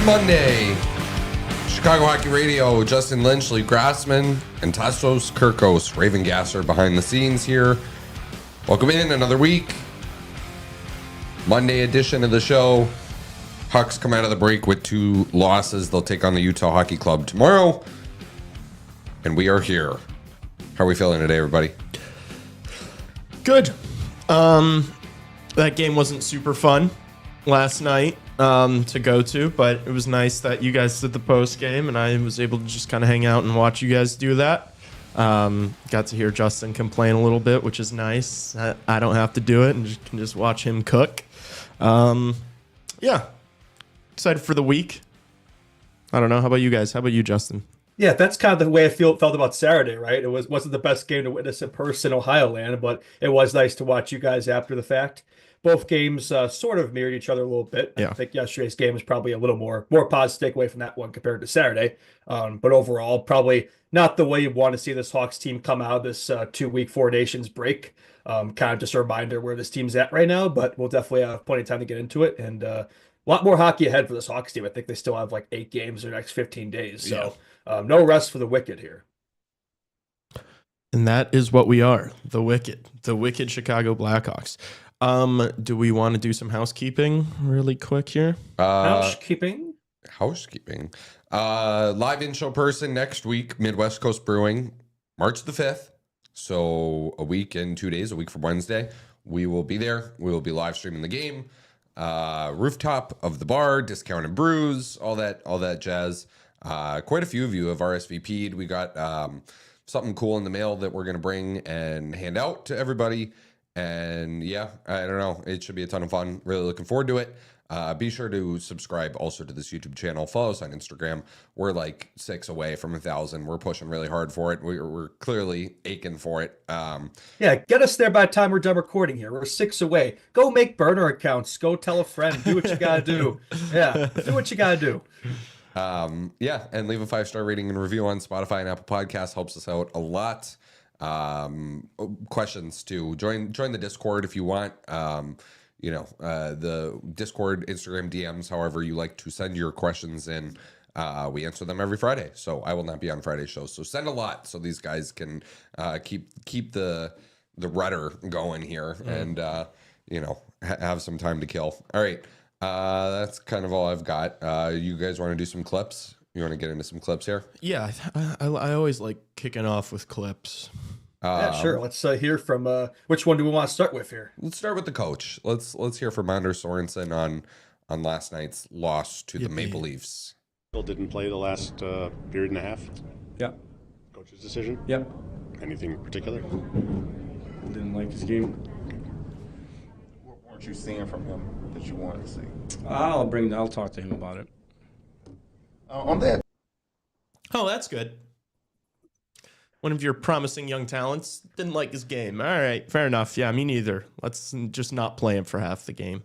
Monday. Chicago Hockey Radio, Justin Lynch, Lee Grassman, and Tassos Kirkos, Raven Gasser behind the scenes here. Welcome in another week. Monday edition of the show. Hucks come out of the break with 2 losses. They'll take on the Utah Hockey Club tomorrow. And we are here. How are we feeling today, everybody? Good. That game wasn't super fun last night to go to, but it was nice that you guys did the post game and I was able to just kind of hang out and watch you guys do that. Got to hear Justin complain a little bit, which is nice. I don't have to do it and can just watch him cook. Yeah. Excited for the week. I don't know. How about you guys? How about you, Justin? Yeah, that's kind of the way I felt about Saturday, right? It wasn't the best game to witness in person, Ohio land, but it was nice to watch you guys after the fact. Both games sort of mirrored each other a little bit. Yeah. I think yesterday's game was probably a little more positive takeaway from that one compared to Saturday. But overall, probably not the way you want to see this Hawks team come out of this 2-week 4 Nations break. Kind of just a reminder where this team's at right now, but we'll definitely have plenty of time to get into it. And a lot more hockey ahead for this Hawks team. I think they still have like 8 games in the next 15 days. So no rest for the Wicked here. And that is what we are, the Wicked Chicago Blackhawks. Do we want to do some housekeeping really quick here? Housekeeping. Live in-show person next week, Midwest Coast Brewing, March the 5th. So a week and 2 days, a week from Wednesday. We will be there. We will be live streaming the game. Rooftop of the bar, discounted brews, all that jazz. Quite a few of you have RSVP'd. We got something cool in the mail that we're going to bring and hand out to everybody. And yeah, I don't know. It should be a ton of fun. Really looking forward to it. Be sure to subscribe also to this YouTube channel. Follow us on Instagram. We're like 6 away from 1,000. We're pushing really hard for it. We're clearly aching for it. Yeah, get us there by the time we're done recording here. We're 6 away. Go make burner accounts. Go tell a friend. Do what you got to do. Yeah, do what you got to do. Yeah, and leave a 5-star rating and review on Spotify and Apple Podcasts. Helps us out a lot. Questions too. Join the Discord if you want. The Discord, Instagram DMs, however you like to send your questions in. We answer them every Friday. So I will not be on Friday's show. So send a lot so these guys can keep the rudder going here and have some time to kill. All right. That's kind of all I've got. You guys want to do some clips? You want to get into some clips here? Yeah, I always like kicking off with clips. Yeah, sure. Let's hear from which one do we want to start with here? Let's start with the coach. Let's hear from Anders Sorensen on last night's loss to the Maple Leafs. Didn't play the last period and a half. Yeah. Coach's decision. Yep. Anything in particular? Didn't like his game. What weren't you seeing from him that you wanted to see? I'll talk to him about it. On that. Oh, that's good. One of your promising young talents didn't like his game. All right, fair enough. Yeah, me neither. Let's just not play him for half the game.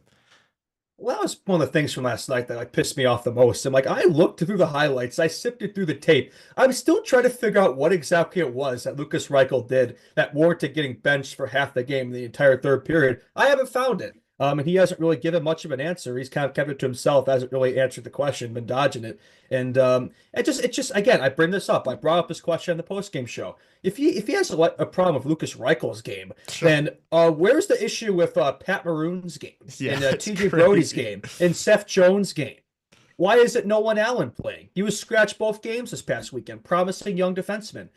Well, that was one of the things from last night that pissed me off the most. And I looked through the highlights, I sifted through the tape. I'm still trying to figure out what exactly it was that Lukas Reichel did that warranted getting benched for half the game, the entire third period. I haven't found it. And he hasn't really given much of an answer. He's kind of kept it to himself, hasn't really answered the question, been dodging it. And it just again, I bring this up. I brought up this question on the postgame show. If he has a problem with Lukas Reichel's game, then where's the issue with Pat Maroon's game and TJ Brody's game and Seth Jones' game? Why is it Nolan Allen playing? He was scratched both games this past weekend. Promising young defenseman.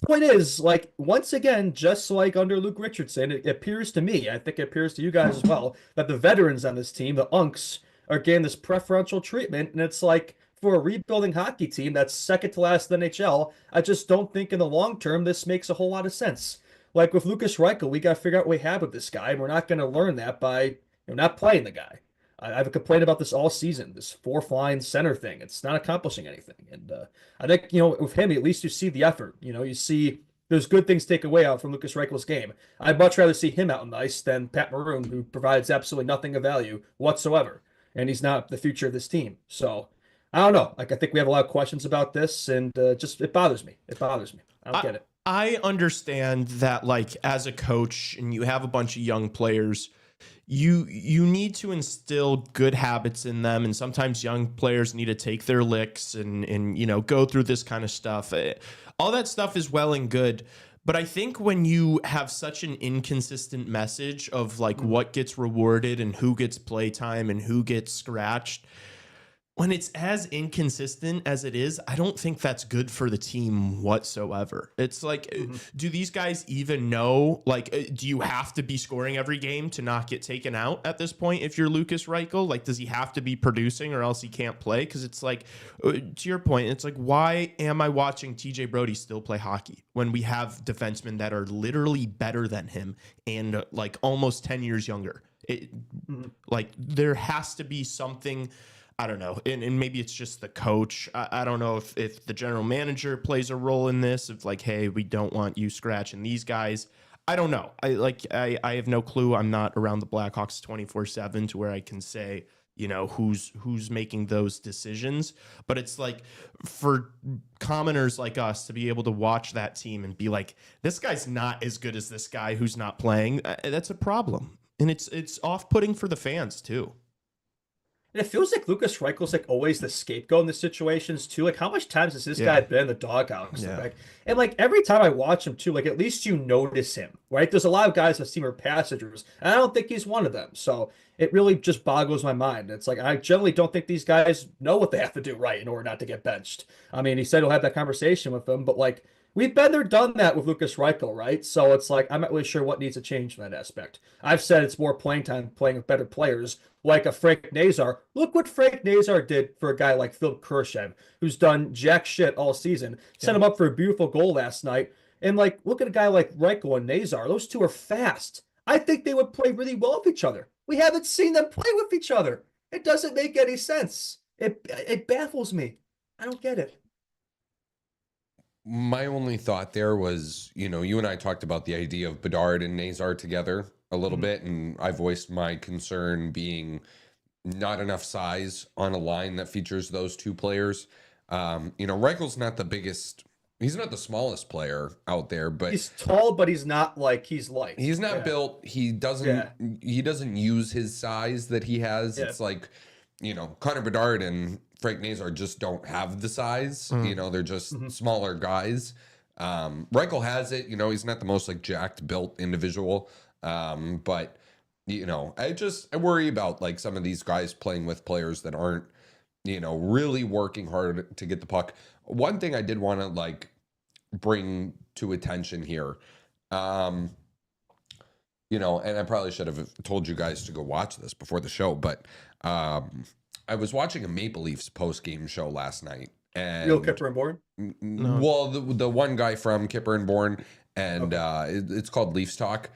Point is, once again, just like under Luke Richardson, it appears to me, I think it appears to you guys as well, that the veterans on this team, the Unks, are getting this preferential treatment. And it's for a rebuilding hockey team that's second to last in the NHL, I just don't think in the long term this makes a whole lot of sense. Like with Lukas Reichel, we got to figure out what we have with this guy. And we're not going to learn that by not playing the guy. I've complained about this all season, this 4th-line center thing. It's not accomplishing anything. And I think, with him, at least you see the effort. You see there's good things to take away out from Lukas Reichel's game. I'd much rather see him out on the ice than Pat Maroon, who provides absolutely nothing of value whatsoever. And he's not the future of this team. So, I don't know. I think we have a lot of questions about this, and it bothers me. It bothers me. I don't get it. I understand that, as a coach, and you have a bunch of young players, you need to instill good habits in them, and sometimes young players need to take their licks and go through this kind of stuff. All that stuff is well and good, but I think when you have such an inconsistent message of like what gets rewarded and who gets playtime and who gets scratched, when it's as inconsistent as it is, I don't think that's good for the team whatsoever. It's like, do these guys even know? Like, do you have to be scoring every game to not get taken out at this point if you're Lucas Reichel? Like, does he have to be producing or else he can't play? Because it's like, to your point, it's like, why am I watching TJ Brody still play hockey when we have defensemen that are literally better than him and like almost 10 years younger? Like, there has to be something. I don't know. And maybe it's just the coach. I don't know if the general manager plays a role in this, of like, hey, we don't want you scratching these guys. I don't know. I have no clue. I'm not around the Blackhawks 24/7 to where I can say, who's making those decisions. But it's like, for commoners like us to be able to watch that team and be like, this guy's not as good as this guy who's not playing, that's a problem. And it's off-putting for the fans too. And it feels like Lucas Reichel's like always the scapegoat in the situations too. Like, how much times has this guy been in the doghouse? Yeah. And like every time I watch him too, like at least you notice him, right? There's a lot of guys that seem are passengers, and I don't think he's one of them. So it really just boggles my mind. It's like I generally don't think these guys know what they have to do right in order not to get benched. I mean, he said he'll have that conversation with them, but like we've been there, done that with Lucas Reichel, right? So it's like I'm not really sure what needs to change in that aspect. I've said it's more playing time, playing with better players, like a Frank Nazar. Look what Frank Nazar did for a guy like Phil Kershev, who's done jack shit all season. Sent him up for a beautiful goal last night. And like, look at a guy like Reichel and Nazar. Those two are fast. I think they would play really well with each other. We haven't seen them play with each other. It doesn't make any sense. It baffles me. I don't get it. My only thought there was, you and I talked about the idea of Bedard and Nazar together a little bit, and I voiced my concern being not enough size on a line that features those two players. Reichel's not the biggest, he's not the smallest player out there, but he's tall, but he's not like he's light. He's not built. He doesn't use his size that he has. It's like, Connor Bedard and Frank Nazar just don't have the size. They're just smaller guys. Reichel has it. He's not the most like jacked built individual. But I worry about like some of these guys playing with players that aren't, really working hard to get the puck. One thing I did want to like bring to attention here, and I probably should have told you guys to go watch this before the show, but I was watching a Maple Leafs post-game show last night. And Real Kipper and Bourne? No. Well, the one guy from Kipper and Bourne, and it's called Leafs Talk.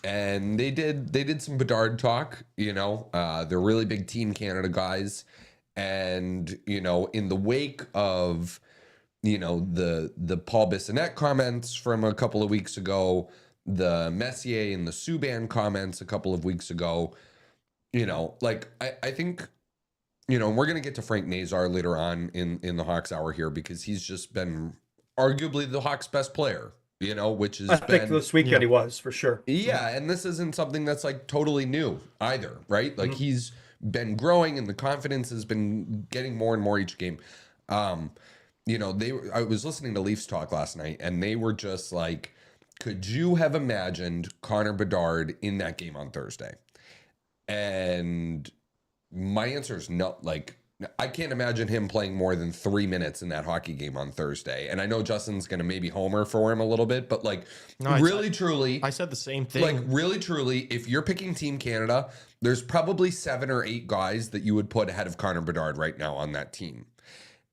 And they did some Bedard talk, they're really big Team Canada guys. And, in the wake of, the Paul Bissonnette comments from a couple of weeks ago, the Messier and the Subban comments a couple of weeks ago, I think, we're going to get to Frank Nazar later on in the Hawks Hour here, because he's just been arguably the Hawks' best player, which is, I think this weekend he was, for sure. Yeah, and this isn't something that's like totally new either, right? Like he's been growing and the confidence has been getting more and more each game. I was listening to Leafs Talk last night, and they were just like, could you have imagined Connor Bedard in that game on Thursday? And my answer is no. Like, I can't imagine him playing more than 3 minutes in that hockey game on Thursday. And I know Justin's going to maybe homer for him a little bit, but like, truly, I said the same thing. Like, really, truly, if you're picking Team Canada, there's probably 7 or 8 guys that you would put ahead of Connor Bedard right now on that team.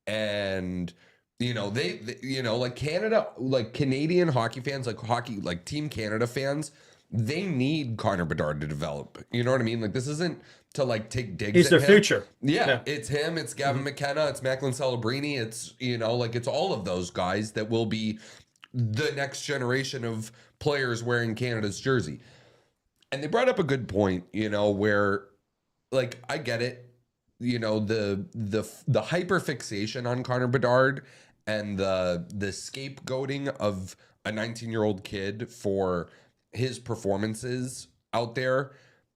And, they like Canada, like Canadian hockey fans, like Team Canada fans, they need Connor Bedard to develop. You know what I mean? Like, this isn't to like take digs He's at their him. future. Yeah, it's him, it's Gavin McKenna, it's Macklin Celebrini, it's it's all of those guys that will be the next generation of players wearing Canada's jersey. And they brought up a good point, where like I get it, the hyper fixation on Connor Bedard and the scapegoating of a 19-year-old kid for his performances out there.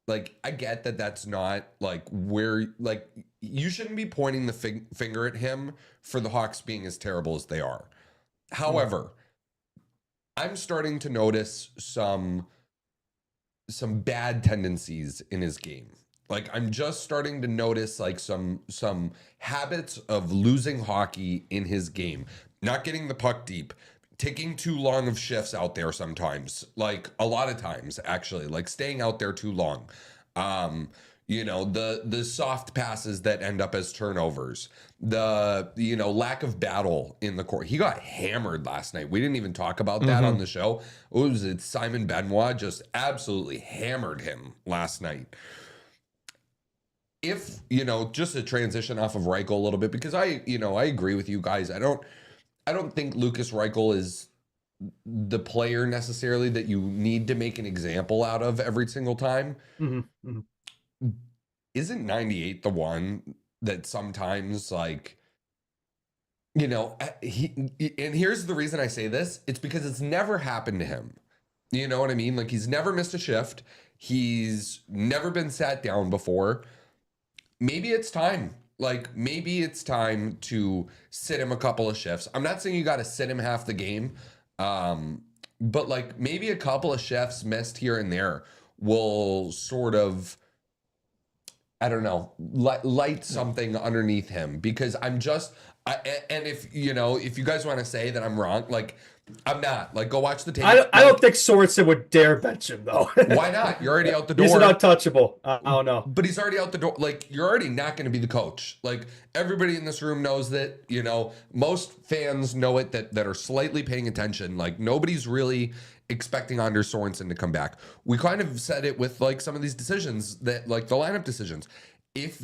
Like, I get that that's not like where, like, you shouldn't be pointing the finger at him for the Hawks being as terrible as they are. However, I'm starting to notice some bad tendencies in his game. Like, I'm just starting to notice like some habits of losing hockey in his game. Not getting the puck deep, taking too long of shifts out there sometimes. Like, a lot of times actually, like staying out there too long. The soft passes that end up as turnovers, the lack of battle in the court. He got hammered last night. We didn't even talk about that on the show. Simon Benoit just absolutely hammered him last night. If, just a transition off of Reichel a little bit, because I agree with you guys. I don't think Lucas Reichel is the player necessarily that you need to make an example out of every single time. Isn't 98 the one that sometimes, like, and here's the reason I say this. It's because it's never happened to him. You know what I mean? Like, he's never missed a shift. He's never been sat down before. Maybe it's time. Like, maybe it's time to sit him a couple of shifts. I'm not saying you got to sit him half the game. But like maybe a couple of shifts missed here and there will sort of, I don't know, light something underneath him, because and if you guys want to say that I'm wrong, like, I'm not. Like, go watch the tape. I don't think Sorensen would dare bench him, though. Why not? You're already out the door. He's an untouchable. I don't know. But he's already out the door. Like, you're already not going to be the coach. Like, everybody in this room knows that, most fans know it that are slightly paying attention. Like, nobody's really expecting Anders Sorensen to come back. We kind of said it with, like, some of these decisions, that, like, the lineup decisions. If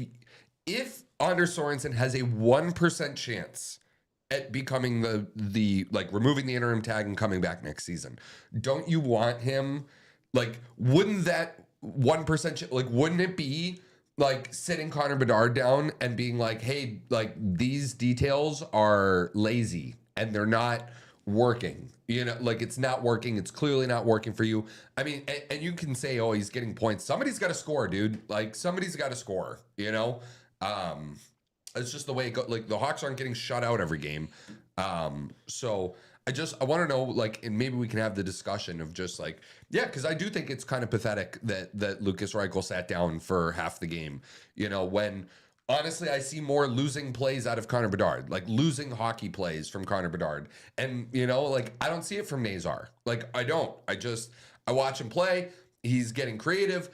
Anders Sorensen has a 1% chance at becoming the like removing the interim tag and coming back next season, don't you want him? Like, wouldn't that 1%, like, wouldn't it be like sitting Connor Bedard down and being like, hey, like, these details are lazy and they're not working, like, it's not working. It's clearly not working for you. I mean, and you can say, oh, he's getting points. Somebody's got to score, dude. Like, somebody's got to score, It's just the way it goes. Like, the Hawks aren't getting shut out every game. So I want to know, like, and maybe we can have the discussion of just like, yeah, because I do think it's kind of pathetic that Lucas Reichel sat down for half the game, when honestly I see more losing plays out of Connor Bedard, like losing hockey plays from Connor Bedard. And, like, I don't see it from Nazar. Like, I don't. I watch him play. He's getting creative.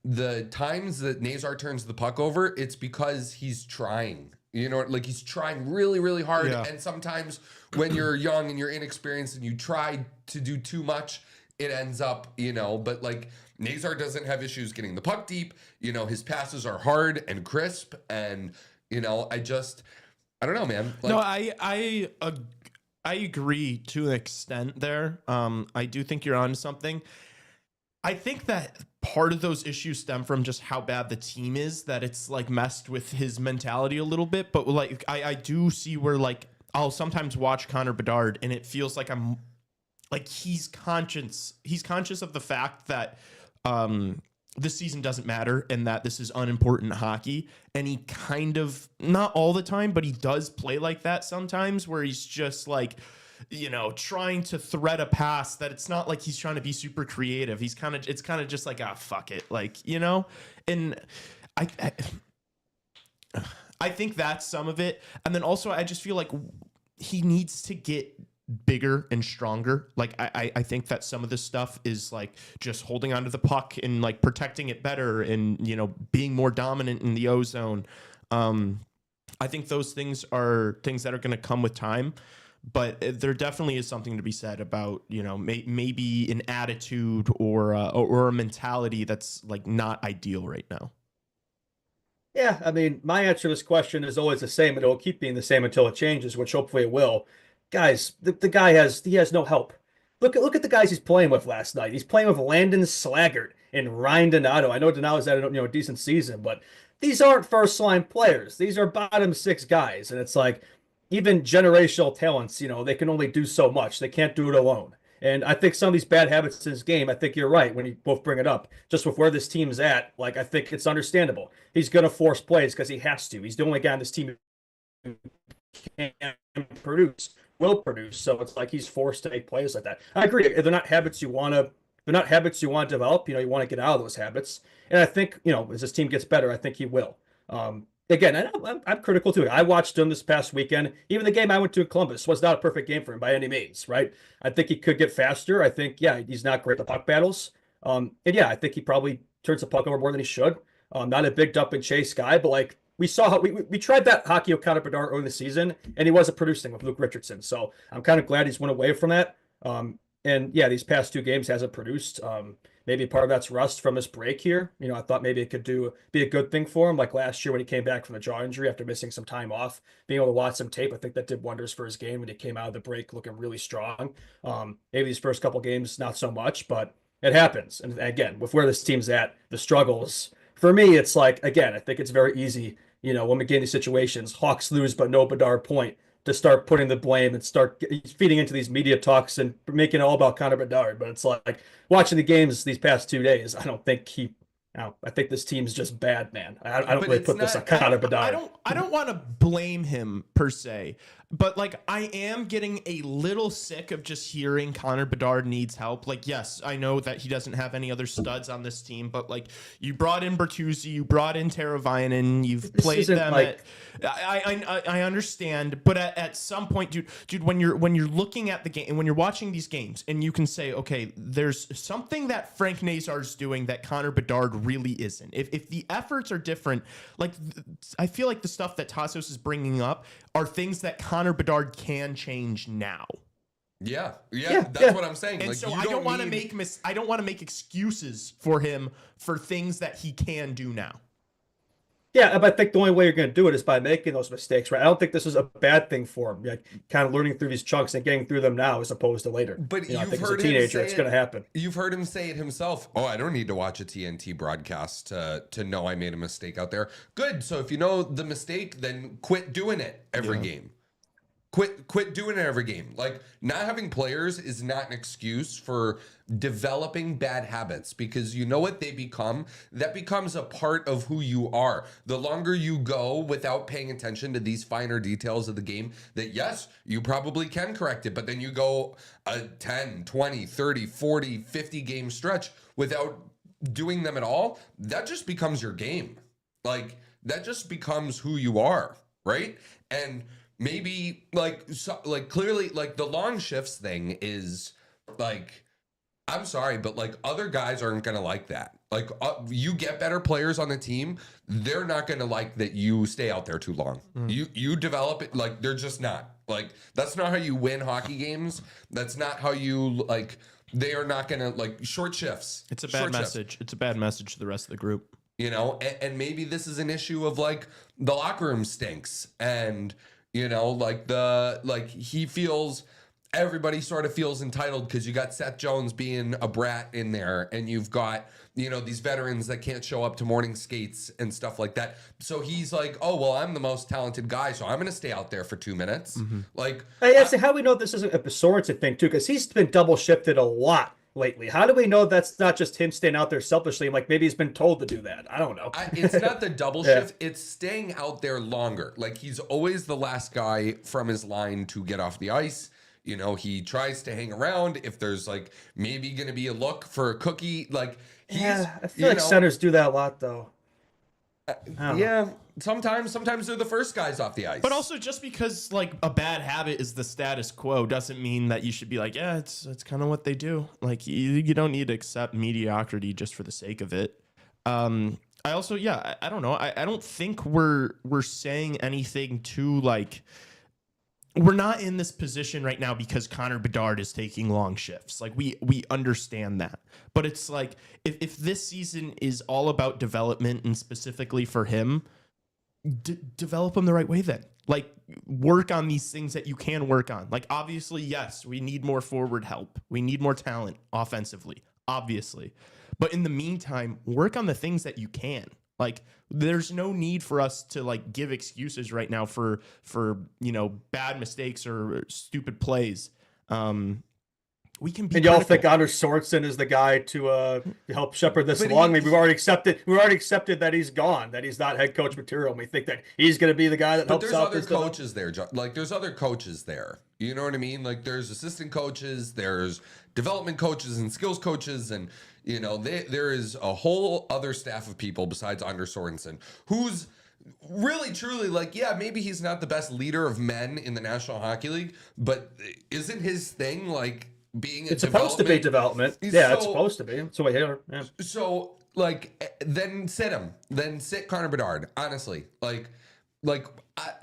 The times that Nazar turns the puck over, it's because he's trying. Like, he's trying really, really hard. Yeah. And sometimes when you're young and you're inexperienced and you try to do too much, it ends up, but like, Nazar doesn't have issues getting the puck deep. His passes are hard and crisp. And, I don't know, man. Like, no, I agree to an extent there. I do think you're onto something. I think that part of those issues stem from just how bad the team is, that it's like messed with his mentality a little bit. But like, I do see where, like, I'll sometimes watch Connor Bedard and it feels like I'm like, he's conscious of the fact that this season doesn't matter and that this is unimportant hockey. And he kind of, not all the time, but he does play like that sometimes, where he's just like, trying to thread a pass that it's not like he's trying to be super creative. It's kind of just like, fuck it. Like, and I think that's some of it. And then also I just feel like he needs to get bigger and stronger. Like, I think that some of this stuff is like just holding onto the puck and like protecting it better and, being more dominant in the O zone. I think those things are things that are going to come with time. But there definitely is something to be said about, maybe an attitude or a mentality that's like not ideal right now. Yeah, I mean, my answer to this question is always the same, and it'll keep being the same until it changes, which hopefully it will. Guys, the guy has no help. Look at the guys he's playing with last night. He's playing with Landon Slaggert and Ryan Donato. I know Donato's had a decent season, but these aren't first line players. These are bottom six guys, and it's like, even generational talents, they can only do so much. They can't do it alone. And I think some of these bad habits in his game, I think you're right when you both bring it up. Just with where this team's at, like I think it's understandable. He's going to force plays because he has to. He's the only guy on this team who can produce, will produce. So it's like he's forced to make plays like that. I agree. They're not habits you want to. They're not habits you want to develop. You want to get out of those habits. And I think as this team gets better, I think he will. Again, I'm critical too. I watched him this past weekend. Even the game I went to in Columbus was not a perfect game for him by any means, right? I think he could get faster. I think, he's not great at the puck battles. And I think he probably turns the puck over more than he should. Not a big dump and chase guy, but like we saw how we tried that hockey of Connor Bedard early in the season, and he wasn't producing with Luke Richardson. So I'm kind of glad he's went away from that. And these past 2 games hasn't produced. Maybe part of that's rust from his break here. I thought maybe it could be a good thing for him. Like last year when he came back from the jaw injury after missing some time off, being able to watch some tape, I think that did wonders for his game when he came out of the break looking really strong. Maybe these first couple games, not so much, but it happens. And again, with where this team's at, the struggles, for me, it's like, again, I think it's very easy, when we get in these situations, Hawks lose, but no Bedard point, to start putting the blame and start feeding into these media talks and making it all about Connor Bedard. But it's like watching the games these past 2 days, I don't think I think this team's just bad, man. I don't really put this on Connor Bedard. I don't want to blame him per se, but like I am getting a little sick of just hearing Connor Bedard needs help. Like, yes, I know that he doesn't have any other studs on this team, but like you brought in Bertuzzi, you brought in Teravainen, you've played them. I understand, but at some point, dude, when you're looking at the game and when you're watching these games, and you can say, okay, there's something that Frank Nazar's doing that Connor Bedard really isn't. If the efforts are different, like I feel like the stuff that Tassos is bringing up are things that Connor Bedard can change now. Yeah, that's what I'm saying. And like, so I don't want to make excuses for him for things that he can do now. Yeah, but I think the only way you're going to do it is by making those mistakes, right? I don't think this is a bad thing for him. Like, kind of learning through these chunks and getting through them now as opposed to later. But I think as a teenager, it's going to happen. You've heard him say it himself. Oh, I don't need to watch a TNT broadcast to know I made a mistake out there. Good. So if you know the mistake, then quit doing it every game. Quit doing it every game. Like, not having players is not an excuse for developing bad habits, because you know what they become? That becomes a part of who you are. The longer you go without paying attention to these finer details of the game, that yes, you probably can correct it, but then you go a 10, 20, 30, 40, 50 game stretch without doing them at all, that just becomes your game. Like, that just becomes who you are, right? And maybe clearly like the long shifts thing is like, I'm sorry, but like other guys aren't going to like that. Like you get better players on the team, they're not going to like that you stay out there too long. You develop it. Like, they're just not. Like, that's not how you win hockey games. That's not how you they are not going to like short shifts. It's a bad message. It's a bad message to the rest of the group. And maybe this is an issue of like the locker room stinks, and he feels, everybody sort of feels entitled because you got Seth Jones being a brat in there, and you've got, these veterans that can't show up to morning skates and stuff like that. So he's like, oh, well, I'm the most talented guy, so I'm going to stay out there for 2 minutes. Like, so how do we know this isn't a Sorensen thing too? Because he's been double shifted a lot lately. How do we know that's not just him staying out there selfishly? Like, maybe he's been told to do that. I don't know. It's not the double shift. It's staying out there longer. Like, he's always the last guy from his line to get off the ice. He tries to hang around if there's like maybe going to be a look for a cookie. Like, I feel like centers do that a lot though. Sometimes they're the first guys off the ice. But also, just because like a bad habit is the status quo doesn't mean that you should be like, yeah, it's kind of what they do. Like, you don't need to accept mediocrity just for the sake of it. I also, I don't know. I don't think we're saying anything to like, we're not in this position right now because Connor Bedard is taking long shifts. Like, we understand that. But it's like, if this season is all about development and specifically for him, develop him the right way then. Like, work on these things that you can work on. Like, obviously, yes, we need more forward help. We need more talent offensively, obviously. But in the meantime, work on the things that you can. Like, there's no need for us to like give excuses right now for bad mistakes or stupid plays. we can be. And y'all critical. think Anders Sorensen is the guy to help shepherd this But along? I mean, we've already accepted that he's gone, that he's not head coach material. And we think that he's going to be the guy that But helps there's out other this coaches there, John. Like there's other coaches there. You know what I mean? Like there's assistant coaches, there's development coaches and skills coaches, and you know there is a whole other staff of people besides Anders Sorensen who's really truly like, yeah, maybe he's not the best leader of men in the National Hockey League, but isn't his thing like being It's supposed to be develelment. Yeah, it's supposed to be. That's the way Taylor. Yeah. So like then sit him. Then sit Connor Bedard. Honestly. Like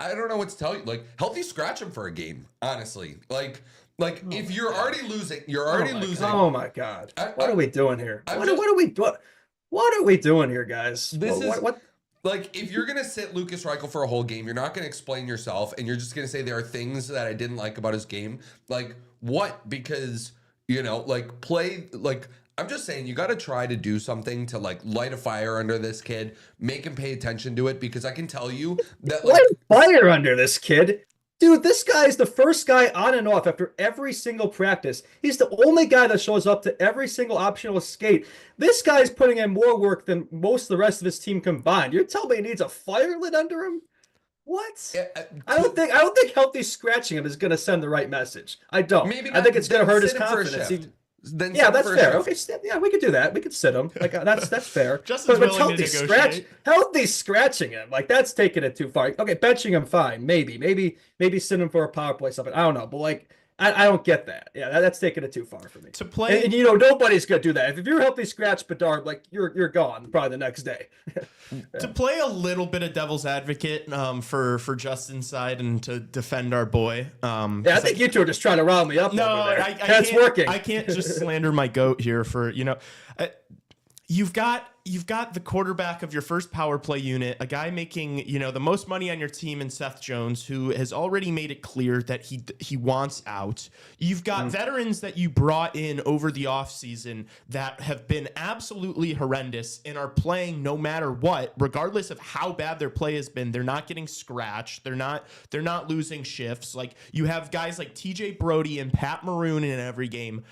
I don't know what to tell you. Like healthy scratch him for a game, honestly. Like if you're already losing, you're already losing. Oh my God. What are we doing here? I'm What just- are we doing here, guys? This is what? like if you're gonna sit Lucas Reichel for a whole game, you're not gonna explain yourself, and you're just gonna say there are things that I didn't like about his game. Like what? Because you know, like play like. I'm just saying you got to try to do something to like light a fire under this kid, make him pay attention to it, because I can tell you that like Light fire under this kid. Dude, this guy is the first guy on and off after every single practice. He's the only guy that shows up to every single optional skate. This guy's putting in more work than most of the rest of his team combined. You're telling me he needs a fire lit under him? What? I don't think healthy scratching him is going to send the right message. I don't. maybe I think it's going to hurt his sit him for a confidence. shift. Then Yeah, sit that's for a fair. shift. Okay, yeah, we could do that. We could sit him. Like that's fair. Justin's but willing to negotiate. healthy scratching him, like that's taking it too far. Okay, benching him, fine, maybe sit him for a power play something. I don't know, but like I don't get that. Yeah, that's taking it too far for me. To play, And you know, nobody's gonna do that. If you're healthy scratch Bedard, like you're gone probably the next day. to play a little bit of devil's advocate for Justin's side and to defend our boy. Yeah, I think you two are just trying to rile me up. No, over there. I That's can't, working. I can't just slander my goat here for, you know, you've got the quarterback of your first power play unit, a guy making, you know, the most money on your team in Seth Jones, who has already made it clear that he wants out. You've got veterans that you brought in over the offseason that have been absolutely horrendous and are playing no matter what, regardless of how bad their play has been. They're not getting scratched. They're not losing shifts. Like you have guys like TJ Brody and Pat Maroon in every game.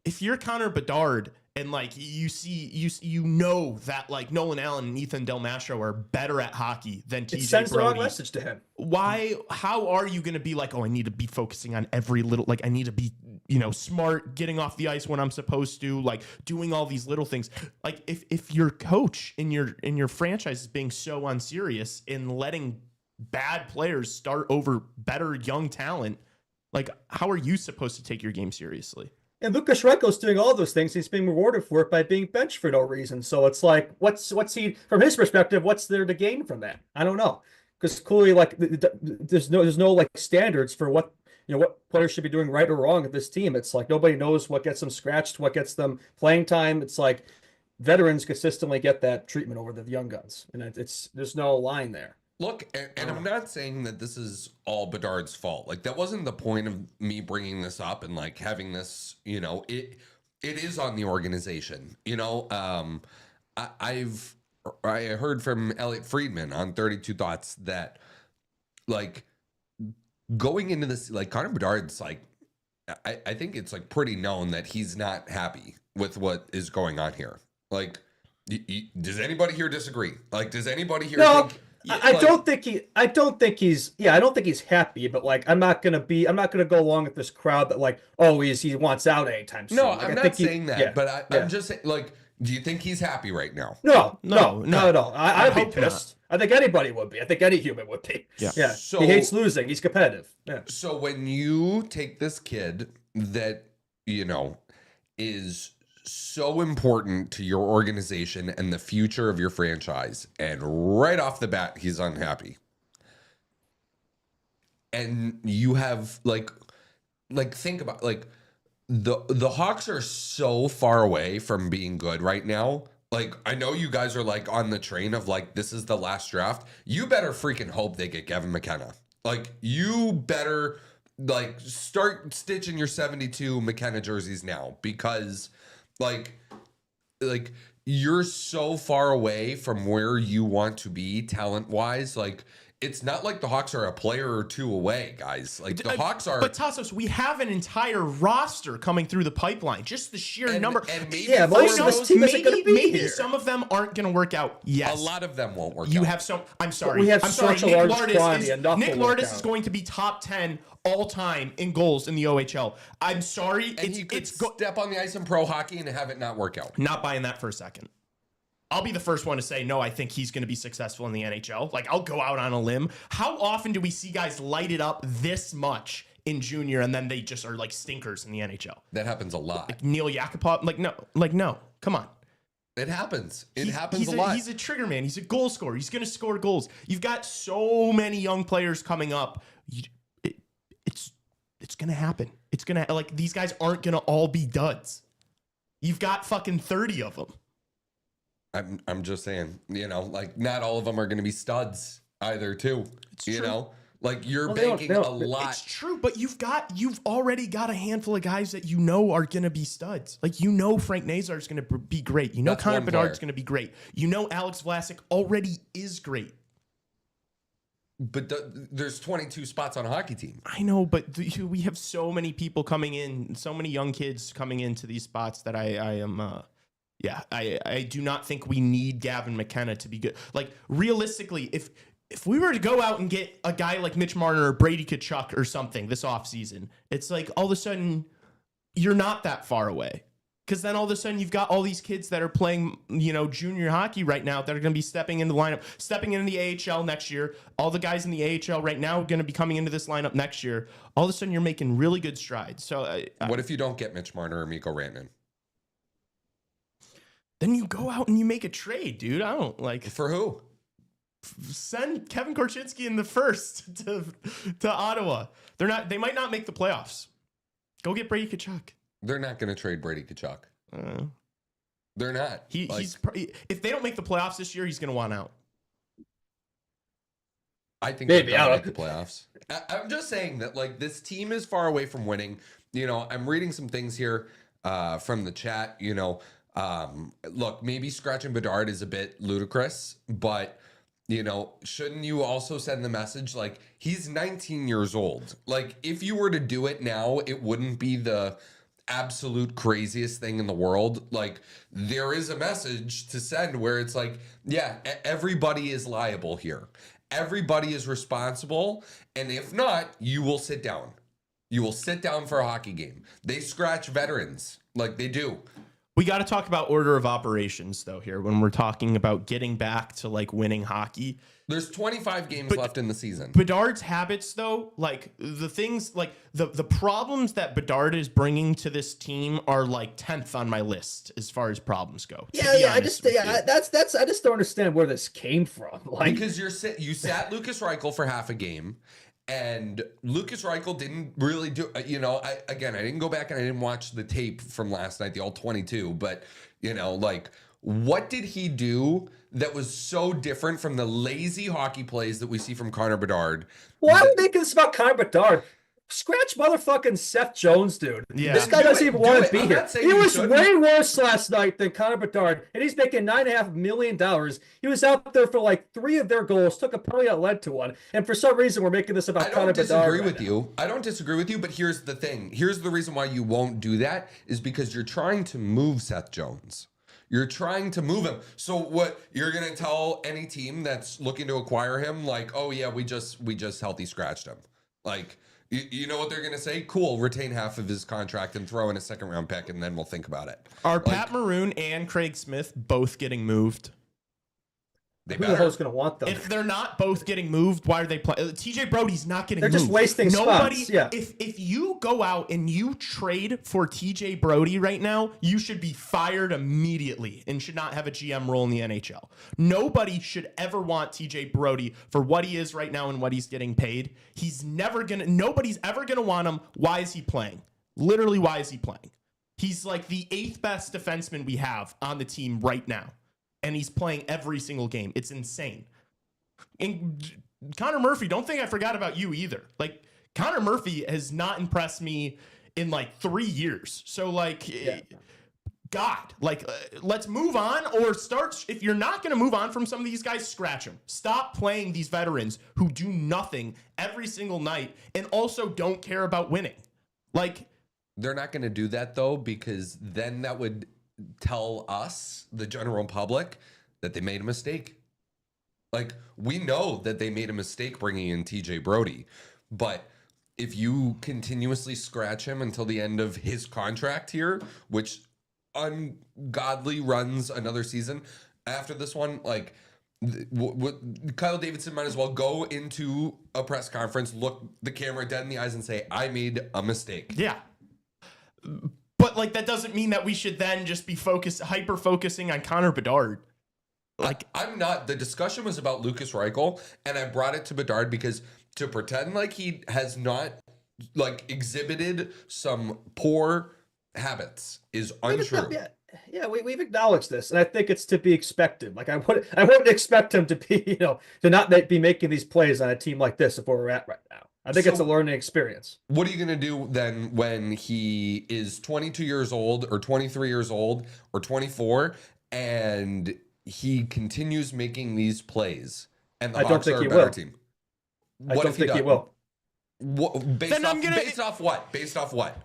If you're Connor Bedard, and like you know that like Nolan Allen and Ethan Del Mastro are better at hockey than TJ It sends the Brody. wrong message to him. How are you going to be like, oh, I need to be focusing on every little, like I need to be, you know, smart, getting off the ice when I'm supposed to, like doing all these little things. Like if your coach in your franchise is being so unserious in letting bad players start over better young talent, like how are you supposed to take your game seriously? And Lucas Reichel's doing all those things. He's being rewarded for it by being benched for no reason. So it's like, what's he, from his perspective, what's there to gain from that? I don't know. Because clearly, like, there's no like standards for what players should be doing right or wrong at this team. It's like nobody knows what gets them scratched, what gets them playing time. It's like veterans consistently get that treatment over the young guns, and there's no line there. Look, and I'm not saying that this is all Bedard's fault. Like that wasn't the point of me bringing this up and like having this. You know, it is on the organization. You know, I heard from Elliot Friedman on 32 Thoughts that like going into this, like Connor Bedard's like, I think it's like pretty known that he's not happy with what is going on here. Like, does anybody here disagree? Like, does anybody here think? I don't think he's happy, but like I'm not gonna go along with this crowd that like, oh, he wants out anytime soon. No, like, I'm not saying that, but I'm just saying, like, do you think he's happy right now? No, not at all. I'd be hope pissed. I think anybody would be. I think any human would be. Yeah. So, he hates losing. He's competitive. Yeah. So when you take this kid that, you know, is so important to your organization and the future of your franchise, and right off the bat, he's unhappy. And you have like think about like the Hawks are so far away from being good right now. Like, I know you guys are like on the train of like, this is the last draft. You better freaking hope they get Kevin McKenna. Like, you better like start stitching your 72 McKenna jerseys now, because like you're so far away from where you want to be talent wise. Like, it's not like the Hawks are a player or two away, guys. Like the Hawks are. But Tassos, we have an entire roster coming through the pipeline. Just the sheer number. And maybe Yeah, most of this team isn't going to be maybe here. some of them aren't going to work out. Yes, a lot of them won't work out. you have some. I'm sorry. we have I'm sorry. such a Nick large Lardis quantity, is, enough Nick will work Lardis is out. going to be top 10 all time in goals in the OHL. I'm sorry. And he could step on the ice in pro hockey and have it not work out. Not buying that for a second. I'll be the first one to say, no, I think he's going to be successful in the NHL. Like, I'll go out on a limb. How often do we see guys light it up this much in junior and then they just are like stinkers in the NHL? That happens a lot. Like Neil Yakupov, no, come on. It happens. It He's happens a lot. He's a trigger man. He's a goal scorer. He's going to score goals. You've got so many young players coming up. It's going to happen. It's going to, like, these guys aren't going to all be duds. You've got fucking 30 of them. I'm just saying, like not all of them are going to be studs either, too. It's you true. know, like you're Well, they don't- banking they a don't- lot. It's true, but you've already got a handful of guys that you know are going to be studs. Like, Frank Nazar is going to be great. You know, That's Connor one Bedard's player. going to be great. You know, Alex Vlasic already is great. But there's 22 spots on a hockey team. I know, but we have so many people coming in, so many young kids coming into these spots that I do not think we need Gavin McKenna to be good. Like, realistically, if we were to go out and get a guy like Mitch Marner or Brady Tkachuk or something this offseason, it's like all of a sudden you're not that far away. Because then all of a sudden you've got all these kids that are playing, junior hockey right now that are going to be stepping into the lineup, stepping into the AHL next year. All the guys in the AHL right now are going to be coming into this lineup next year. All of a sudden you're making really good strides. So What if you don't get Mitch Marner or Mikko Rantanen? then you go out and you make a trade, dude. I don't like For who? send Kevin Korchinski in the first to Ottawa. They might not make the playoffs. Go get Brady Tkachuk. They're not going to trade Brady Tkachuk. They're not. If they don't make the playoffs this year, he's going to want out. I think Maybe, they're I going to don't make the playoffs. I'm just saying that, like, this team is far away from winning. I'm reading some things here from the chat. Look, maybe scratching Bedard is a bit ludicrous, but, shouldn't you also send the message, like, he's 19 years old. Like, if you were to do it now, it wouldn't be the absolute craziest thing in the world. Like, there is a message to send where it's like, yeah, everybody is liable here. Everybody is responsible. And if not, you will sit down. You will sit down for a hockey game. They scratch veterans like they do. We got to talk about order of operations, though, here when we're talking about getting back to like winning hockey. There's 25 games left in the season. Bedard's habits, though, like the things, like the problems that Bedard is bringing to this team are like 10th on my list as far as problems go. I just don't understand where this came from. Like, Because you sat Lucas Reichel for half a game, and Lucas Reichel didn't really do. I didn't go back and I didn't watch the tape from last night, the all 22. But what did he do that was so different from the lazy hockey plays that we see from Connor Bedard? why are we making this about Connor Bedard? Scratch motherfucking Seth Jones, dude. Yeah. This guy doesn't even want to be I'm here. not saying He you was shouldn't. way worse last night than Connor Bedard, and he's making $9.5 million. He was out there for like 3 of their goals, took a penalty that led to one, and for some reason we're making this about I Connor don't Bedard. disagree right with now. you. I don't disagree with you, but here's the thing. Here's the reason why you won't do that is because you're trying to move Seth Jones. You're trying to move him. So what you're going to tell any team that's looking to acquire him, like, oh yeah, we just healthy scratched him. Like, you know what they're going to say? Cool, retain half of his contract and throw in a second round pick, and then we'll think about it. Are Pat Maroon and Craig Smith both getting moved? They Who the hell's going to want them? If they're not both getting moved, why are they playing? TJ Brody's not getting They're moved. just wasting spots, yeah. If you go out and you trade for TJ Brody right now, you should be fired immediately and should not have a GM role in the NHL. Nobody should ever want TJ Brody for what he is right now and what he's getting paid. Nobody's ever gonna want him. Why is he playing? Literally, why is he playing? He's like the 8th best defenseman we have on the team right now. And he's playing every single game. It's insane. And Connor Murphy, don't think I forgot about you either. Like, Connor Murphy has not impressed me in like 3 years. So, like, God, like, let's move on or start. If you're not going to move on from some of these guys, scratch them. Stop playing these veterans who do nothing every single night and also don't care about winning. Like, they're not going to do that though, because then that would tell us, the general public, that they made a mistake. Like, we know that they made a mistake bringing in TJ Brody, but if you continuously scratch him until the end of his contract here, which ungodly runs another season after this one, like, Kyle Davidson might as well go into a press conference, look the camera dead in the eyes and say, I made a mistake. Yeah. But like, that doesn't mean that we should then just be hyper focusing on Connor Bedard. Like, I'm not. The discussion was about Lucas Reichel, and I brought it to Bedard because to pretend like he has not like exhibited some poor habits is untrue. Yeah, we've acknowledged this, and I think it's to be expected. Like, I wouldn't expect him to be, to not be making these plays on a team like this if where we're at right now. I think it's a learning experience. What are you going to do then when he is 22 years old or 23 years old or 24 and he continues making these plays and the Hawks are a better team? I don't think he will. Based off what? Based off what?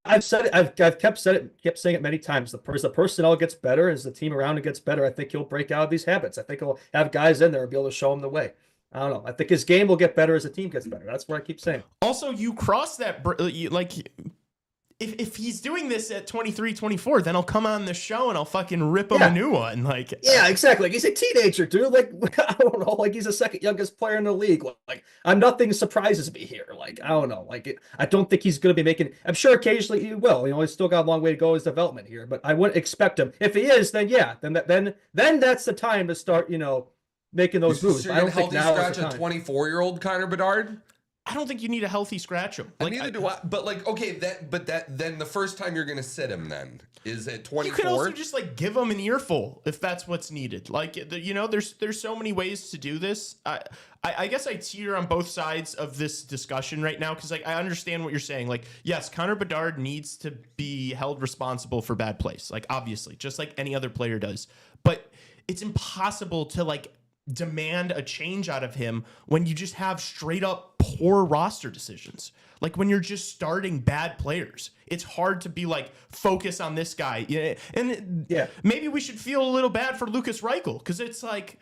I've said it. I've kept saying it many times. As the personnel gets better, as the team around him gets better, I think he'll break out of these habits. I think he'll have guys in there and be able to show him the way. I don't know. I think his game will get better as the team gets better. That's what I keep saying. Also, you cross that, like, if he's doing this at 23, 24, then I'll come on the show and I'll fucking rip him a new one. Like, yeah, exactly. Like, he's a teenager, dude. Like, I don't know. Like, he's the second youngest player in the league. Like, nothing surprises me here. Like, I don't know. Like, I don't think he's going to be making. I'm sure occasionally he will. He's still got a long way to go in his development here. But I wouldn't expect him. If he is, then yeah, then that's the time to start. Making those moves. So I don't think now scratch a 24-year-old Connor Bedard. I don't think you need a healthy scratch him. Like, neither do I. But like, okay, then the first time you're gonna sit him then is at 24. You could also just like give him an earful if that's what's needed. Like, there's so many ways to do this. I guess I teeter on both sides of this discussion right now because like I understand what you're saying. Like, yes, Connor Bedard needs to be held responsible for bad plays. Like, obviously, just like any other player does. But it's impossible to like demand a change out of him when you just have straight up poor roster decisions. Like, when you're just starting bad players, it's hard to be like, focus on this guy. Maybe we should feel a little bad for Lucas Reichel because it's like,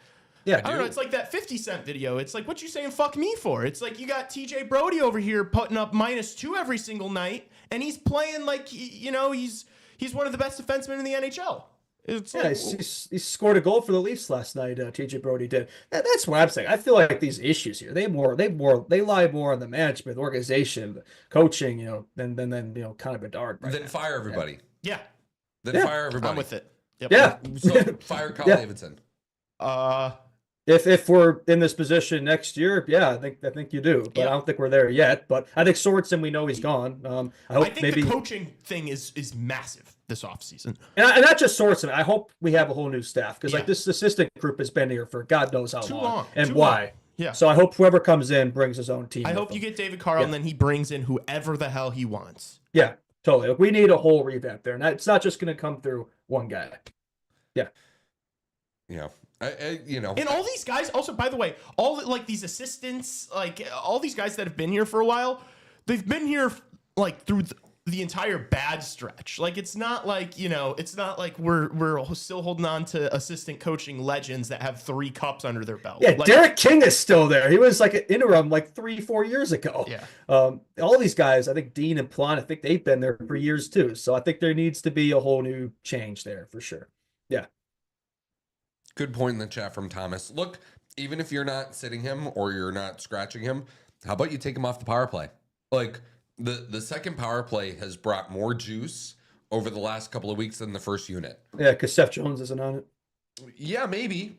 I don't know. It's like that 50 Cent video. It's like, what you saying fuck me for? It's like you got TJ Brody over here putting up -2 every single night, and he's playing like, he's one of the best defensemen in the NHL. He scored a goal for the Leafs last night. TJ Brody did. That's what I'm saying. I feel like these issues here, they lie more on the management, the organization, the coaching, than kind of Bedard. Then fire everybody. Yeah. Then fire everybody. I'm with it. Yep. Yeah. So fire Kyle Davidson. If we're in this position next year, I think you do, but I don't think we're there yet. But I think Sorensen, we know he's gone. I think the coaching thing is massive this offseason. And not just Sorensen. I hope we have a whole new staff because like this assistant group has been here for God knows how long. And why. Long. Yeah. So I hope whoever comes in brings his own team. I hope you get David Carl and then he brings in whoever the hell he wants. Yeah, totally. Like, we need a whole revamp there. And it's not just going to come through one guy. Yeah. Yeah. And all these guys, also, by the way, all like these assistants, like all these guys that have been here for a while, they've been here like through the entire bad stretch. Like, it's not like, it's not like we're still holding on to assistant coaching legends that have 3 cups under their belt. Yeah, like, Derek King is still there. He was like an interim like 3-4 years ago. Yeah. All these guys, I think Dean and Plon, I think they've been there for years too. So I think there needs to be a whole new change there for sure. Yeah. Good point in the chat from Thomas. Look, even if you're not sitting him or you're not scratching him, how about you take him off the power play? Like, the second power play has brought more juice over the last couple of weeks than the first unit. Yeah, because Seth Jones isn't on it. Yeah, maybe.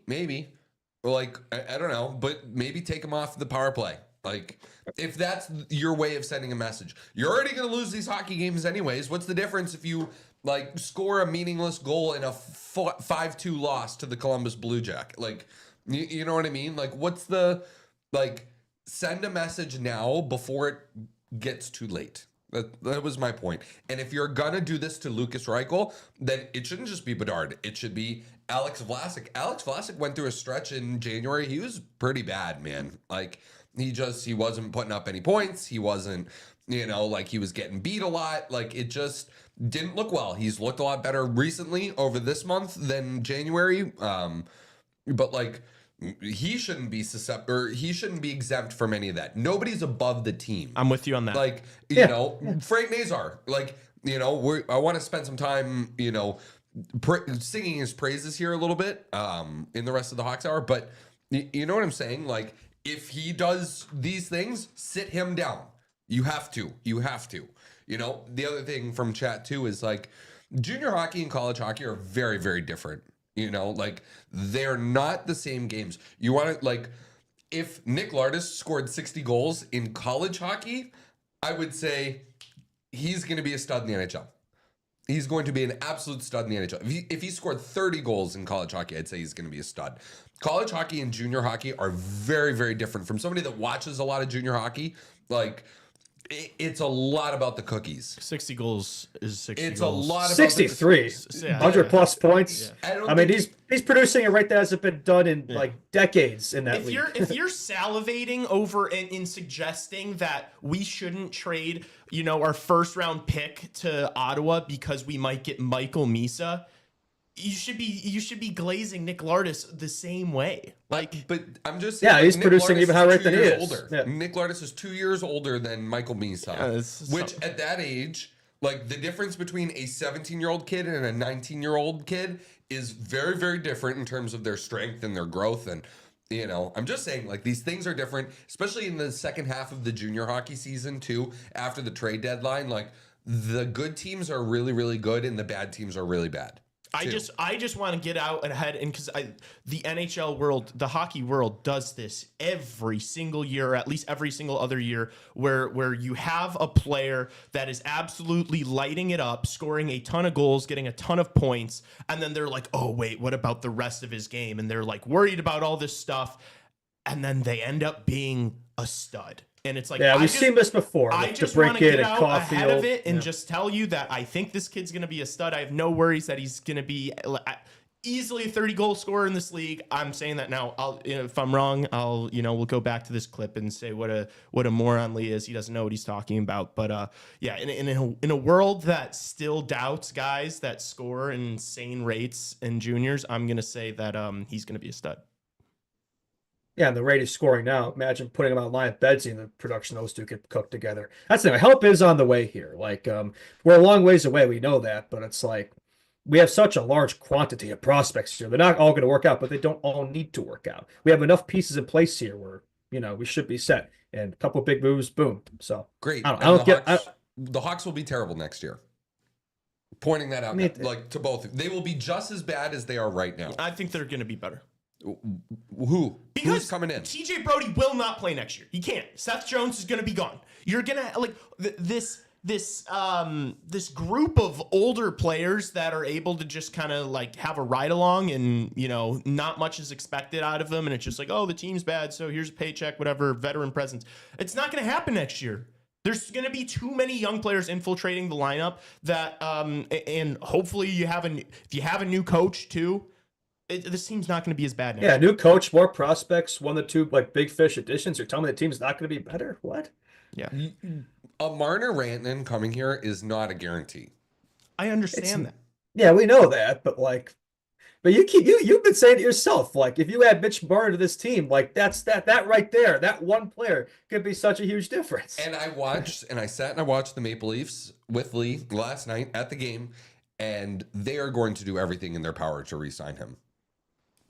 Like, I don't know, but maybe take him off the power play. Like, if that's your way of sending a message. You're already going to lose these hockey games anyways. What's the difference if you like score a meaningless goal in a 5-2 loss to the Columbus Blue Jacket? Like, you know what I mean? Like, what's the, like, send a message now before it gets too late. That was my point. And if you're gonna do this to Lucas Reichel, then it shouldn't just be Bedard. It should be Alex Vlasic. Alex Vlasic went through a stretch in January. He was pretty bad, man. Like he wasn't putting up any points. He wasn't, like he was getting beat a lot. Like it just didn't look well. He's looked a lot better recently over this month than January. But like he shouldn't be he shouldn't be exempt from any of that. Nobody's above the team. I'm with you on that. Like, you know, Frank Nazar, like, I want to spend some time, singing his praises here a little bit in the rest of the Hawks Hour. But you know what I'm saying? Like, if he does these things, sit him down. You have to. The other thing from chat too is like junior hockey and college hockey are very, very different. Like they're not the same games. You want to like, if Nick Lardis scored 60 goals in college hockey, I would say he's going to be a stud in the NHL. He's going to be an absolute stud in the NHL. If he scored 30 goals in college hockey, I'd say he's going to be a stud. College hockey and junior hockey are very, very different. From somebody that watches a lot of junior hockey, like it's a lot about the cookies. 60 goals is 60 It's goals. a lot about 63, 100 plus points. Yeah. I mean, he's producing it right that hasn't been done in like decades in that If league. you're salivating over in suggesting that we shouldn't trade, our first round pick to Ottawa because we might get Michael Misa, you should be glazing Nick Lardis the same way. Like, but I'm just saying, he's Nick producing Lardis even higher is than 2 he years is. older. Yeah. Nick Lardis is 2 years older than Michael Misa, which at that age, like the difference between a 17-year-old kid and a 19-year-old kid is very, very different in terms of their strength and their growth. And I'm just saying, like, these things are different, especially in the second half of the junior hockey season too. After the trade deadline, like the good teams are really, really good and the bad teams are really bad. I just want to get out ahead, and because the NHL world, the hockey world does this every single year, or at least every single other year, where you have a player that is absolutely lighting it up, scoring a ton of goals, getting a ton of points, and then they're like, oh wait, what about the rest of his game? And they're like worried about all this stuff, and then they end up being a stud. And it's like, we've seen this before. I just want to get out ahead of it and just tell you that I think this kid's going to be a stud. I have no worries that he's going to be easily a 30-goal scorer in this league. I'm saying that now. If I'm wrong, we'll go back to this clip and say what a moron Lee is. He doesn't know what he's talking about. But in a world that still doubts guys that score insane rates in juniors, I'm going to say that he's going to be a stud. Yeah, and the rate he's scoring now, imagine putting him on line with Bedsy and the production those two could cook together. That's the thing. Help is on the way here. Like, we're a long ways away. We know that, but it's like we have such a large quantity of prospects here. They're not all going to work out, but they don't all need to work out. We have enough pieces in place here where, we should be set. And a couple of big moves, boom. So great. The Hawks will be terrible next year. Pointing that out, to both. They will be just as bad as they are right now. I think they're going to be better. Who's coming in? TJ Brody will not play next year. He can't. Seth Jones is going to be gone. You're going to like this group of older players that are able to just kind of like have a ride along and not much is expected out of them, and it's just like, oh, the team's bad, so here's a paycheck, whatever, veteran presence. It's not going to happen next year. There's going to be too many young players infiltrating the lineup that and hopefully if you have a new coach too. This team's not going to be as bad now. Yeah, new coach, more prospects, one of the two like big fish additions. You're telling me the team's not going to be better? What? Yeah. A Marner Rantanen coming here is not a guarantee. I understand that. Yeah, we know that, but you've been saying it yourself. Like, if you add Mitch Marner to this team, like that right there, that one player could be such a huge difference. And I sat and I watched the Maple Leafs with Lee last night at the game, and they are going to do everything in their power to re-sign him.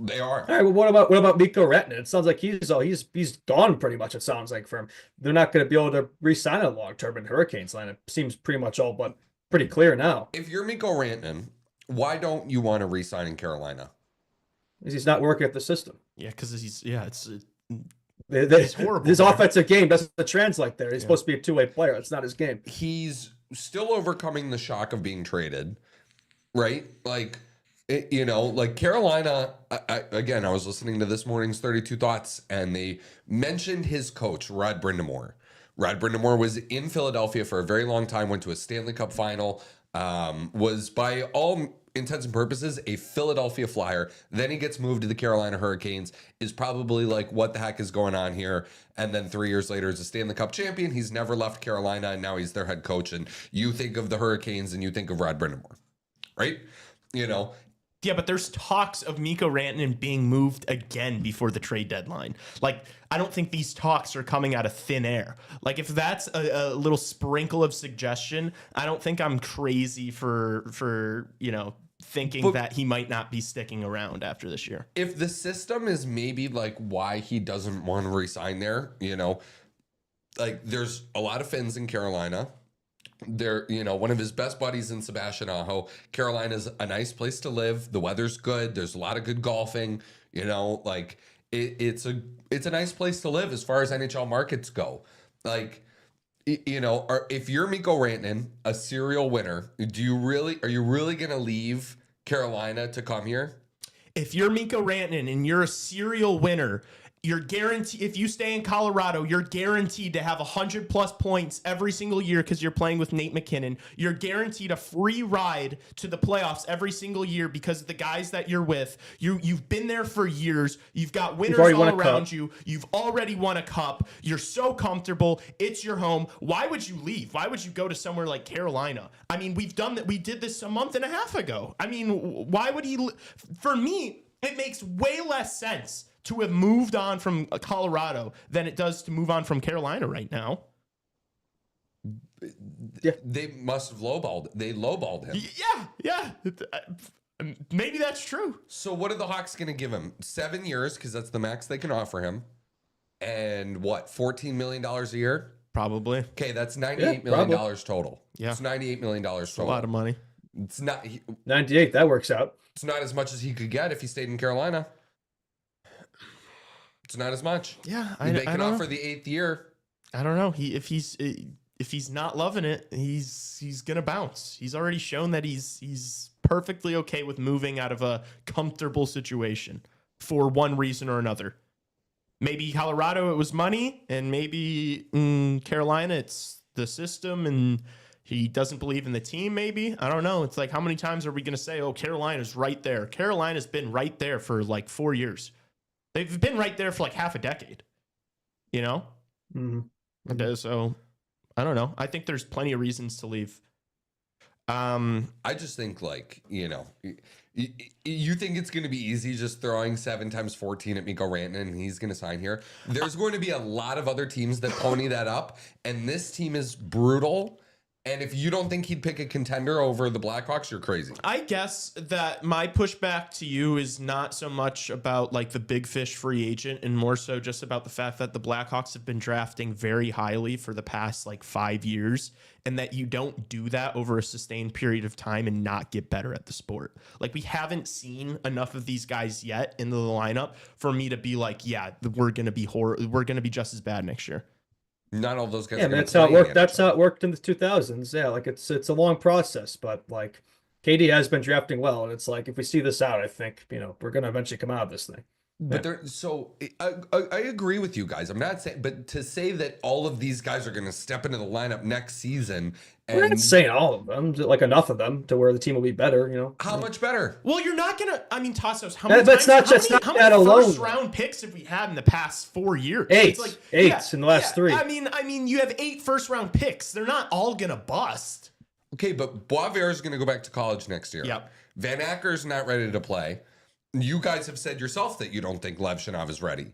They are. All right. Well, what about Mikko Rantanen? It sounds like he's gone pretty much. It sounds like for him. They're not going to be able to re-sign him long term in Hurricanes line. It seems pretty much all but pretty clear now. If you're Mikko Rantanen, why don't you want to re-sign in Carolina? Because he's not working at the system. Yeah, because it's horrible. His offensive game doesn't translate there. He's supposed to be a two-way player. It's not his game. He's still overcoming the shock of being traded, right? Like. Like Carolina, I was listening to this morning's 32 Thoughts, and they mentioned his coach, Rod Brindamore, Rod Brindamore was in Philadelphia for a very long time, went to a Stanley Cup final, was by all intents and purposes a Philadelphia Flyer. Then he gets moved to the Carolina Hurricanes, is probably like, what the heck is going on here? And then 3 years later is a Stanley Cup champion. He's never left Carolina, and now he's their head coach. And you think of the Hurricanes and you think of Rod Brindamore, right? You know, Yeah, but there's talks of Mikko Rantanen being moved again before the trade deadline. Like, I don't think these talks are coming out of thin air. Like, if that's a little sprinkle of suggestion, I don't think I'm crazy for thinking that he might not be sticking around after this year. if the system is maybe like why he doesn't want to resign there, like there's a lot of Finns in Carolina. There, one of his best buddies in Sebastian Aho. Carolina's a nice place to live. The weather's good. There's a lot of good golfing. Like it's a nice place to live as far as NHL markets go. Like, if you're Mikko Rantanen, a serial winner, are you really gonna leave Carolina to come here? If you're Mikko Rantanen and you're a serial winner, you're guaranteed, if you stay in Colorado, you're guaranteed to have 100+ points every single year because you're playing with Nate McKinnon. You're guaranteed a free ride to the playoffs every single year because of the guys that you're with. You've been there for years. You've got winners all around you. You've already won a cup. You're so comfortable. It's your home. Why would you leave? Why would you go to somewhere like Carolina? I mean, we've done that. We did this a month and a half ago. I mean, why would he? For me, it makes way less sense to have moved on from Colorado than it does to move on from Carolina right now. Yeah. They must have lowballed him. Yeah. Maybe that's true. So what are the Hawks going to give him? 7 years, because that's the max they can offer him. And what, $14 million a year? Probably. Okay, that's $98 million total. Yeah. It's $98 million total. It's a lot of money. It's not 98, that works out. It's not as much as he could get if he stayed in Carolina. It's not as much. Yeah, They can offer know. the 8th year. I don't know. If he's not loving it, he's gonna bounce. He's already shown that he's perfectly okay with moving out of a comfortable situation for one reason or another. Maybe Colorado it was money, and maybe in Carolina it's the system, and he doesn't believe in the team. Maybe, I don't know. It's like, how many times are we gonna say, "Oh, Carolina's right there"? Carolina's been right there for like 4 years. They've been right there for like half a decade, Mm-hmm. Okay, so I don't know. I think there's plenty of reasons to leave. I just think, like, you think it's going to be easy just throwing 7 times 14 at Mikko Rantanen and he's going to sign here? There's going to be a lot of other teams that pony that up, and this team is brutal. And if you don't think he'd pick a contender over the Blackhawks, you're crazy. I guess that my pushback to you is not so much about like the big fish free agent, and more so just about the fact that the Blackhawks have been drafting very highly for the past like 5 years, and that you don't do that over a sustained period of time and not get better at the sport. Like, we haven't seen enough of these guys yet in the lineup for me to be like, yeah, we're going to be just as bad next year. Not all those guys. Yeah, are gonna that's how it play in worked. the That's NHL. how it worked in the 2000s. Yeah, like it's a long process, but like KD has been drafting well, and it's like if we see this out, I think we're gonna eventually come out of this thing. But I agree with you guys. I'm not saying, but to say that all of these guys are going to step into the lineup next season, We're not and saying all of them, like enough of them to where the team will be better. how much better? Well, you're not gonna. I mean, Tassos, how many That's times, not how that many alone, first though. round picks have we had in the past 4 years? Eight. It's like, Eight in the last 3. I mean, you have 8 first round picks. They're not all gonna bust. Okay, but Boisvert is going to go back to college next year. Yep. Van Acker's not ready to play. You guys have said yourself that you don't think Levshinov is ready.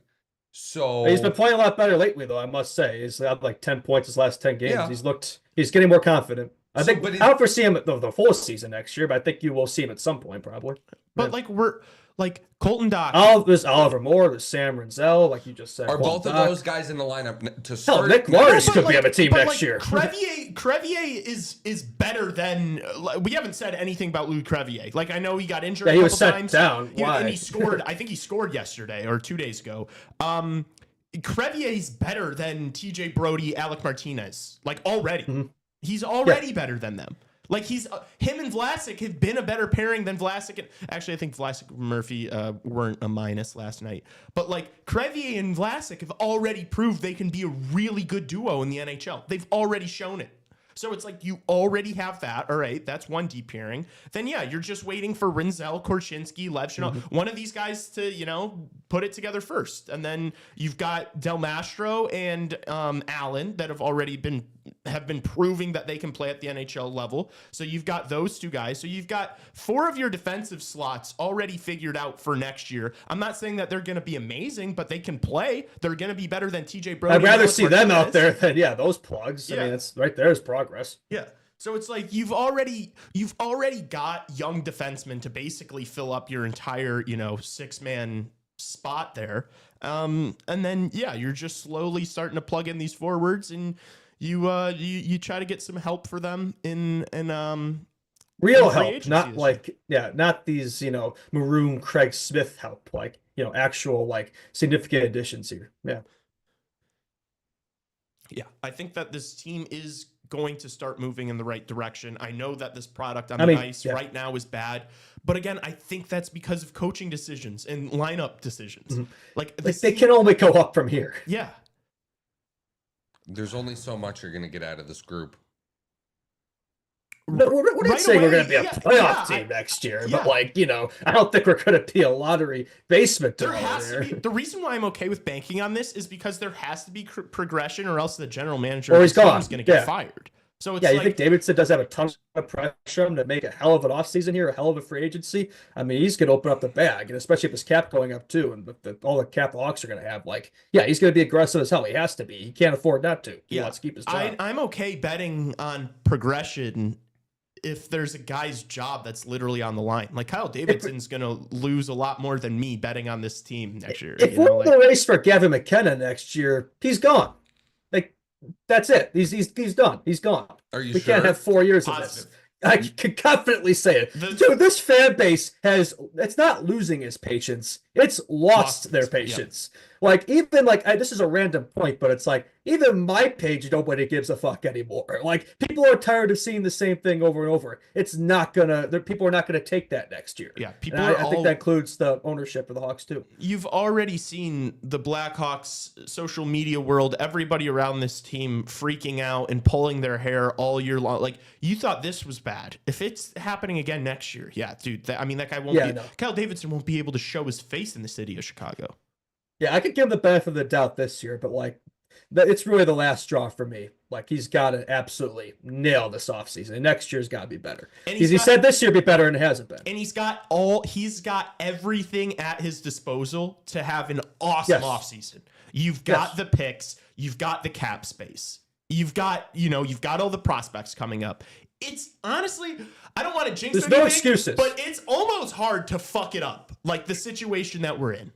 So He's been playing a lot better lately, though. I must say, he's had like 10 points his last 10 games. Yeah. He's getting more confident. I So, think but I don't foresee him at the full season next year, but I think you will see him at some point, probably. But like, we're like Colton Dock. There's Oliver Moore, there's Sam Renzel, like you just said. are Colton both of Dock. those guys in the lineup to Hell, start? Nick next Lawrence year? could be on the team next year. Crevier is better than. We haven't said anything about Louis Crevier. Like, I know he got injured Yeah, a he couple was set times. down. Why? And he scored. I think he scored yesterday or 2 days ago. Crevier's better than TJ Brody, Alec Martinez. Like, already. Mm-hmm. He's already better than them. Like him and Vlasic have been a better pairing than Vlasic. And actually, I think Vlasic and Murphy weren't a minus last night. But like Crevier and Vlasic have already proved they can be a really good duo in the NHL. They've already shown it. So it's like you already have that. All right, that's one deep pairing. Then yeah, you're just waiting for Rinzel, Korchinski, Levchinov, one of these guys to put it together first. And then you've got Del Mastro and Allen that have been proving that they can play at the NHL level. So you've got those two guys. So you've got 4 of your defensive slots already figured out for next year. I'm not saying that they're going to be amazing, but they can play. They're going to be better than TJ Brody. I'd rather see them out there than those plugs. Yeah. I mean, it's right there is progress. Yeah. So it's like you've already got young defensemen to basically fill up your entire, 6-man spot there. And then you're just slowly starting to plug in these forwards, and you try to get some help for them in real free help, agency not this like not these maroon Craig Smith help, like actual like significant additions here. Yeah, I think that this team is going to start moving in the right direction. I know that this product on ice right now is bad, but again, I think that's because of coaching decisions and lineup decisions. Mm-hmm. Like they can only go up from here. Yeah. There's only so much you're going to get out of this group. No, we're not Right saying we're away, going to be a playoff team next year, but I don't think we're going to be a lottery basement. There has to be. The reason why I'm okay with banking on this is because there has to be progression, or else the general manager or he's is going to get fired. So it's you think Davidson does have a ton of pressure on him to make a hell of an offseason here, a hell of a free agency? I mean, he's going to open up the bag, and especially if his cap going up too, and all the cap the Hawks are going to have, he's going to be aggressive as hell. He has to be. He can't afford not to. He wants to keep his job. I'm okay betting on progression if there's a guy's job that's literally on the line. Like Kyle Davidson's going to lose a lot more than me betting on this team next year. If we're in the race for Gavin McKenna next year, he's gone. That's it. He's done. He's gone. Are you we sure? can't have 4 years of this. I can confidently say it. Dude, this fan base it's not losing its patience. It's lost their patience. Yep. This is a random point, but it's like, even my page, nobody gives a fuck anymore. Like, people are tired of seeing the same thing over and over. People are not gonna take that next year. Yeah, I think that includes the ownership of the Hawks too. You've already seen the Blackhawks social media world, everybody around this team freaking out and pulling their hair all year long. Like, you thought this was bad. If it's happening again next year, dude, that guy won't be. No. Kyle Davidson won't be able to show his face in the city of Chicago. Yeah, I could give him the benefit of the doubt this year, but it's really the last straw for me. He's got to absolutely nail this offseason. And next year's got to be better. He said this year be better, and it hasn't been. And he's got everything at his disposal to have an awesome offseason. You've got the picks, you've got the cap space, you've got all the prospects coming up. It's honestly, I don't want to jinx anything. There's no excuses. But it's almost hard to fuck it up, like the situation that we're in.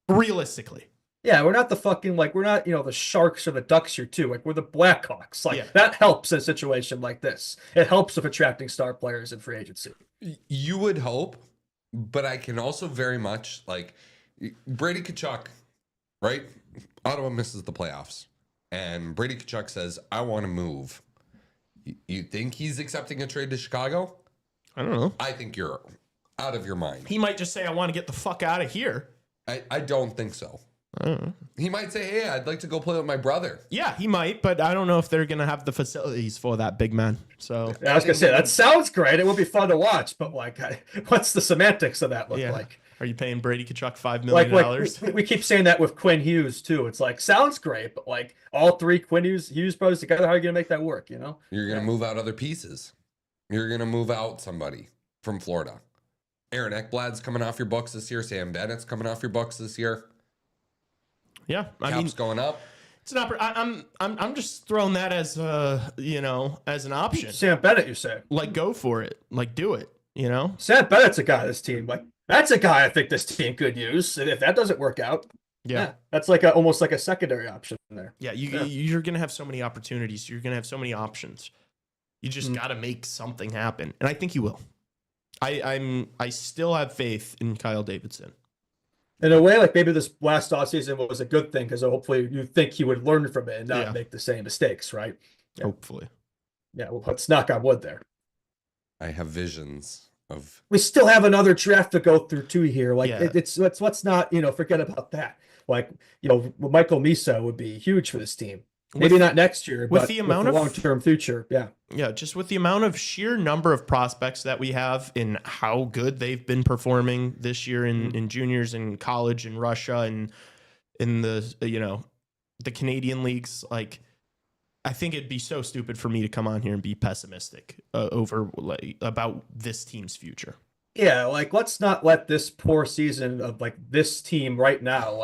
Realistically. Yeah, we're not we're not, the Sharks or the Ducks here too. We're the Blackhawks. That helps in a situation like this. It helps with attracting star players in free agency. You would hope, but I can also very much Brady Tkachuk, right? Ottawa misses the playoffs, and Brady Tkachuk says, "I want to move." You think he's accepting a trade to Chicago? I don't know. I think you're out of your mind. He might just say, "I want to get the fuck out of here." I don't think so. I don't know. He might say, "Hey, I'd like to go play with my brother." Yeah, he might, but I don't know if they're going to have the facilities for that big man. So I was going to say, that sounds great. It would be fun to watch, but what's the semantics of that look like? Are you paying Brady Tkachuk $5 million? We keep saying that with Quinn Hughes too. It's sounds great, but all three Quinn Hughes brothers together, how are you going to make that work? You're going to move out other pieces. You're going to move out somebody from Florida. Aaron Ekblad's coming off your books this year. Sam Bennett's coming off your books this year. Yeah, Cap's going up. It's an I'm just throwing that as as an option. Sam Bennett, you say? Go for it. Do it. Sam Bennett's a guy this team. That's a guy I think this team could use. And if that doesn't work out, that's almost like a secondary option there. Yeah, you're gonna have so many opportunities. You're gonna have so many options. You just got to make something happen, and I think you will. I still have faith in Kyle Davidson. In a way, maybe this last offseason was a good thing, because hopefully you think he would learn from it and not make the same mistakes, right? Yeah. Hopefully. Yeah, well, let's knock on wood there. I have visions of. We still have another draft to go through too here. Like Yeah. let's not, forget about that. Like, Michael Misa would be huge for this team. Maybe With- not next year, with but the amount of- long-term future. Yeah. Yeah, just with the amount of sheer number of prospects that we have and how good they've been performing this year in juniors and college in Russia and in the the Canadian leagues, like I think it'd be so stupid for me to come on here and be pessimistic about this team's future. Yeah, like let's not let this poor season of like this team right now,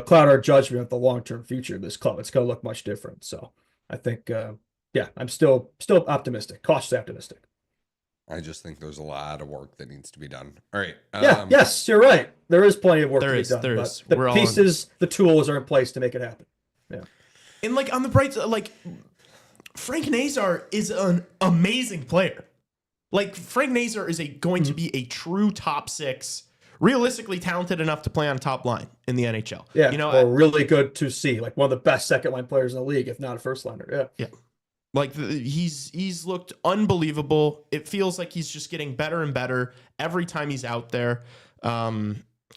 cloud our judgment of the long-term future of this club. It's going to look much different. So I think, I'm still optimistic, cautiously optimistic. I just think there's a lot of work that needs to be done. All right. Yes, you're right. There is plenty of work There to is, be done. there But is. the We're all pieces, the tools are in place to make it happen. Yeah. And like on the bright side, like Frank Nazar is an amazing player. Like Frank Nazar is going to be a true top 6, realistically talented enough to play on top line in the NHL. Yeah, really good to see. Like one of the best second line players in the league, if not a first liner. Yeah. Like he's looked unbelievable. It feels like he's just getting better and better every time he's out there.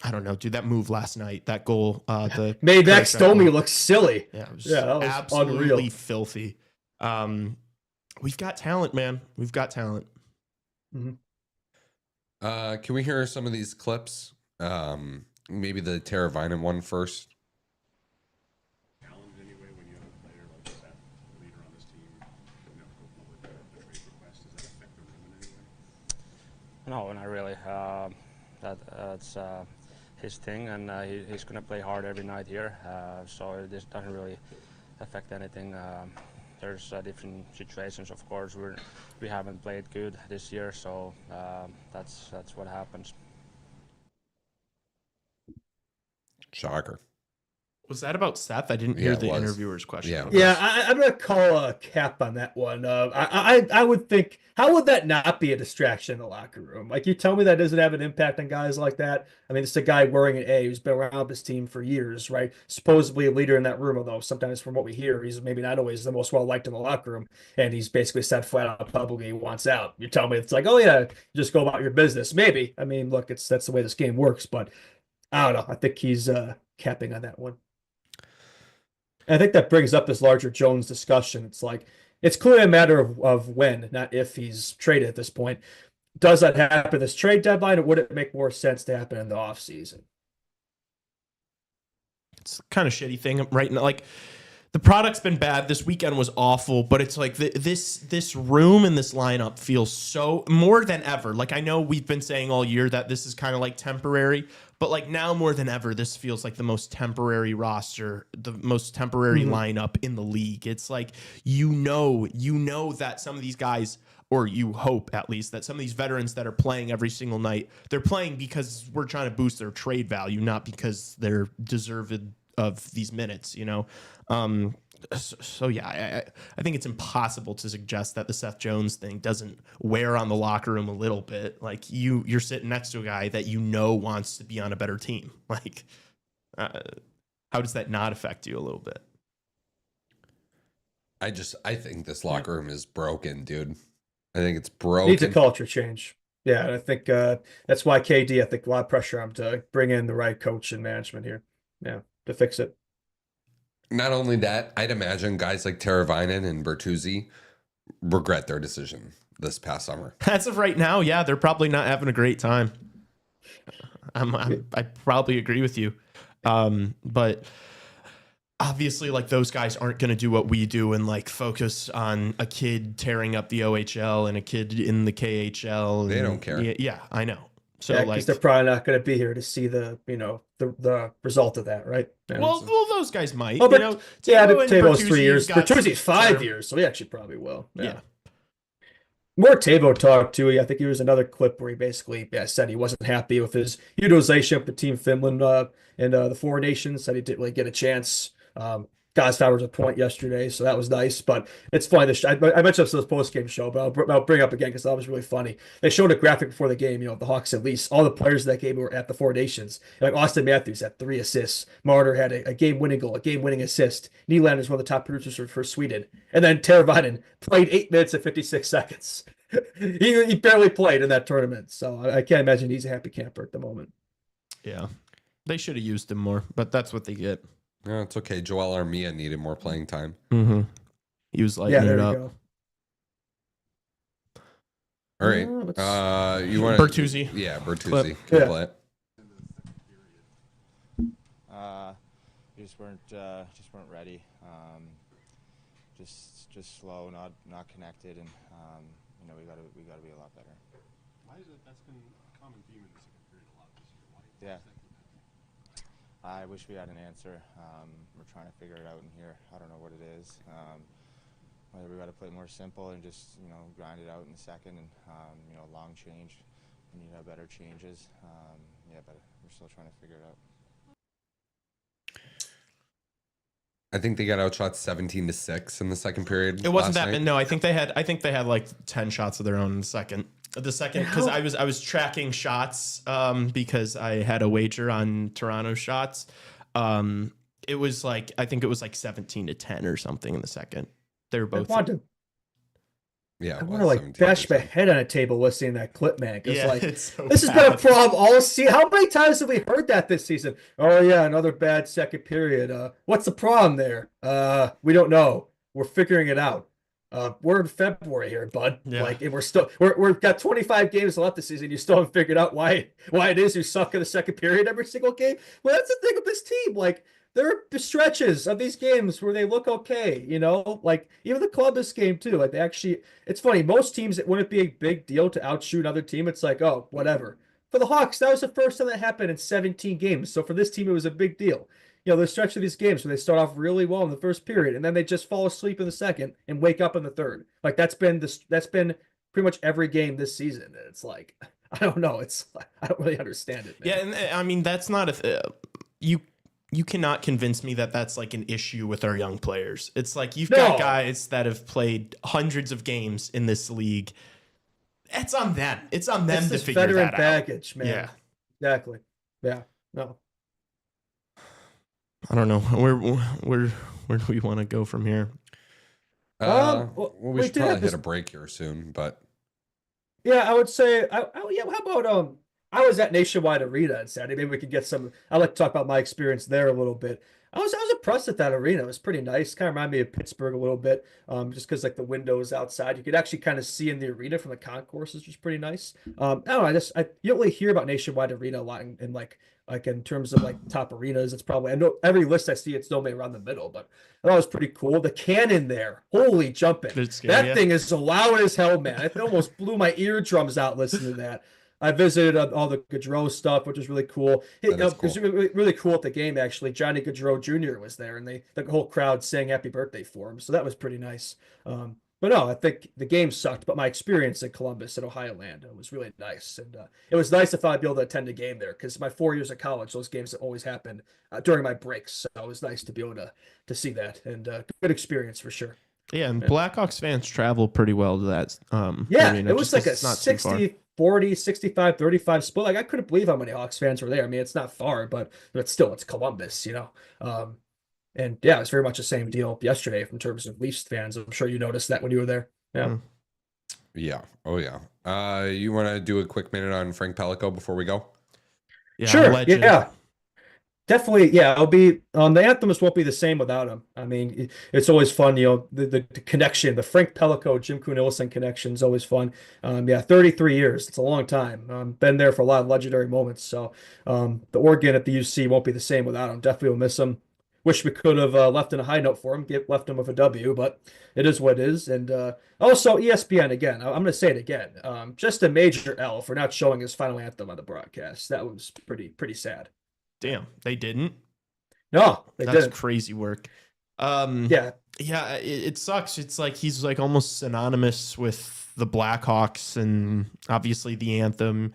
I don't know, dude. That move last night, that goal, the made Max Domi look silly. Yeah, it was that was absolutely unreal. filthy. We've got talent, man. We've got talent. Can we hear some of these clips? Maybe the Tara Vinen one first. Challenge anyway when you have a player like Seth, the leader on this team, go forward with the trade request. Does that affect the room in any way? No, not really. That's his thing, and he's going to play hard every night here. So this doesn't really affect anything. There's different situations, of course. We haven't played good this year, so that's what happens. Shocker. Was that about Seth? I didn't hear the interviewer's question. Yeah. Okay. Yeah, I'm gonna call a cap on that one. I would think, how would that not be a distraction in the locker room? Like, you tell me that doesn't have an impact on guys like that. I mean, it's a guy wearing an A who's been around this team for years, right? Supposedly a leader in that room, although sometimes from what we hear, he's maybe not always the most well liked in the locker room. And he's basically said flat out publicly he wants out. You tell me it's like, oh yeah, just go about your business. Maybe. I mean, look, that's the way this game works, but I don't know. I think he's capping on that one. I think that brings up this larger Jones discussion. It's like, it's clearly a matter of when, not if he's traded at this point. Does that happen this trade deadline, or would it make more sense to happen in the offseason? It's kind of shitty thing right now. Like, the product's been bad. This weekend was awful, but it's like this room and this lineup feels so more than ever. Like, I know we've been saying all year that this is kind of like temporary, but like now more than ever, this feels like the most temporary roster, the most temporary lineup in the league. It's like, you know that some of these guys, or you hope at least that some of these veterans that are playing every single night, they're playing because we're trying to boost their trade value, not because they're deserved of these minutes, So yeah, I think it's impossible to suggest that the Seth Jones thing doesn't wear on the locker room a little bit. Like, you're sitting next to a guy that wants to be on a better team. Like, how does that not affect you a little bit? I think this locker room is broken, dude. I think it's broken. Needs a culture change. Yeah, and I think that's why KD, I think a lot of pressure on him to bring in the right coach and management here. Yeah, to fix it. Not only that, I'd imagine guys like Teravainen and Bertuzzi regret their decision this past summer. As of right now, yeah, they're probably not having a great time. I probably agree with you. But obviously, like, those guys aren't going to do what we do and like focus on a kid tearing up the OHL and a kid in the KHL. And, they don't care. Yeah, I know. So yeah, like, because they're probably not going to be here to see the result of that, right? Yeah. well, those guys might. Oh, but Tebow and Tebow's Bertuzzi's 3 years. got Bertuzzi's 5 term. years, so he actually probably will. Yeah. More Tebow talk too. I think he was another clip where he basically said he wasn't happy with his utilization of the Team Finland and the Four Nations. Said he didn't really get a chance. Gosford was a point yesterday, so that was nice. But it's funny. I mentioned this in the post-game show, but I'll bring it up again because that was really funny. They showed a graphic before the game. The Hawks at least all the players of that game were at the Four Nations. Like Austin Matthews had 3 assists. Marner had a game-winning goal, a game-winning assist. Nylander is one of the top producers for Sweden, and then Teravainen played 8 minutes and 56 seconds. he barely played in that tournament, so I can't imagine he's a happy camper at the moment. Yeah. They should have used him more, but that's what they get. No, it's okay. Joel Armia needed more playing time. Mm-hmm. He was lighting Yeah, there it you up. go. All right. You want Bertuzzi. Yeah, Bertuzzi. Clip. Can Yeah. play it. We just weren't ready. Just slow, not connected, and we gotta be a lot better. Why is it that's been a common theme in the second period a lot this year? Why Yeah. does that keep happening? I wish we had an answer. We're trying to figure it out in here. I don't know what it is. Whether we got to play more simple and just grind it out in the second, and long change. We need to have better changes. But we're still trying to figure it out. I think they got outshot 17-6 in the second period. It wasn't last that night. bad. No, I think they had like 10 shots of their own in the second. Because I was tracking shots because I had a wager on Toronto shots. It was like, I think it was like 17-10 or something in the second. They were both. Yeah, I want to like bash my head on a table listening to that clip, man. Because it's so this has been a problem all season. How many times have we heard that this season? Oh yeah, another bad second period. What's the problem there? We don't know. We're figuring it out. We're in February here, bud. Yeah. And we've got 25 games left this season. You still haven't figured out why it is you suck in the second period every single game. Well, that's the thing with this team. Like, there are stretches of these games where they look okay, like even the Columbus game too. Like it's funny. Most teams, it wouldn't be a big deal to outshoot another team. It's like, oh, whatever. For the Hawks, that was the first time that happened in 17 games. So for this team, it was a big deal. The stretch of these games where they start off really well in the first period and then they just fall asleep in the second and wake up in the third. Like that's been pretty much every game this season. And it's like, I don't know. I don't really understand it, man. Yeah, and I mean that's not you cannot convince me that that's like an issue with our young players. It's like you've got guys that have played hundreds of games in this league. It's on them. It's on them to figure that out. Baggage, man. Yeah, exactly. Yeah, no. I don't know where do we want to go from here? We should probably hit a break here soon, but yeah, I would say. How about I was at Nationwide Arena on Saturday. Maybe we could get some. I'd like to talk about my experience there a little bit. I was impressed at that arena. It was pretty nice. Kind of reminded me of Pittsburgh a little bit, just because like the windows outside, you could actually kind of see in the arena from the concourses, which was pretty nice. I don't know. You don't really hear about Nationwide Arena a lot in like in terms of like top arenas. It's probably, I know every list I see, it's normally around the middle, but I thought it was pretty cool. The cannon there, holy jumping! That thing is so loud as hell, man. It almost blew my eardrums out listening to that. I visited all the Gr8 stuff, which was really cool. It was really cool at the game, actually. Johnny Gr8 Jr. was there, and the whole crowd sang happy birthday for him. So that was pretty nice. But no, I think the game sucked, but my experience in Columbus at Ohioland was really nice. And it was nice if I'd be able to attend a game there, because my 4 years of college, those games have always happened during my breaks. So it was nice to be able to see that, and good experience for sure. Yeah, and Blackhawks fans travel pretty well to that. It was like a 60-40, 65-35 split. Like, I couldn't believe how many Hawks fans were there. I mean, it's not far, but still, it's Columbus, And yeah, it's very much the same deal yesterday in terms of Leafs fans. I'm sure you noticed that when you were there. Yeah. Yeah. Oh yeah. You want to do a quick minute on Frank Pellico before we go? Yeah, sure. legend. Yeah. Definitely, yeah. It'll be the anthems won't be the same without him. I mean, it's always fun, the connection, the Frank Pellico, Jim Kunilson connection is always fun. 33 years, it's a long time. Been there for a lot of legendary moments. So the organ at the UC won't be the same without him. Definitely will miss him. Wish we could have left in a high note for him, left him with a W, but it is what it is. And also ESPN again. I'm going to say it again. Just a major L for not showing his final anthem on the broadcast. That was pretty sad. Damn, they didn't. No, that's didn't. Crazy work. Yeah, it sucks. It's like he's like almost synonymous with the Blackhawks, and obviously the anthem.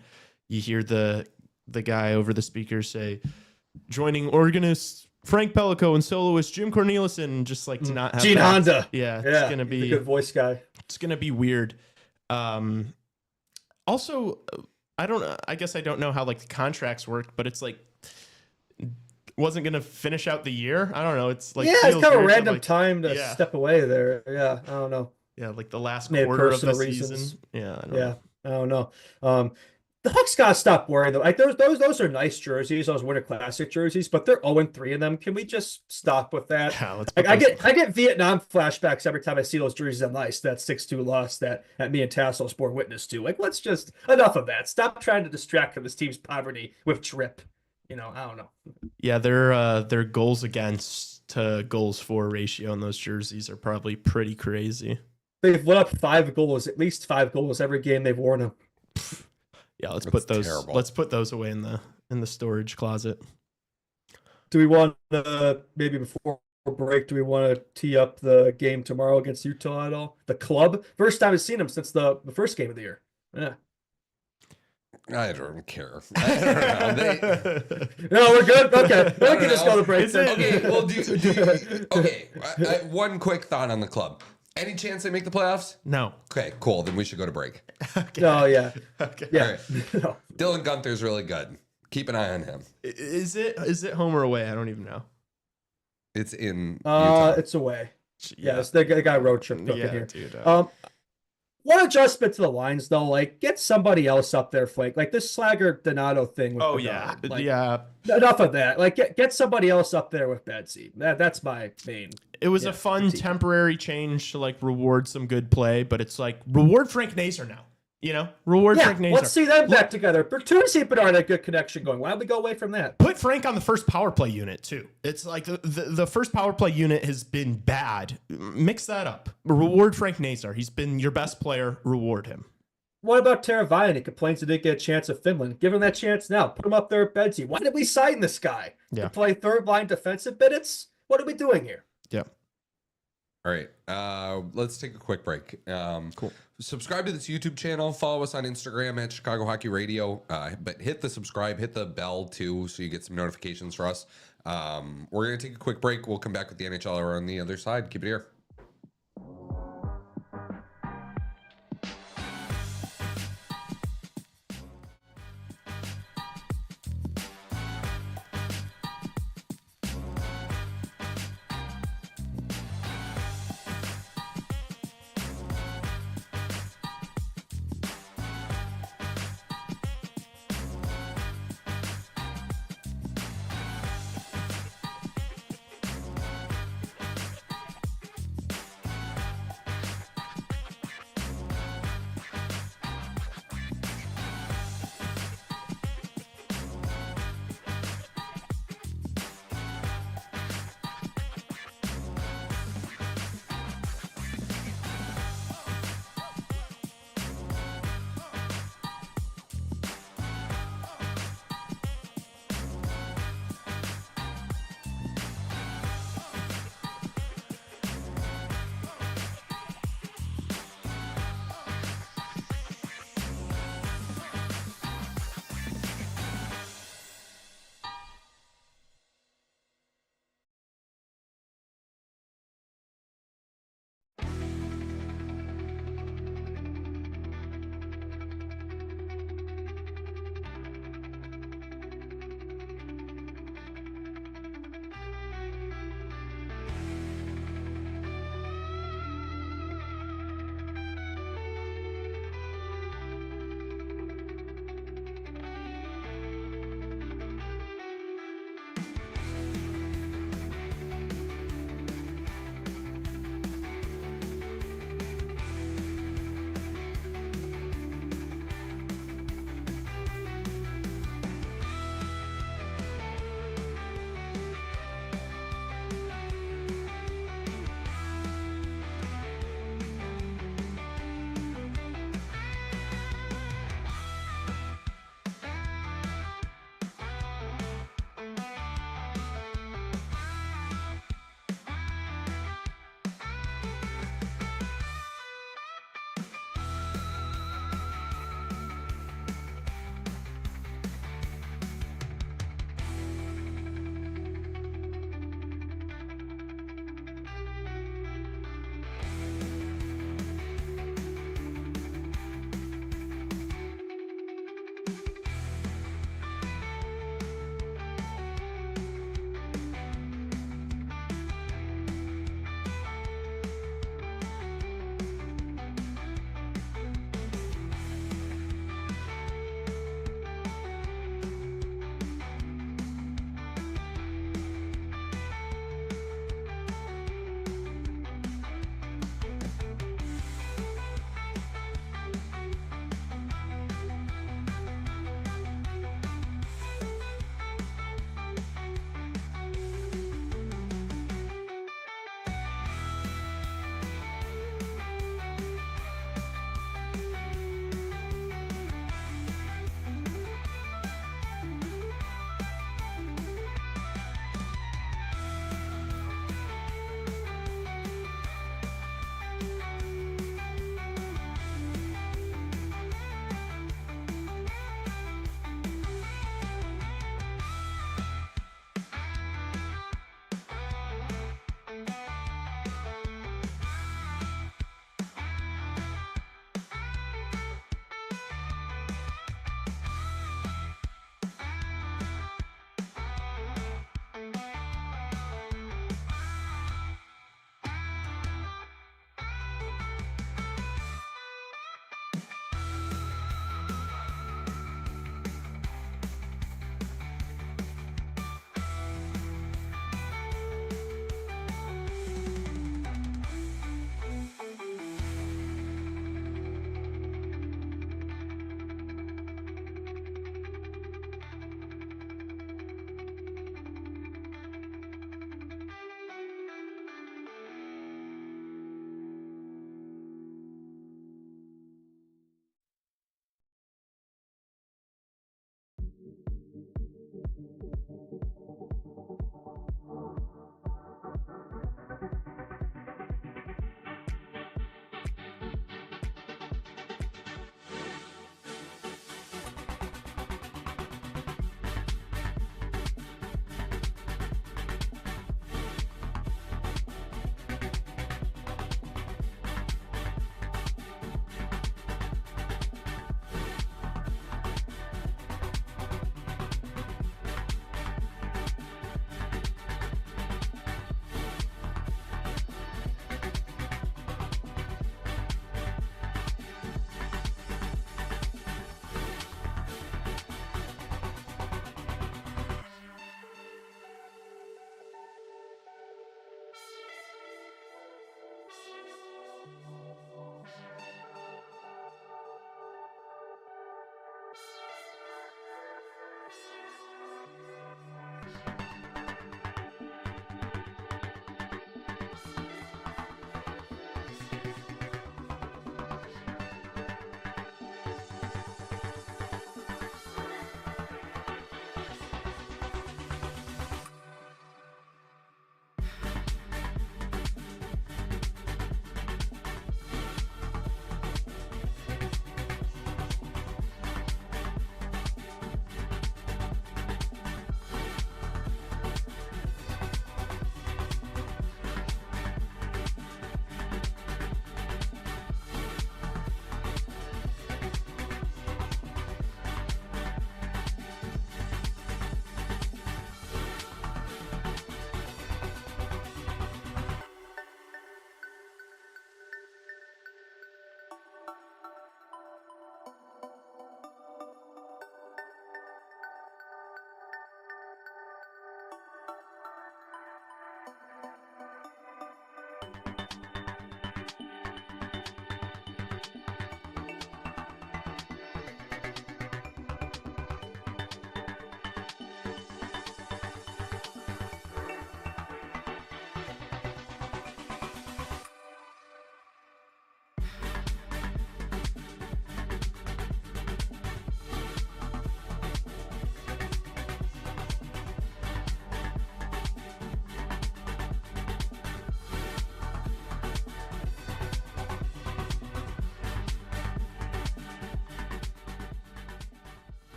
You hear the guy over the speaker say, "Joining organist Frank Pellico and soloist Jim Cornelison," just like to not have Gene Honda. Yeah, it's gonna be a good voice guy. It's gonna be weird. Also, I guess I don't know how like the contracts work, but it's like wasn't gonna finish out the year. I don't know. It's like it's kind of a random like, time to step away there. Yeah, I don't know. Yeah, like the last Maybe quarter of the personal reasons. season. Yeah, I don't Yeah, know. I don't know. The Hawks gotta stop worrying though. Like those are nice jerseys, those Winter Classic jerseys, but they're 0-3 in them. Can we just stop with that? Yeah, let's Like put those. I get Vietnam flashbacks every time I see those jerseys on ice. That 6-2 loss that me and Tassos bore witness to. Like, let's just enough of that. Stop trying to distract from this team's poverty with drip. I don't know. Yeah, their goals against to goals for ratio in those jerseys are probably pretty crazy. They've let up 5 goals, at least 5 goals every game they've worn them. Yeah, let's That's put those. terrible. Let's put those away in the storage closet. Do we want to maybe before break? Do we want to tee up the game tomorrow against Utah at all? The club, first time I've seen them since the first game of the year. Yeah. I don't care. I don't know. No, we're good. Okay, we can just go to break. Is it- Okay, well, okay. One quick thought on the club. Any chance they make the playoffs? No. Okay, cool. Then we should go to break. No, yeah, Okay. yeah. All right. No. Dylan Gunther's really good. Keep an eye on him. Is it home or away? I don't even know. It's in Utah. It's away. Yes, they got a road trip cooking Yeah, here. dude. One adjustment to the lines though, like get somebody else up there, Flake. Like this Slager Donato thing. With Oh Bernard. Like, yeah. Enough of that. Like get somebody else up there with Betsy. That's my main. It was Yeah, a fun critique. temporary change to like reward some good play, but it's like reward Frank Nazar now. Reward Yeah, Frank Nazar. let's see them back together. Bertuzzi and Bernard had a good connection going. Why don't we go away from that? Put Frank on the first power play unit too. It's like the first power play unit has been bad. Mix that up. Reward Frank Nazar. He's been your best player. Reward him. What about Teravainen? He complains he didn't get a chance at Finland. Give him that chance now. Put him up there at Betsy. Why did we sign this guy? Yeah. To play third line defensive minutes? What are we doing here? Yeah. All right. Let's take a quick break. Cool. Subscribe to this YouTube channel. Follow us on Instagram at Chicago Hockey Radio. But hit the subscribe, hit the bell too, so you get some notifications for us. We're going to take a quick break. We'll come back with the NHL Hour on the other side. Keep it here.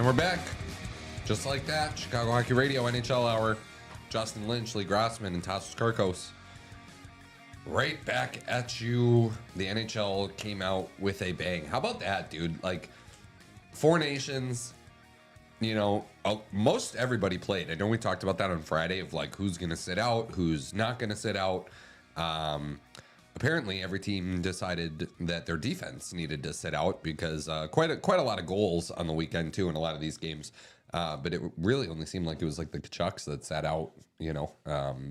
And we're back. Just like that, Chicago Hockey Radio, NHL Hour. Justin Lynch, Lee Grossman, and Tassos Kirkos. Right back at you. The NHL came out with a bang. How about that, dude? Like, 4 nations, you know, most everybody played. I know we talked about that on Friday of like who's going to sit out, who's not going to sit out. Apparently, every team decided that their defense needed to sit out because quite a lot of goals on the weekend too in a lot of these games. But it really only seemed like it was like the Kachucks that sat out, you know.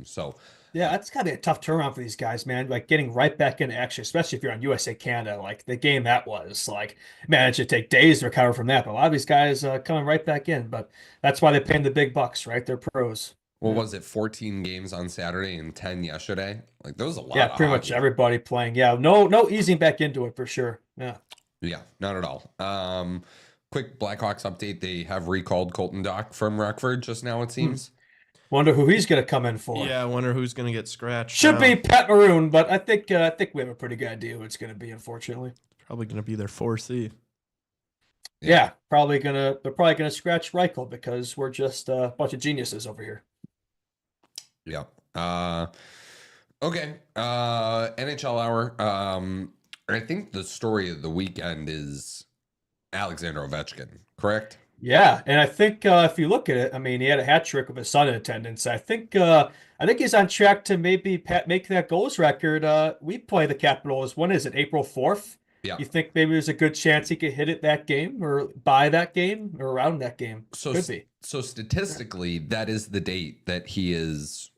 So yeah, that's gotta be a tough turnaround for these guys, man. Like getting right back into action, especially if you're on USA Canada, like the game that was. Like, man, it should take days to recover from that. But a lot of these guys coming right back in. But that's why they pay them the big bucks, right? They're pros. what was it? 14 games on Saturday and 10 yesterday. Like there was a lot. Yeah, of pretty much hockey. everybody playing. Yeah, no easing back into it for sure. Yeah. Yeah, not at all. Quick Blackhawks update. They have recalled Colton Dock from Rockford just now, it seems. Wonder who he's gonna come in for. Yeah, I wonder who's going to get scratched. Should now. be Pat Maroon, but I think we have a pretty good idea who it's gonna be, unfortunately. Probably going to be their 4C. Yeah, they're probably gonna scratch Reichel because we're just a bunch of geniuses over here. Yeah. Okay. NHL Hour. I think the story of the weekend is Alexander Ovechkin, correct? Yeah, and I think if you look at it, I mean, he had a hat trick with his son in attendance. I think he's on track to maybe make that goals record. We play the Capitals. When is it? April 4th? Yeah. You think maybe there's a good chance he could hit it that game or by that game or around that game? Could be. So statistically, that is the date that he is.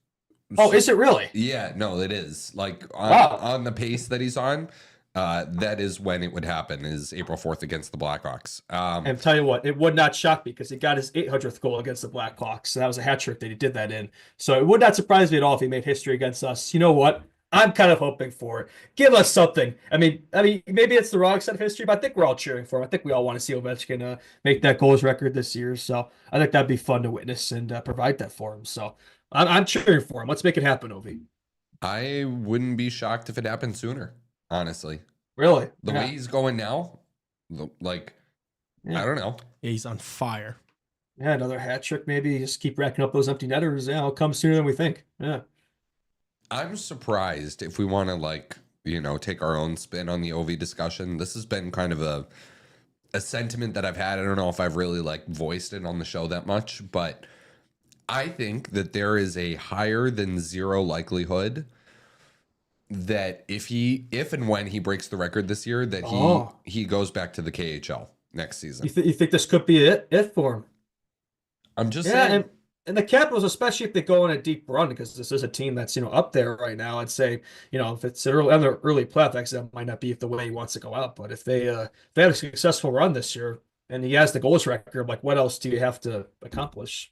Oh, is it really? Yeah, no, it is. Like Wow. on the pace that he's on, that is when it would happen, is April 4th against the Blackhawks. And tell you what, it would not shock me because he got his 800th goal against the Blackhawks. So that was a hat trick that he did that in. So it would not surprise me at all if he made history against us. You know what? I'm kind of hoping for it. Give us something. I mean, maybe it's the wrong side of history, but I think we're all cheering for him. I think we all want to see Ovechkin make that goals record this year. So I think that'd be fun to witness and provide that for him. So I'm cheering for him. Let's make it happen, Ovi. I wouldn't be shocked if it happened sooner, honestly. Really? The way he's going now, like, Yeah. I don't know. Yeah, he's on fire. Yeah, another hat trick maybe. Just keep racking up those empty netters. Yeah, it'll come sooner than we think. Yeah. I'm surprised if we want to, like, you know, take our own spin on the OV discussion. This has been kind of a sentiment that I've had. I don't know if I've really, like, voiced it on the show that much, but I think that there is a higher than zero likelihood that if and when he breaks the record this year, that he goes back to the KHL next season. You think this could be it for him? I'm just saying. And the Capitals, especially if they go on a deep run, because this is a team that's up there right now. I'd say if it's early playoffs, that might not be the way he wants to go out. But if they have a successful run this year and he has the goals record, like what else do you have to accomplish?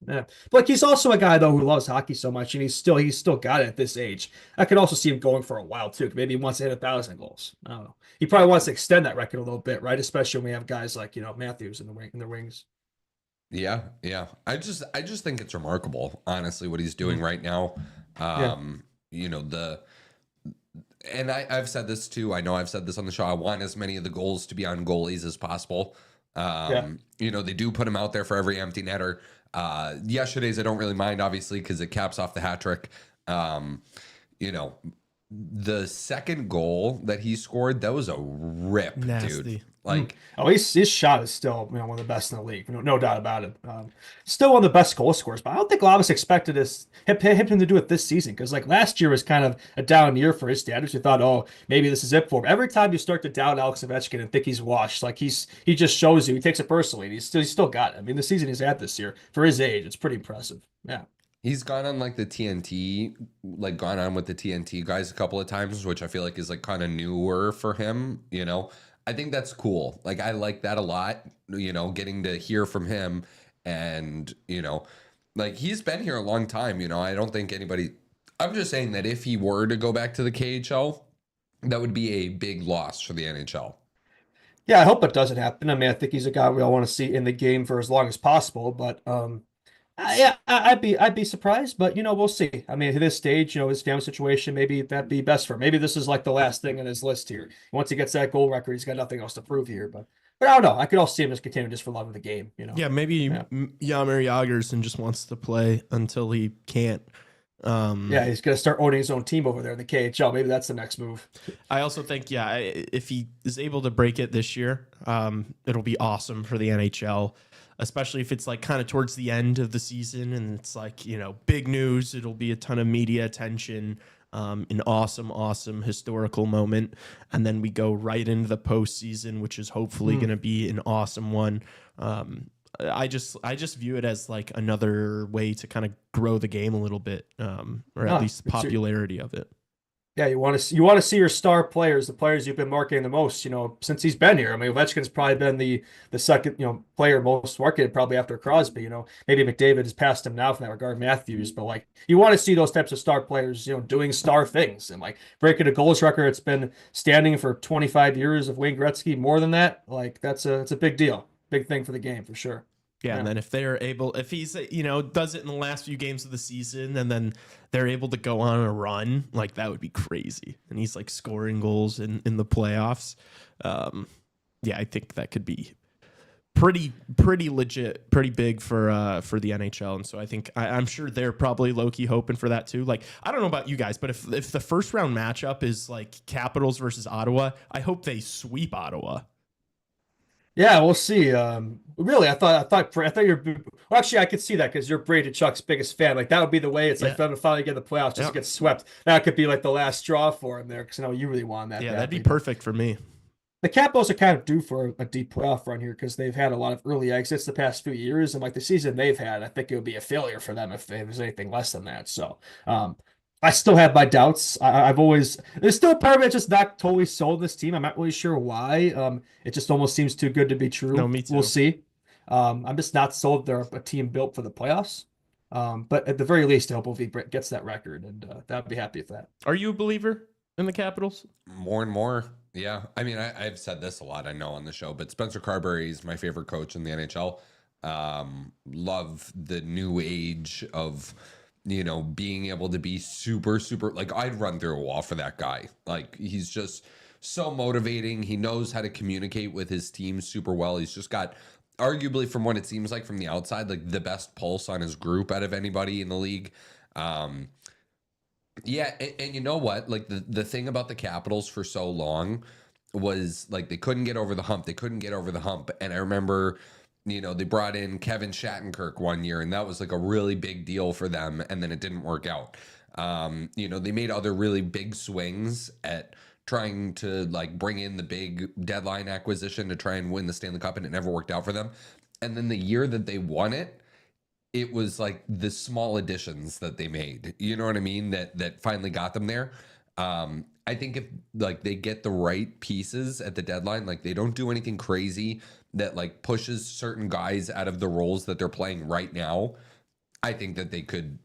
Yeah, but like he's also a guy though who loves hockey so much, and he's still got it at this age. I could also see him going for a while too. Maybe he wants to hit 1,000 goals. I don't know. He probably wants to extend that record a little bit, right? Especially when we have guys like Matthews in the wings. Yeah. I just think it's remarkable, honestly, what he's doing right now. And I've said this too. I know I've said this on the show. I want as many of the goals to be on goalies as possible. They do put him out there for every empty netter. Yesterday's I don't really mind, obviously, because it caps off the hat trick. The second goal that he scored, that was a rip, Nasty. dude. Like, his shot is still one of the best in the league, no doubt about it. Still one of the best goal scorers, but I don't think a lot of us expected him to do it this season because like last year was kind of a down year for his standards. You thought, oh, maybe this is it for him. Every time you start to doubt Alex Ovechkin and think he's washed, like he just shows you, he takes it personally. And he's still got it. I mean, the season he's had this year for his age, it's pretty impressive. Yeah. he's gone on like the TNT, like gone on with the TNT guys a couple of times, which I feel like is like kind of newer for him, you know. I think that's cool. Like I like that a lot, you know, getting to hear from him and, you know, like he's been here a long time, you know. I don't think anybody, I'm just saying that if he were to go back to the KHL, that would be a big loss for the NHL. Yeah, I hope it doesn't happen. I mean, I think he's a guy we all want to see in the game for as long as possible. But yeah, I'd be surprised. But you know, we'll see. I mean, at this stage, you know, his family situation, maybe that'd be best for him. Maybe this is like the last thing on his list here. Once he gets that goal record, he's got nothing else to prove here. But But I don't know. I could also see him just continuing just for love of the game, you know. Yeah, maybe Yeah. Yamir Yagerson just wants to play until he can't. Yeah, he's gonna start owning his own team over there in the KHL. Maybe that's the next move. I also think, if he is able to break it this year, it'll be awesome for the NHL, especially if it's like kind of towards the end of the season and it's like, big news. It'll be a ton of media attention, an awesome historical moment. And then we go right into the postseason, which is hopefully going to be an awesome one. I just view it as like another way to kind of grow the game a little bit, or at least the popularity of it. Yeah, you want to see your star players, the players you've been marketing the most, since he's been here. I mean, Ovechkin's probably been the second, player most marketed probably after Crosby. Maybe McDavid has passed him now from that regard, Matthews, but like you want to see those types of star players, doing star things and like breaking a goals record. It's been standing for 25 years of Wayne Gretzky, more than that. Like it's a big deal, big thing for the game for sure. Yeah, and then if he's does it in the last few games of the season, and then they're able to go on a run, like that would be crazy. And he's like scoring goals in the playoffs. Yeah, I think that could be pretty legit, pretty big for the NHL. And so I think I'm sure they're probably low-key hoping for that too. Like, I don't know about you guys, but if the first round matchup is like Capitals versus Ottawa, I hope they sweep Ottawa. Yeah, we'll see. Really, I thought you're. Well, actually, I could see that because you're Brady Chuck's biggest fan. Like that would be the way. It's like for them to finally get in the playoffs, just to get swept. That could be like the last straw for him there, because you really want that. Yeah, that'd be perfect for me. The Capitals are kind of due for a deep playoff run here because they've had a lot of early exits the past few years, and like the season they've had, I think it would be a failure for them if it was anything less than that. So, I still have my doubts. There's still a part of it just not totally sold this team. I'm not really sure why. It just almost seems too good to be true. No, me too. We'll see. I'm just not sold they're a team built for the playoffs. But at the very least, I hope Ovi gets that record, and I'd be happy with that. Are you a believer in the Capitals? More and more. Yeah. I mean, I've said this a lot, I know, on the show, but Spencer Carberry is my favorite coach in the NHL. Love the new age of being able to be super, like I'd run through a wall for that guy. Like he's just so motivating. He knows how to communicate with his team super well. He's just got arguably, from what it seems like from the outside, like the best pulse on his group out of anybody in the league. Yeah. And you know what? Like the thing about the Capitals for so long was like, they couldn't get over the hump. And I remember, they brought in Kevin Shattenkirk one year, and that was like a really big deal for them, and then it didn't work out. They made other really big swings at trying to like bring in the big deadline acquisition to try and win the Stanley Cup, and it never worked out for them. And then the year that they won it, it was like the small additions that they made, you know what I mean, that finally got them there. I think if like they get the right pieces at the deadline, like they don't do anything crazy that like pushes certain guys out of the roles that they're playing right now, I think they could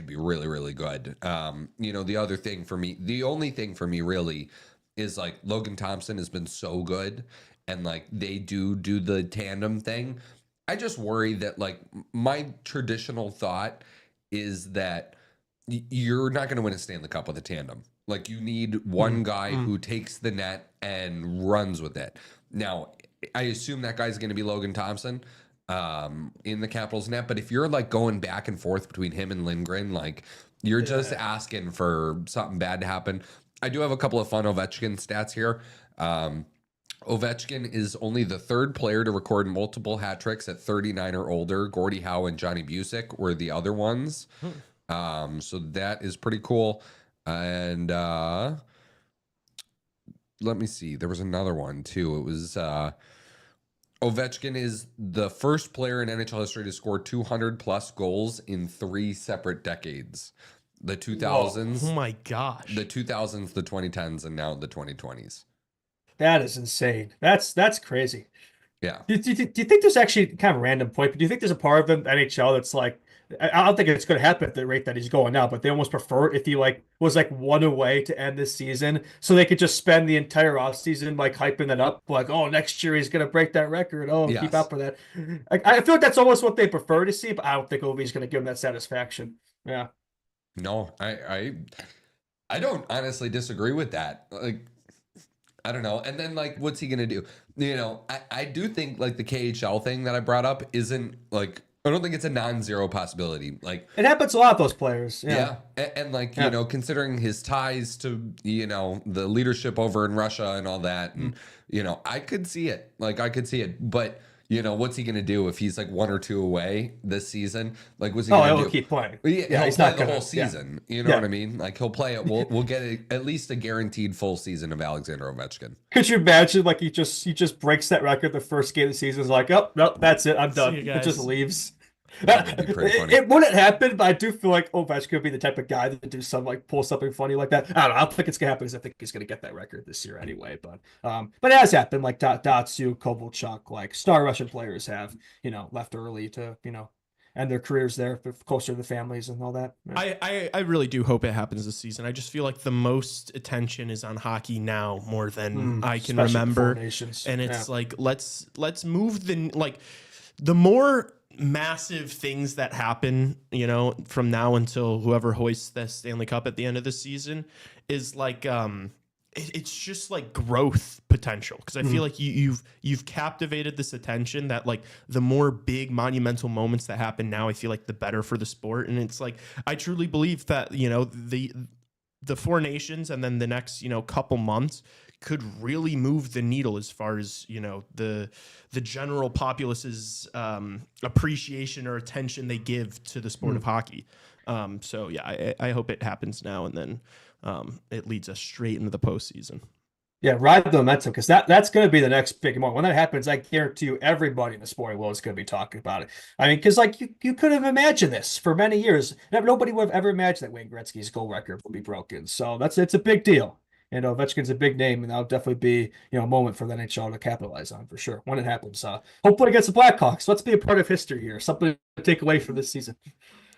be really, really good. The other thing for me, the only thing for me really is like Logan Thompson has been so good, and like they do the tandem thing. I just worry that like my traditional thought is that you're not going to win a Stanley Cup with a tandem. Like you need one guy who takes the net and runs with it. Now, I assume that guy's going to be Logan Thompson in the Capitals net. But if you're like going back and forth between him and Lindgren, like you're just asking for something bad to happen. I do have a couple of fun Ovechkin stats here. Ovechkin is only the third player to record multiple hat tricks at 39 or older. Gordie Howe and Johnny Busick were the other ones. So that is pretty cool. And let me see. There was another one too. It was Ovechkin is the first player in NHL history to score 200 plus goals in 3 separate decades. The 2000s. Oh my gosh. The 2000s, the 2010s, and now the 2020s. That is insane. That's crazy. Yeah. Do you think there's actually kind of a random point, but do you think there's a part of the NHL that's like, I don't think it's going to happen at the rate that he's going now, but they almost prefer if he like was like one away to end this season, so they could just spend the entire offseason like hyping it up, like, oh, next year he's going to break that record. Oh, yes. Keep up with that. I feel like that's almost what they prefer to see, but I don't think Ovi's going to give them that satisfaction. Yeah. No, I don't honestly disagree with that. Like, I don't know. And then, like, what's he going to do? I do think like the KHL thing that I brought up isn't like, I don't think it's a non-zero possibility. Like, It happens a lot with those players. yeah. And like, Yeah. considering his ties to, the leadership over in Russia and all that. And, I could see it. Like, I could see it. But, what's he going to do if he's like 1 or 2 away this season? Like, what's he going to do? He'll keep playing. Yeah, he's he'll play not the gonna, whole season. You know Yeah. what I mean? Like, he'll play it. We'll get at least a guaranteed full season of Alexander Ovechkin. Could you imagine, like, he just breaks that record the first game of the season? Is like, oh, no, that's it. I'm done. you It guys. just leaves. That would be pretty funny. It wouldn't happen, but I do feel like Ovechkin could be the type of guy that do some like pull something funny like that. I don't think it's gonna happen because I think he's gonna get that record this year anyway. But it has happened. Like Datsyuk, Kovalchuk, like star Russian players have left early to end their careers there, closer to the families and all that. Yeah. I really do hope it happens this season. I just feel like the most attention is on hockey now more than I can especially remember. Four Nations. And it's Yeah. like let's move the more massive things that happen, from now until whoever hoists the Stanley Cup at the end of the season is like it's just like growth potential, because I feel like you've captivated this attention that like the more big monumental moments that happen now, I feel like the better for the sport. And it's like I truly believe that the Four Nations and then the next couple months could really move the needle as far as the general populace's appreciation or attention they give to the sport of hockey. So yeah, I hope it happens now, and then it leads us straight into the postseason. Yeah, ride the momentum, because that's going to be the next big moment. When that happens, I guarantee you everybody in the sporting world is going to be talking about it. I mean, because like you could have imagined this for many years. Nobody would have ever imagined that Wayne Gretzky's goal record would be broken. So it's a big deal. And Ovechkin's a big name, and that'll definitely be a moment for the NHL to capitalize on for sure when it happens. Hopefully against the Blackhawks. Let's be a part of history here. Something to take away from this season.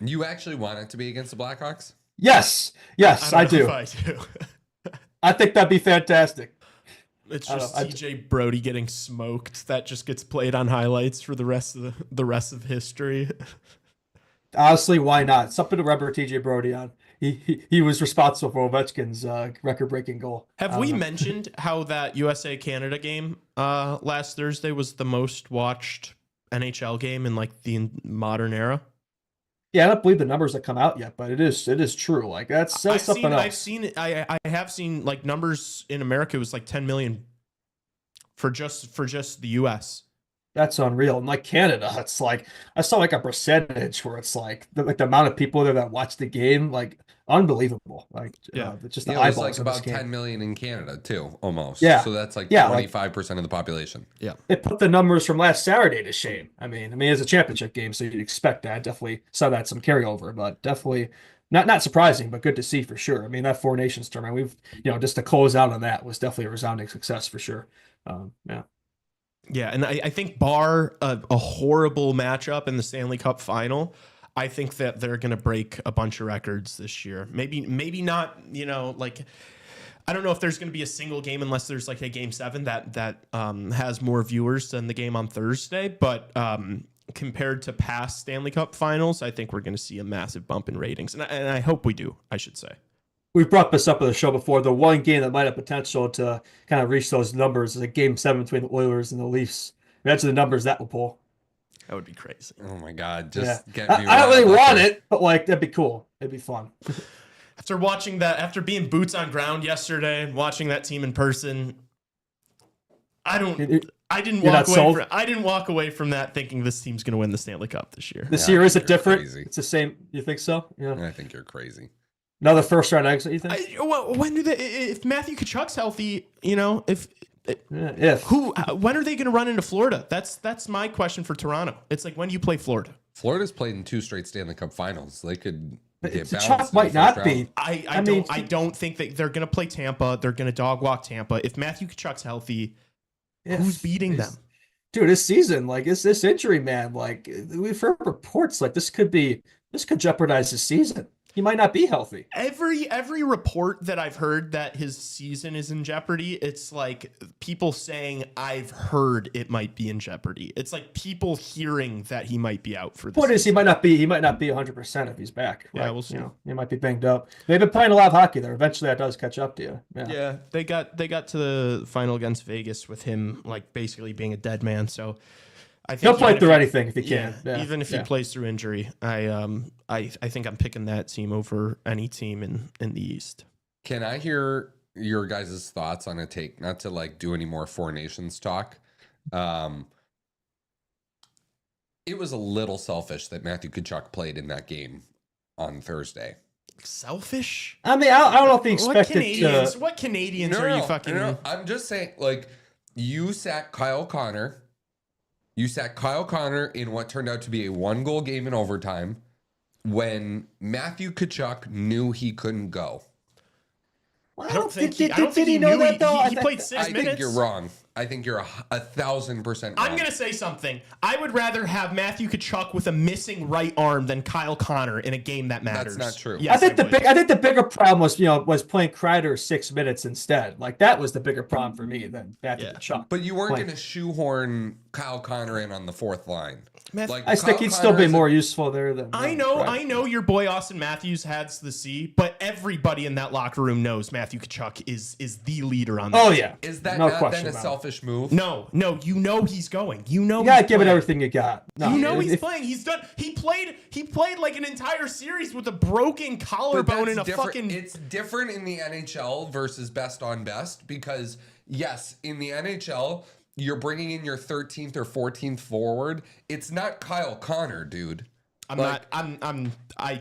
You actually want it to be against the Blackhawks? Yes, I do. I do. I think that'd be fantastic. It's just TJ Brody getting smoked. That just gets played on highlights for the rest of history. Honestly, why not? Something to remember TJ Brody on. He was responsible for Ovechkin's record-breaking goal. Have we mentioned how that USA-Canada game last Thursday was the most watched NHL game in like the modern era? Yeah, I don't believe the numbers that come out yet, but it is true. Like that's something else. I have seen like numbers in America. It was like 10 million for just the US. That's unreal. And like Canada, it's like I saw like a percentage where it's like the amount of people there that watch the game, like unbelievable. Like just the it eyeballs was like of about this game. 10 million in Canada too, almost. Yeah. So that's like Yeah, 25% of the population. Yeah. It put the numbers from last Saturday to shame. I mean, it's a championship game, so you'd expect that. Definitely saw that some carryover, but definitely not surprising, but good to see for sure. I mean, that Four Nations tournament, just to close out on that was definitely a resounding success for sure. Yeah. Yeah, and I think bar a horrible matchup in the Stanley Cup final, I think that they're going to break a bunch of records this year. Maybe not, like I don't know if there's going to be a single game unless there's like a game 7 that has more viewers than the game on Thursday. But compared to past Stanley Cup finals, I think we're going to see a massive bump in ratings. And I hope we do, I should say. We've brought this up on the show before. The one game that might have potential to kind of reach those numbers is a game 7 between the Oilers and the Leafs. Imagine the numbers that will pull. That would be crazy. Oh my God. Just get me I don't really riled up want here. it, but like that'd be cool. It'd be fun. After watching that, after being boots on ground yesterday and watching that team in person, I didn't walk away from that thinking this team's going to win the Stanley Cup this year. This Yeah, year I is it think you're different? crazy. It's the same. You think so? Yeah. I think you're crazy. Another first round exit, you think? If Matthew Tkachuk's healthy, If when are they going to run into Florida? That's my question for Toronto. It's like, when do you play Florida? Florida's played in 2 straight Stanley Cup finals. They could get Tkachuk bounced in might the not first be. round. I don't think that they're going to play Tampa. They're going to dog walk Tampa. If Matthew Tkachuk's healthy, who's beating them? Dude, this season, like, is this injury, man? Like, we've heard reports like this could jeopardize the season. he might not be healthy. Every report that I've heard that his season is in jeopardy, it's like people saying I've heard it might be in jeopardy. It's like people hearing that he might be out for the Point is, season. he might not be 100% if he's back. Yeah, right? we'll see. He might be banged up. They've been playing a lot of hockey there. Eventually, that does catch up to you. Yeah, they got to the final against Vegas with him like basically being a dead man. So I think He'll play through anything if he can. Yeah, even if he plays through injury, I think I'm picking that team over any team in the East. Can I hear your guys' thoughts on a take? Not to like do any more Four Nations talk. It was a little selfish that Matthew Tkachuk played in that game on Thursday. Selfish? I mean, I don't know if he expected What Canadians are you fucking? No, I'm just saying, like, you sat Kyle Connor. You sat Kyle Connor in what turned out to be a 1-goal game in overtime when Matthew Tkachuk knew he couldn't go. I don't think Did he he know knew that, though? he played 6 minutes. I think you're wrong. I think you're 1,000% wrong. I'm going to say something. I would rather have Matthew Tkachuk with a missing right arm than Kyle Connor in a game that matters. That's not true. Yes, I think the bigger problem was playing Kreider 6 minutes instead. Like that was the bigger problem for me than Matthew Tkachuk. But you weren't going to shoehorn Kyle Connor in on the fourth line. Like, I think he'd still be more useful there than I know your boy Austin Matthews has the C, but everybody in that locker room knows Matthew Tkachuk is the leader on that. Oh team. yeah. Is that no not then a selfish move? No, you know he's going. You know you gotta he's give playing. it everything you got. No, You know he's playing. He's done. He played like an entire series with a broken collarbone and a fucking. It's different in the NHL versus best on best because yes, in the NHL you're bringing in your 13th or 14th forward. It's not Kyle Connor, dude. I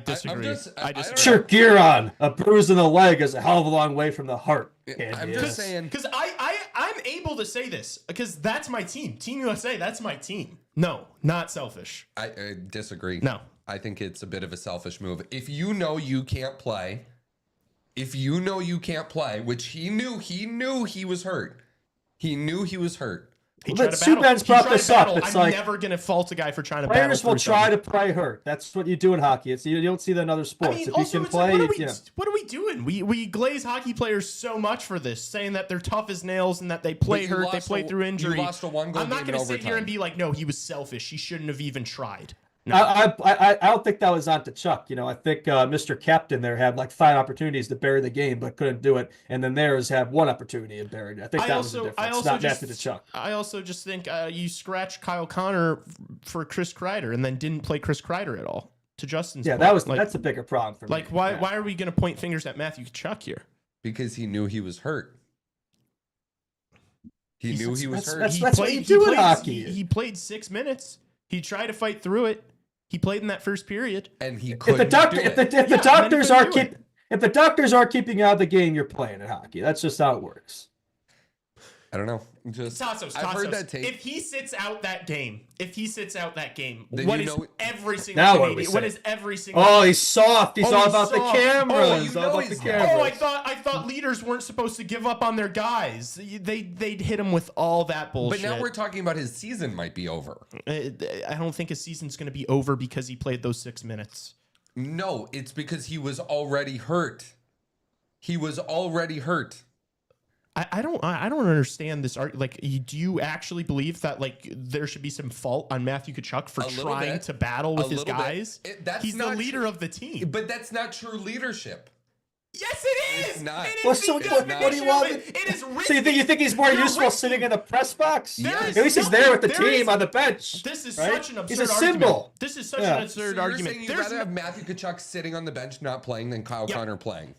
disagree. I disagree. Sure, gear on. A bruise in the leg is a hell of a long way from the heart. I'm just saying because I'm able to say this because that's my team. Team USA, that's my team. No, not selfish. I disagree. No. I think it's a bit of a selfish move. If you know you can't play, which he knew he was hurt. He knew he was hurt. Subban's brought this up. It's I'm never going to fault a guy for trying to battle. Players will try to play hurt. That's what you do in hockey. You don't see that in other sports. I mean, if also, you can play, what are we doing? We glaze hockey players so much for this, saying that they're tough as nails and that they play hurt, they play through injury. You lost a 1-goal I'm not game in going to sit here overtime. and be like, no, he was selfish. He shouldn't have even tried. No. I don't think that was on to Chuck. I think Mr. Captain there had like 5 opportunities to bury the game, but couldn't do it. And then theirs had 1 opportunity and buried it. I think that was the difference. Not Matthew to Chuck. I also just think you scratched Kyle Connor for Chris Kreider and then didn't play Chris Kreider at all. To Justin's point. That's a bigger problem for me. Like why are we going to point fingers at Matthew Tkachuk here? Because he knew he was hurt. He knew he was hurt. That's what you do in hockey. He played 6 minutes. He tried to fight through it. He played in that first period, and he if couldn't the doctors are keeping you out of the game, you're playing in hockey. That's just how it works. I don't know. Tassos, I've heard that tape. If he sits out that game, then what is every single Canadian? What is every single? Oh, he's soft. He's all about the cameras. I thought leaders weren't supposed to give up on their guys. They'd hit him with all that bullshit. But now we're talking about his season might be over. I don't think his season's going to be over because he played those 6 minutes. No, it's because he was already hurt. I don't understand this art. Like, do you actually believe that like there should be some fault on Matthew Tkachuk for trying to battle with his guys? He's the leader of the team. But that's not true leadership. Yes, it is. It's not. What do you want? It is risky. So you think he's more useful sitting in the press box? At least he's there with the team on the bench. This is right? such an absurd He's a argument. symbol. This is such an absurd So argument. You're saying you'd rather have Matthew Tkachuk sitting on the bench not playing than Kyle Connor playing?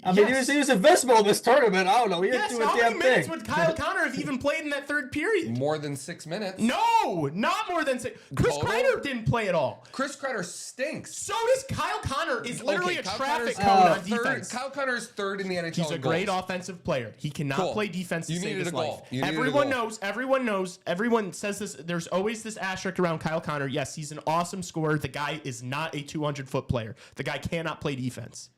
I mean, he was invisible in this tournament. I don't know. He didn't do a how damn many minutes thing. would Kyle Connor have even played in that third period? More than 6 minutes. No, not more than 6. Chris Kreider didn't play at all. Chris Kreider stinks. So does Kyle Connor. Is literally a Kyle traffic Connor's cone on third. defense. Kyle Connor's third in the NHL. He's a great offensive player. He cannot play defense to You save needed his a life. goal. You needed a Everyone goal. knows. Everyone knows. Everyone says this. There's always this asterisk around Kyle Connor. Yes, he's an awesome scorer. The guy is not a 200-foot player. The guy cannot play defense.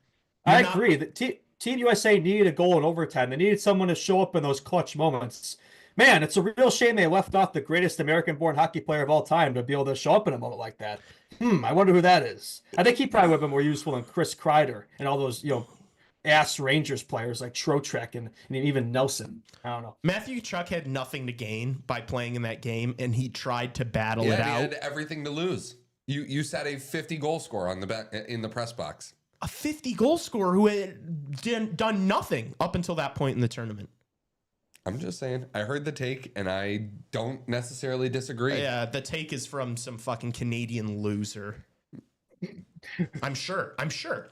I agree. Team USA needed a goal in overtime. They needed someone to show up in those clutch moments. man, it's a real shame they left off the greatest American-born hockey player of all time to be able to show up in a moment like that. I wonder who that is. I think he probably would have been more useful than Chris Kreider and all those, ass Rangers players like Trocheck and even Nelson. I don't know. Matthew Tkachuk had nothing to gain by playing in that game, and he tried to battle it He out. had everything to lose. You set a 50 goal score on in the press box. A 50 goal scorer who had done nothing up until that point in the tournament. I'm just saying. I heard the take, and I don't necessarily disagree. Yeah, the take is from some fucking Canadian loser. I'm sure.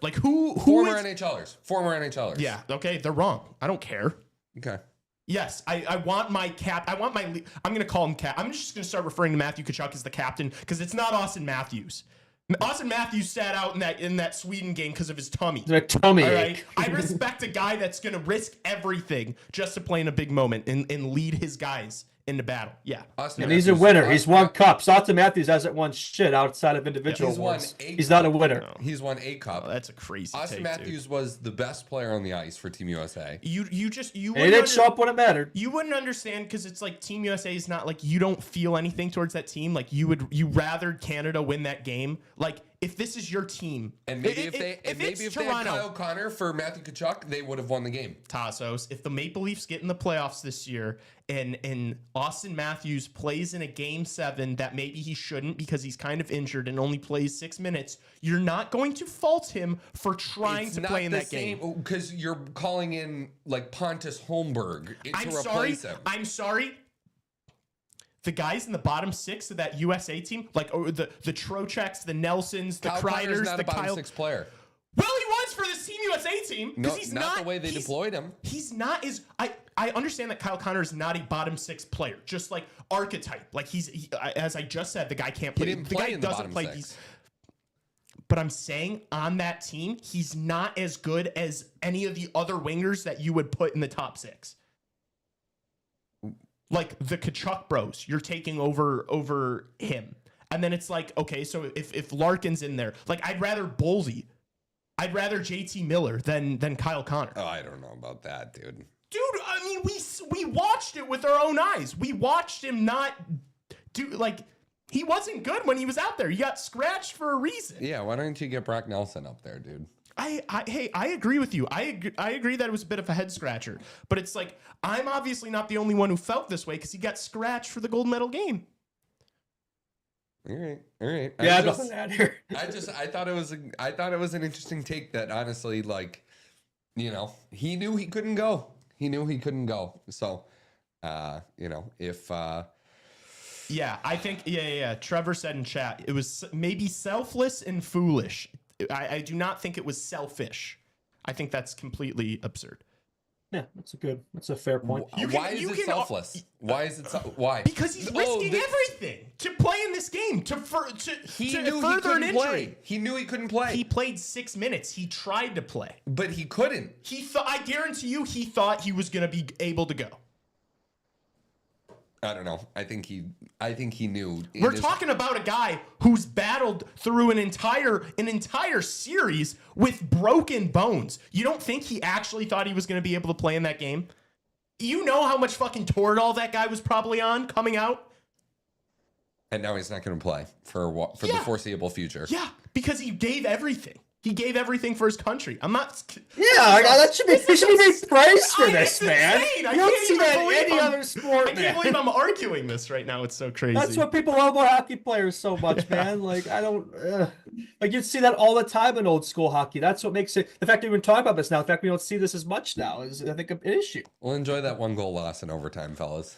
Like who Former is... NHLers. Yeah, okay, they're wrong. I don't care. Okay. Yes, I want my cap. I'm going to call him cap. I'm just going to start referring to Matthew Tkachuk as the captain because it's not Austin Matthews. Austin Matthews sat out in that Sweden game because of his tummy. The tummy All ache. right? I respect a guy that's going to risk everything just to play in a big moment and lead his guys into battle. Yeah. And he's a winner. He's won cups. Austin Matthews hasn't won shit outside of individual He's won awards. 8 He's not a winner. No. He's won 8 cups. Oh, that's a crazy Austin take, Matthews dude. was the best player on the ice for Team USA. You He wouldn't didn't show up when it mattered. You wouldn't understand because it's like Team USA is not like you don't feel anything towards that team. Like you rather Canada win that game. Like if this is your team, And maybe if they had Toronto, Kyle Connor for Matthew Tkachuk, they would have won the game. Tassos, if the Maple Leafs get in the playoffs this year and Austin Matthews plays in a game 7 that maybe he shouldn't because he's kind of injured and only plays 6 minutes, you're not going to fault him for trying to play in that game. Because you're calling in like Pontus Holmberg to replace him. I'm sorry. The guys in the bottom 6 of that USA team, like the Trochecks, the Nelsons, the Kyle Connor's Kreiders, not the a bottom Kyle 6 player. Well, he was for this Team USA team No, because he's not the way they deployed him. He's not as I understand that Kyle Connor is not a bottom 6 player, just like archetype. Like as I just said, the guy can't play. Didn't the play guy in the doesn't bottom play 6. these. But I'm saying on that team, he's not as good as any of the other wingers that you would put in the top 6. Like the Tkachuk bros, you're taking over him. And then it's like, okay, so if Larkin's in there, like I'd rather Bolsey. I'd rather JT Miller than Kyle Connor. Oh, I don't know about that, dude. Dude, I mean, we watched it with our own eyes. We watched him not do, like, he wasn't good when he was out there. He got scratched for a reason. Yeah, why don't you get Brock Nelson up there, dude? I agree with you. I agree that it was a bit of a head scratcher. But it's like, I'm obviously not the only one who felt this way because he got scratched for the gold medal game. All right. Yeah, nothing to add here. I thought it was an interesting take that honestly, like, he knew he couldn't go. So, if yeah, I think yeah. Trevor said in chat it was maybe selfless and foolish. I do not think it was selfish. I think that's completely absurd. Yeah, that's a fair point. Why is it selfless? Why? Because he's risking everything to play in this game to further an injury. He knew he couldn't play. He played 6 minutes. He tried to play, but he couldn't. He thought. I guarantee you, he thought he was going to be able to go. I don't know. I think he knew. We're talking about a guy who's battled through an entire series with broken bones. You don't think he actually thought he was going to be able to play in that game? You know how much fucking Toradol that guy was probably on coming out? And now he's not going to play for the foreseeable future. Yeah, because he gave everything. He gave everything for his country. I'm not. Yeah, that should be. He should be made praise for this, man. Insane. You don't see that in any other sport. I can't believe I'm arguing this right now. It's so crazy. That's what people love about hockey players so much, man. Like I don't like you'd see that all the time in old school hockey. That's what makes it. The fact that we've been talking about this now, the fact we don't see this as much now is, I think, an issue. We'll enjoy that 1 goal loss in overtime, fellas.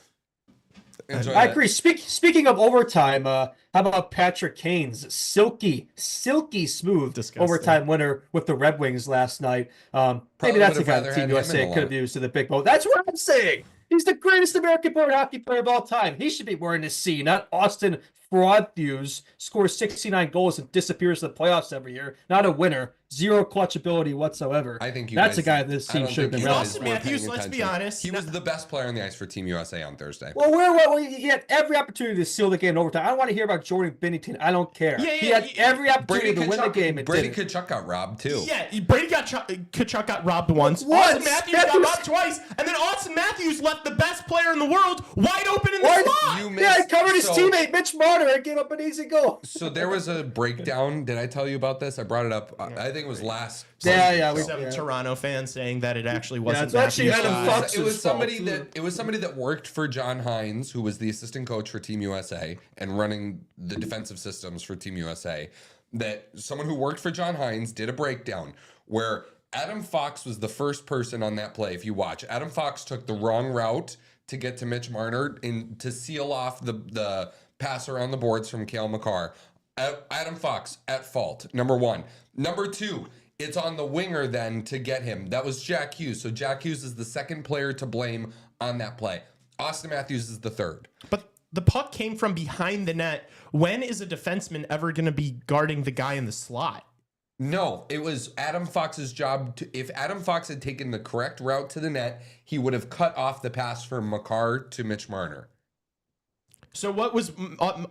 I agree. Speaking of overtime, how about Patrick Kane's silky smooth overtime winner with the Red Wings last night? Maybe that's the guy that Team USA could have used to the big boat. That's what I'm saying. He's the greatest American-born hockey player of all time. He should be wearing this C, not Austin fraud fuse, scores 69 goals and disappears in the playoffs every year. Not a winner. Zero clutch ability whatsoever. I think that's a guy this team should have been relevant. Austin Matthews, let's be honest. He was the best player on the ice for Team USA on Thursday. Well, he had every opportunity to seal the game in overtime. I don't want to hear about Jordan Binnington. I don't care. He had every opportunity to win the game. Brady Tkachuk got robbed too. Yeah, Tkachuk got robbed once. Austin Matthews got robbed twice, and then Austin Matthews left the best player in the world wide open in the slot. He covered his teammate Mitch Marner and gave up an easy goal. So there was a breakdown. Did I tell you about this? I brought it up. I think it was last. Some Toronto fans saying that it actually wasn't. It was somebody that worked for John Hines, who was the assistant coach for Team USA and running the defensive systems for Team USA. That someone who worked for John Hines did a breakdown where Adam Fox was the first person on that play. If you watch, Adam Fox took the wrong route to get to Mitch Marner and to seal off the pass around the boards from Cale Makar. Adam Fox at fault, number one. Number two, it's on the winger then to get him. That was Jack Hughes. So Jack Hughes is the second player to blame on that play. Austin Matthews is the third. But the puck came from behind the net. When is a defenseman ever going to be guarding the guy in the slot? No, it was Adam Fox's job to. If Adam Fox had taken the correct route to the net, he would have cut off the pass from Makar to Mitch Marner. So what was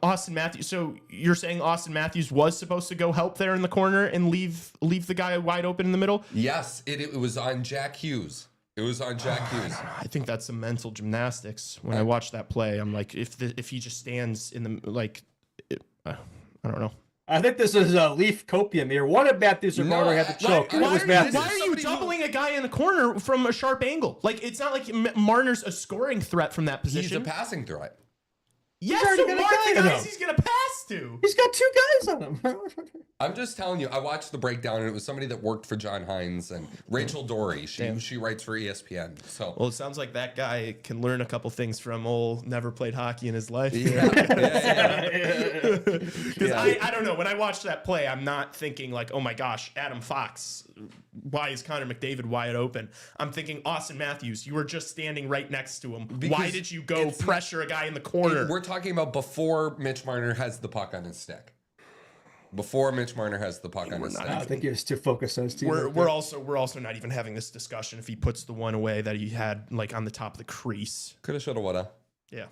Austin Matthews? So you're saying Austin Matthews was supposed to go help there in the corner and leave the guy wide open in the middle? Yes, it was on Jack Hughes. It was on Jack Hughes. I think that's some mental gymnastics. When I watch that play, I'm like, if he just stands in the I don't know. I think this is a Leaf copium here. One of Matthews or Marner had the choke. Why are you doubling a guy in the corner from a sharp angle? Like, it's not like Marner's a scoring threat from that position. He's a passing threat. Yes, so mark the guys he's going to pass to. He's got two guys on him. I'm just telling you, I watched the breakdown, and it was somebody that worked for John Hines and Rachel Dory. She writes for ESPN. So well, it sounds like that guy can learn a couple things from old never played hockey in his life. Yeah. Because I don't know. When I watched that play, I'm not thinking like, oh my gosh, Adam Fox. Why is Connor McDavid wide open? I'm thinking Austin Matthews. You were just standing right next to him. Why did you go pressure a guy in the corner? We're talking about before Mitch Marner has the puck on his stick. Before Mitch Marner has the puck on his stick. I think he was too focused on his team. We're also not even having this discussion if he puts the one away that he had like on the top of the crease. Coulda, shoulda, woulda. Yeah.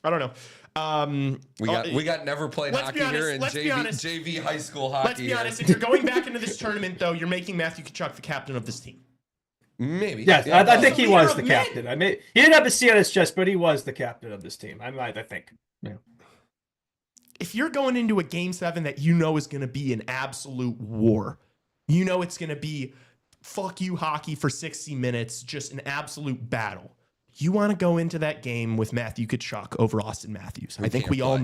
I don't know. We got never played hockey here in JV high school hockey. Let's be honest. If you're going back into this tournament, though, you're making Matthew Tkachuk the captain of this team. Maybe. Yes, yeah, I think he was the captain. He didn't have the C on his chest, but he was the captain of this team. I think. Yeah. If you're going into a game 7 that you know is going to be an absolute war, you know it's going to be fuck you hockey for 60 minutes, just an absolute battle. You want to go into that game with Matthew Tkachuk over Austin Matthews. I think we all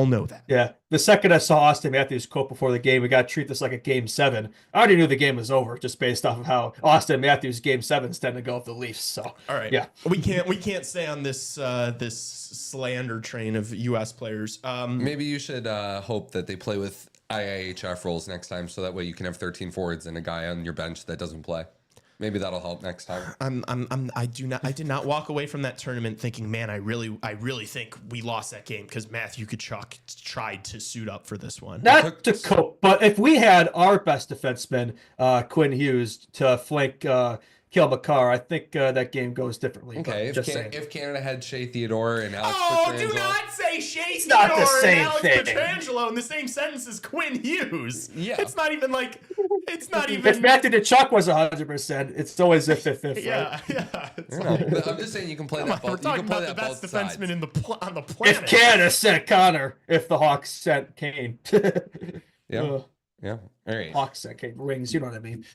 know that. Yeah. The second I saw Austin Matthews quote before the game, we got to treat this like a game 7. I already knew the game was over just based off of how Austin Matthews game 7s tend to go with the Leafs. So all right. Yeah. We can't stay on this this slander train of US players. Maybe you should hope that they play with IIHF rules next time, so that way you can have 13 forwards and a guy on your bench that doesn't play. Maybe that'll help next time. I did not walk away from that tournament thinking, man, I really think we lost that game because Matthew Tkachuk tried to suit up for this one. Not to cope, but if we had our best defenseman, Quinn Hughes, to flank Cale Makar, I think that game goes differently. Okay, if Canada had Shea Theodore and Alex do not say Shea Theodore not the same and Alex thing. Pietrangelo in the same sentence as Quinn Hughes. Yeah. It's not even. If Matthew Tkachuk was 100%, it's always if, right? Yeah. I'm just saying you can play that. We're talking about the best defenseman on the planet. If Canada sent Connor, if the Hawks sent Kane. Yeah. Yeah. All right. Hawks sent Kane. Rings, you know what I mean.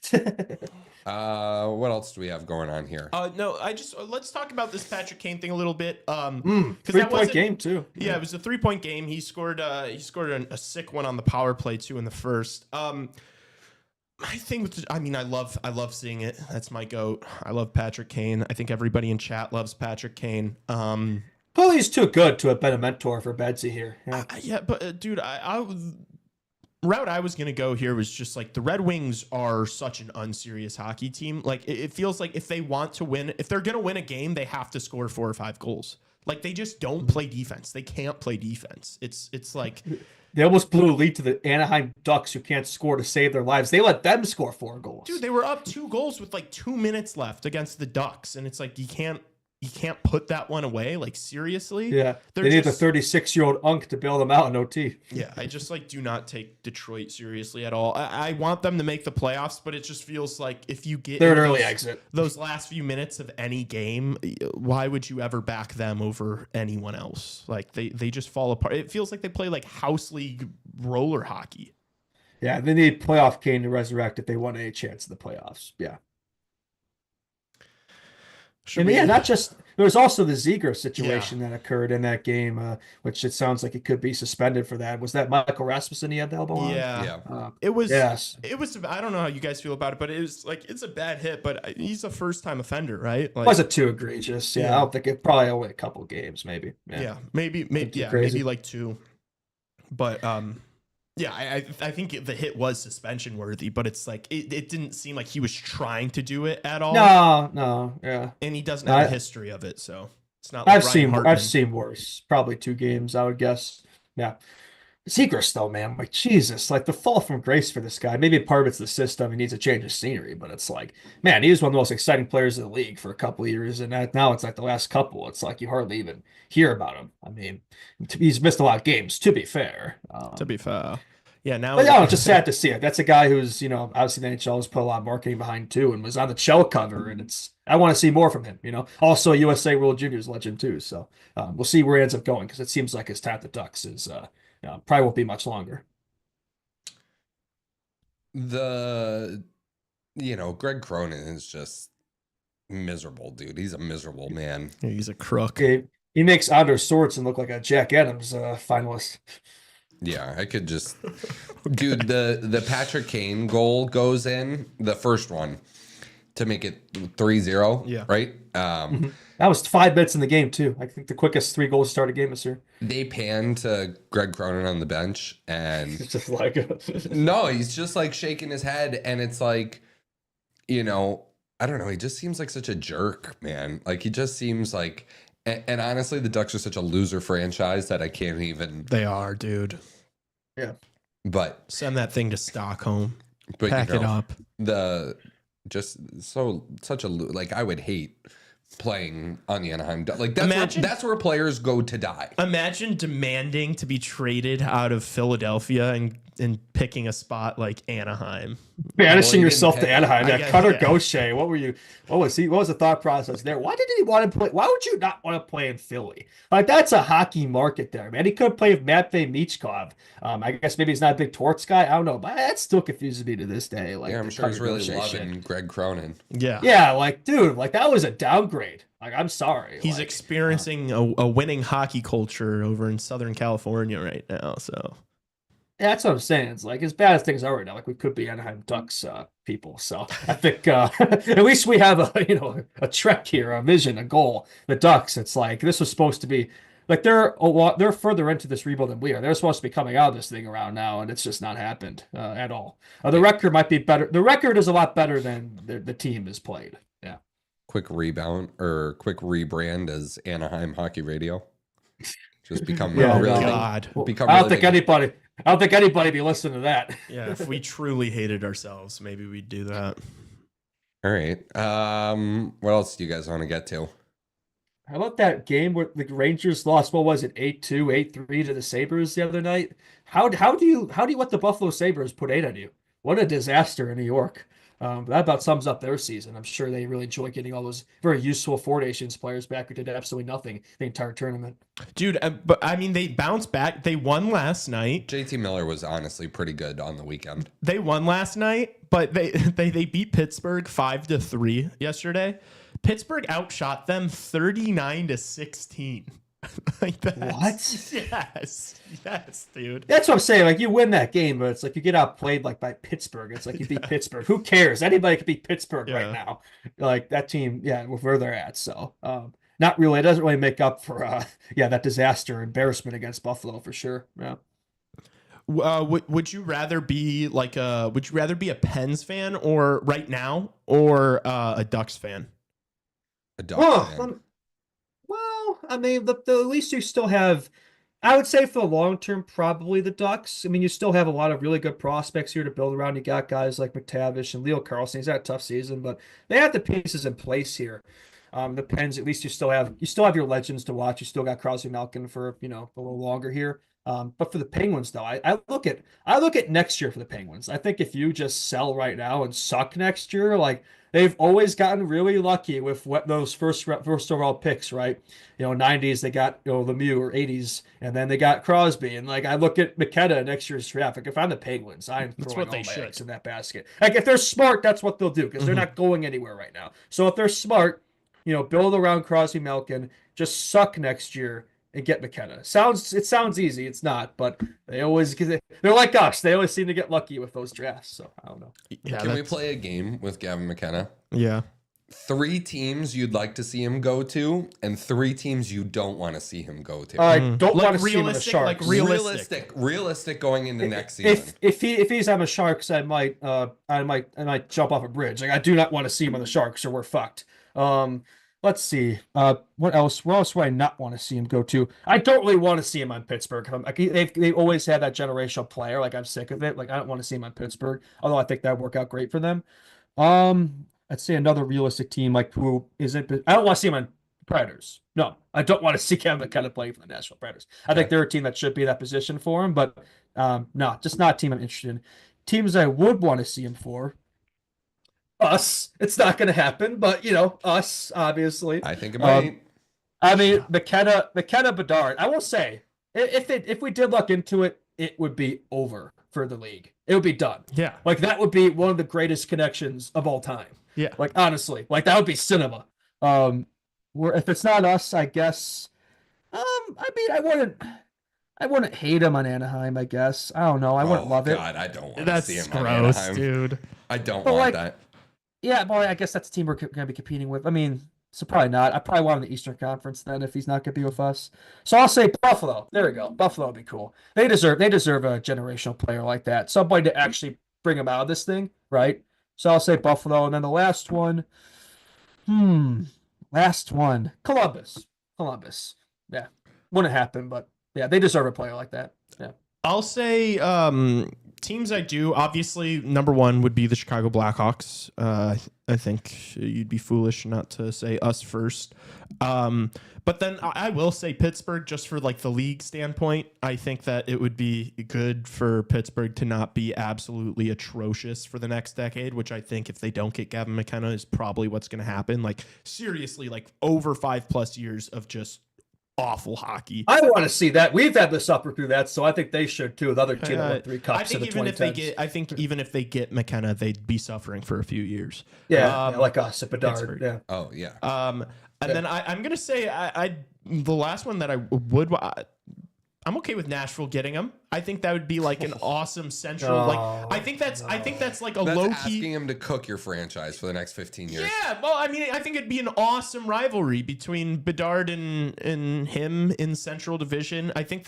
What else do we have going on here? No, let's talk about this Patrick Kane thing a little bit. 3-point game too. Yeah, it was a 3-point game. He scored a sick one on the power play too in the first. My thing I love seeing it. That's my goat. I love Patrick Kane. I think everybody in chat loves Patrick Kane. He's too good to have been a mentor for Betsy here. Yeah, but dude, route I was going to go here was just like the Red Wings are such an unserious hockey team. Like it feels like if they want to win, if they're going to win a game, they have to score 4 or 5 goals. Like they just don't play defense. They can't play defense. It's like They almost blew a lead to the Anaheim Ducks, who can't score to save their lives. They let them score 4 goals. dude, they were up 2 goals with like 2 minutes left against the Ducks, and it's like you can't put that one away. Like seriously, Yeah, They're they need just- the 36-year-old Unk to bail them out in OT. Yeah, I just like do not take Detroit seriously at all. I want them to make the playoffs, but it just feels like if you get They're an into early those- exit. those last few minutes of any game, why would you ever back them over anyone else? Like they just fall apart. It feels like they play like house league roller hockey. Yeah, they need playoff Kane to resurrect if they want any chance of the playoffs. Yeah. And yeah, not just there was also the Zegras situation that occurred in that game, which it sounds like it could be suspended for that. Was that Michael Rasmussen he had the elbow on? Yeah. Yeah. It was Yes. It was I don't know how you guys feel about it, but it was like it's a bad hit, but he's a first-time offender, right? Like Was it too egregious? Yeah, Yeah. I don't think it probably only a couple games, maybe. yeah, maybe too crazy. maybe like 2. But yeah, I think the hit was suspension worthy, but it's like it didn't seem like he was trying to do it at all. No, yeah. And he doesn't No, have a I- history of it, so it's not like I've Ryan seen Hartman. worse. Probably 2 games, I would guess. Yeah. Zegras though, man, like Jesus, like the fall from grace for this guy. Maybe part of it's the system. He needs a change of scenery, but it's like, man, he was one of the most exciting players in the league for a couple of years, and now it's like the last couple. It's like you hardly even hear about him. I mean, he's missed a lot of games. To be fair, To be fair. Yeah, now but no, it's just sad to see it. That's a guy who's, obviously the NHL has put a lot of marketing behind too, and was on the shell cover, and I want to see more from him. Also a USA World Juniors legend too. So we'll see where he ends up going, because it seems like his time at the Ducks is probably won't be much longer. Greg Cronin is just miserable, dude. He's a miserable man. he's a crook. He makes Anders Sorensen look like a Jack Adams finalist. Yeah, I could just, dude. The Patrick Kane goal goes in, the first one, to make it 3-0. Yeah. Right. That was 5 minutes in the game too. I think the quickest 3 goals to start a game this year. They pan to Greg Cronin on the bench, and It's just like no, he's just like shaking his head, and it's like, I don't know. He just seems like such a jerk, man. Like he just seems like, and honestly, the Ducks are such a loser franchise that I can't even. They are, dude. yeah. But Send that thing to Stockholm. but Pack it up. Such a like I would hate playing on the Anaheim. Like Imagine- that's where players go to die. Imagine demanding to be traded out of Philadelphia and picking a spot like Anaheim. Banishing Well, yourself to even Anaheim. I Yeah, guess, Cutter yeah. Gaucher. What was the thought process there? Why didn't he want to play? Why would you not want to play in Philly? Like, that's a hockey market there, man. He could play with Matvei Michkov. I guess maybe he's not a big Torts guy. I don't know, but that still confuses me to this day. Like, Yeah, I'm the sure he's Cutter really Gaucher loving shit. Greg Cronin. Yeah. Yeah, like, dude, like that was a downgrade. Like, I'm sorry. He's like, experiencing a winning hockey culture over in Southern California right now. So Yeah, that's what I'm saying. It's like as bad as things are right now, like we could be Anaheim Ducks people. So I think at least we have a trek here, a vision, a goal. The Ducks, it's like this was supposed to be like they're further into this rebuild than we are. They're supposed to be coming out of this thing around now, and it's just not happened at all. The record might be better. The record is a lot better than the team has played. Yeah. Quick rebound or quick rebrand as Anaheim Hockey Radio. Just become Yeah, really no. God. become I don't really think big. anybody be listening to that. Yeah, if we truly hated ourselves, maybe we'd do that. All right. What else do you guys want to get to? How about that game where the Rangers lost? What was it, 8-2, 8-3 to the Sabres the other night? How do you let the Buffalo Sabres put 8 on you? What a disaster in New York. That about sums up their season. I'm sure they really enjoy getting all those very useful Four Nations players back who did absolutely nothing the entire tournament. Dude, but I mean, they bounced back. They won last night. JT Miller was honestly pretty good on the weekend. They won last night, but they beat Pittsburgh 5-3 yesterday. Pittsburgh outshot them 39-16. Like that. What? Yes, dude. That's what I'm saying. Like, you win that game, but it's like you get outplayed like by Pittsburgh. It's like you beat Pittsburgh. Who cares? Anybody could beat Pittsburgh Yeah. right now. Like that team, yeah, with where they're at. So not really. It doesn't really make up for that disaster embarrassment against Buffalo for sure. Yeah. Would you rather be like would you rather be a Pens fan or right now or a Ducks fan? A Ducks fan. Well, I mean, at least you still have. I would say for the long term, probably the Ducks. I mean, you still have a lot of really good prospects here to build around. You got guys like McTavish and Leo Carlson. He's had a tough season, but they have the pieces in place here. The Pens, at least you still have your legends to watch. You still got Crosby Malkin for a little longer here. But for the Penguins, though, I look at next year for the Penguins. I think if you just sell right now and suck next year, like they've always gotten really lucky with what those first overall picks, right? 90s they got Lemieux, or 80s, and then they got Crosby. And like I look at McKenna next year's draft. Like if I'm the Penguins, I'm throwing all my eggs in that basket. Like if they're smart, that's what they'll do because they're not going anywhere right now. So if they're smart, build around Crosby Malkin, just suck next year and get McKenna. It sounds easy. It's not, but they're like us. They always seem to get lucky with those drafts. So I don't know. Yeah, Can we play a game with Gavin McKenna? Yeah. 3 teams you'd like to see him go to, and 3 teams you don't want to see him go to. I don't want to see him on the Sharks. Like realistic going into next season. If he's on the Sharks, I might jump off a bridge. Like I do not want to see him on the Sharks, or we're fucked. Let's see. What else? Where else would I not want to see him go to? I don't really want to see him on Pittsburgh. They've always had that generational player. Like I'm sick of it. Like I don't want to see him on Pittsburgh. Although I think that would work out great for them. I'd say another realistic team like who isn't. I don't want to see him on Predators. No, I don't want to see Kevin McKenna playing for the Nashville Predators. I think they're a team that should be in that position for him, but no, just not a team I'm interested in. Teams I would want to see him for. Us. It's not going to happen, but us obviously. I think it might. I mean, McKenna, Bedard. I will say, if we did look into it, it would be over for the league. It would be done. Yeah, like that would be one of the greatest connections of all time. Yeah, like honestly, like that would be cinema. Where if it's not us, I guess. I mean, I wouldn't hate him on Anaheim. I guess I don't know. I wouldn't love it. God, I don't want to see him gross, on Anaheim, dude. I don't want that. Yeah, well, I guess that's the team we're going to be competing with. I mean, so probably not. I probably want him in the Eastern Conference then if he's not going to be with us. So I'll say Buffalo. There we go. Buffalo would be cool. They deserve a generational player like that. Somebody to actually bring him out of this thing, right? So I'll say Buffalo. And then the last one. Columbus. Yeah. Wouldn't happen, but yeah, they deserve a player like that. Yeah. I'll say teams I do, obviously, number one would be the Chicago Blackhawks. I think you'd be foolish not to say us first. But then I will say Pittsburgh, just for like the league standpoint. I think that it would be good for Pittsburgh to not be absolutely atrocious for the next decade, which I think if they don't get Gavin McKenna is probably what's going to happen. Like seriously, like over 5+ years of just awful hockey. I want to see that. We've had to suffer through that, so I think they should too. The other team that won 3 cups. I think even if they get McKenna, they'd be suffering for a few years. Yeah, like us at Bedard. Yeah. Oh yeah. And then I'm gonna say the last one that I would. I'm okay with Nashville getting him. I think that would be like an awesome central. I think that's like a That's low key. asking him to cook your franchise for the next 15 years. Yeah, well, I mean, I think it'd be an awesome rivalry between Bedard and him in Central Division. I think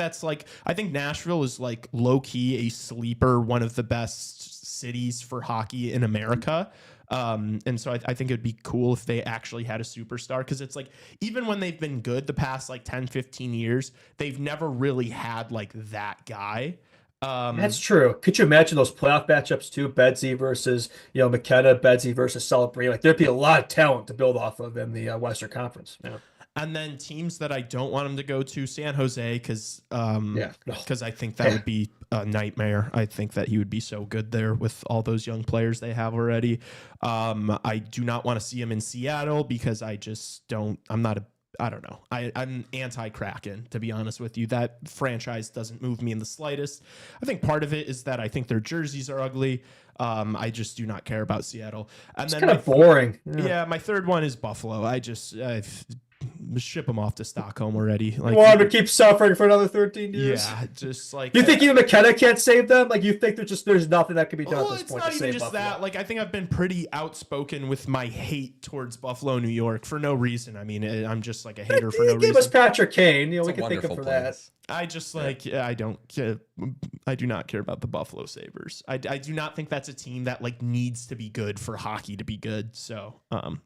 Nashville is like low key a sleeper, one of the best cities for hockey in America. And so I think it'd be cool if they actually had a superstar, because it's like even when they've been good the past like 10-15 years, they've never really had like that guy. That's true. Could you imagine those playoff matchups too? Bedsy versus McKenna, Bedsy versus Celebrini. Like there'd be a lot of talent to build off of in the Western Conference. Yeah. And then teams that I don't want him to go to, San Jose, because I think that would be a nightmare. I think that he would be so good there with all those young players they have already. I do not want to see him in Seattle because I just don't. I don't know. I'm anti-Kraken, to be honest with you. That franchise doesn't move me in the slightest. I think part of it is that I think their jerseys are ugly. I just do not care about Seattle. And it's then kind of boring. Yeah, my third one is Buffalo. Ship them off to Stockholm already. Like, you want to keep suffering for another 13 years? Yeah, just like you think even McKenna can't save them? Like you think there's nothing that can be done at this it's point not to even save just Buffalo? that. Like I think I've been pretty outspoken with my hate towards Buffalo, New York for no reason. I mean, I'm just like a hater for no reason. Give us Patrick Kane. We It's a can thank him wonderful for place. I just like I don't care. I do not care about the Buffalo Sabres. I do not think that's a team that like needs to be good for hockey to be good. So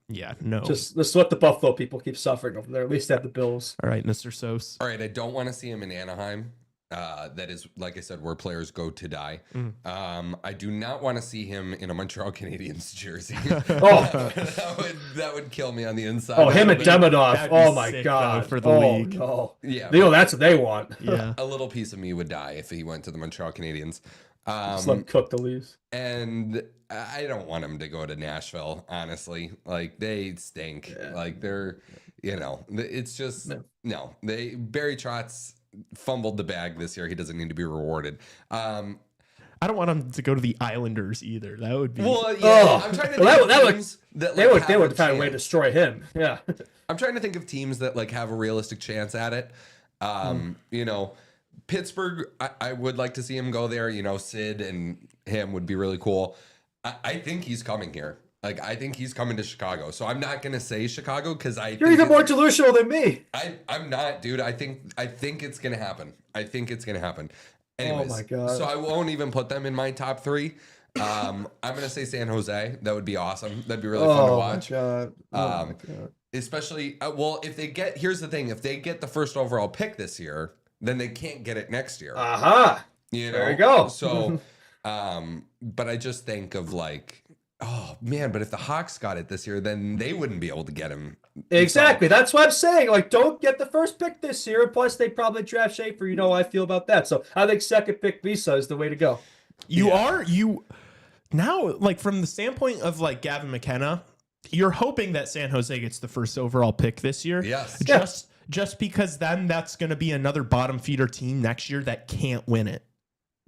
yeah, no. Just let the Buffalo people keep suffering over there. At least they have the Bills. All right, Mr. Sos. All right, I don't want to see him in Anaheim. That is, like I said, where players go to die. I do not want to see him in a Montreal Canadiens jersey. that would kill me on the inside. Oh, him and Demidov. That'd be Oh my sick, God, though, for the league. No. Yeah, That's what they want. Yeah. a little piece of me would die if he went to the Montreal Canadiens. Just let him cook the leaves. And I don't want him to go to Nashville, honestly. Like, they stink. Yeah. Like, they're, it's just, no. Barry Trotz fumbled the bag this year. He doesn't need to be rewarded. I don't want him to go to the Islanders either. That would be. Well, yeah, I'm trying to think of teams that They like, would find a way to destroy him. Yeah. I'm trying to think of teams that like have a realistic chance at it. Pittsburgh, I would like to see him go there. Sid and him would be really cool. I think he's coming here. Like, I think he's coming to Chicago. So I'm not gonna say Chicago because You're even more delusional than me. I'm not, dude. I think it's gonna happen. I think it's gonna happen. Anyways, Oh my God. so I won't even put them in my top 3. I'm gonna say San Jose. That would be awesome. That'd be really fun to watch. Oh my God. Especially, if they get, here's the thing, if they get the first overall pick this year, then they can't get it next year. Aha. There you go. So, but I just think of like, oh man, but if the Hawks got it this year, then they wouldn't be able to get him. Exactly. That's what I'm saying. Like, don't get the first pick this year. Plus, they probably draft Schaefer. You know how I feel about that. So I think second pick Visa is the way to go. You now, like, from the standpoint of like Gavin McKenna, you're hoping that San Jose gets the first overall pick this year. Yes. Just because then that's going to be another bottom feeder team next year that can't win it.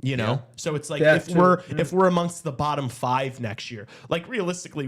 Yeah. So it's like That's if we're amongst the bottom 5 next year, like realistically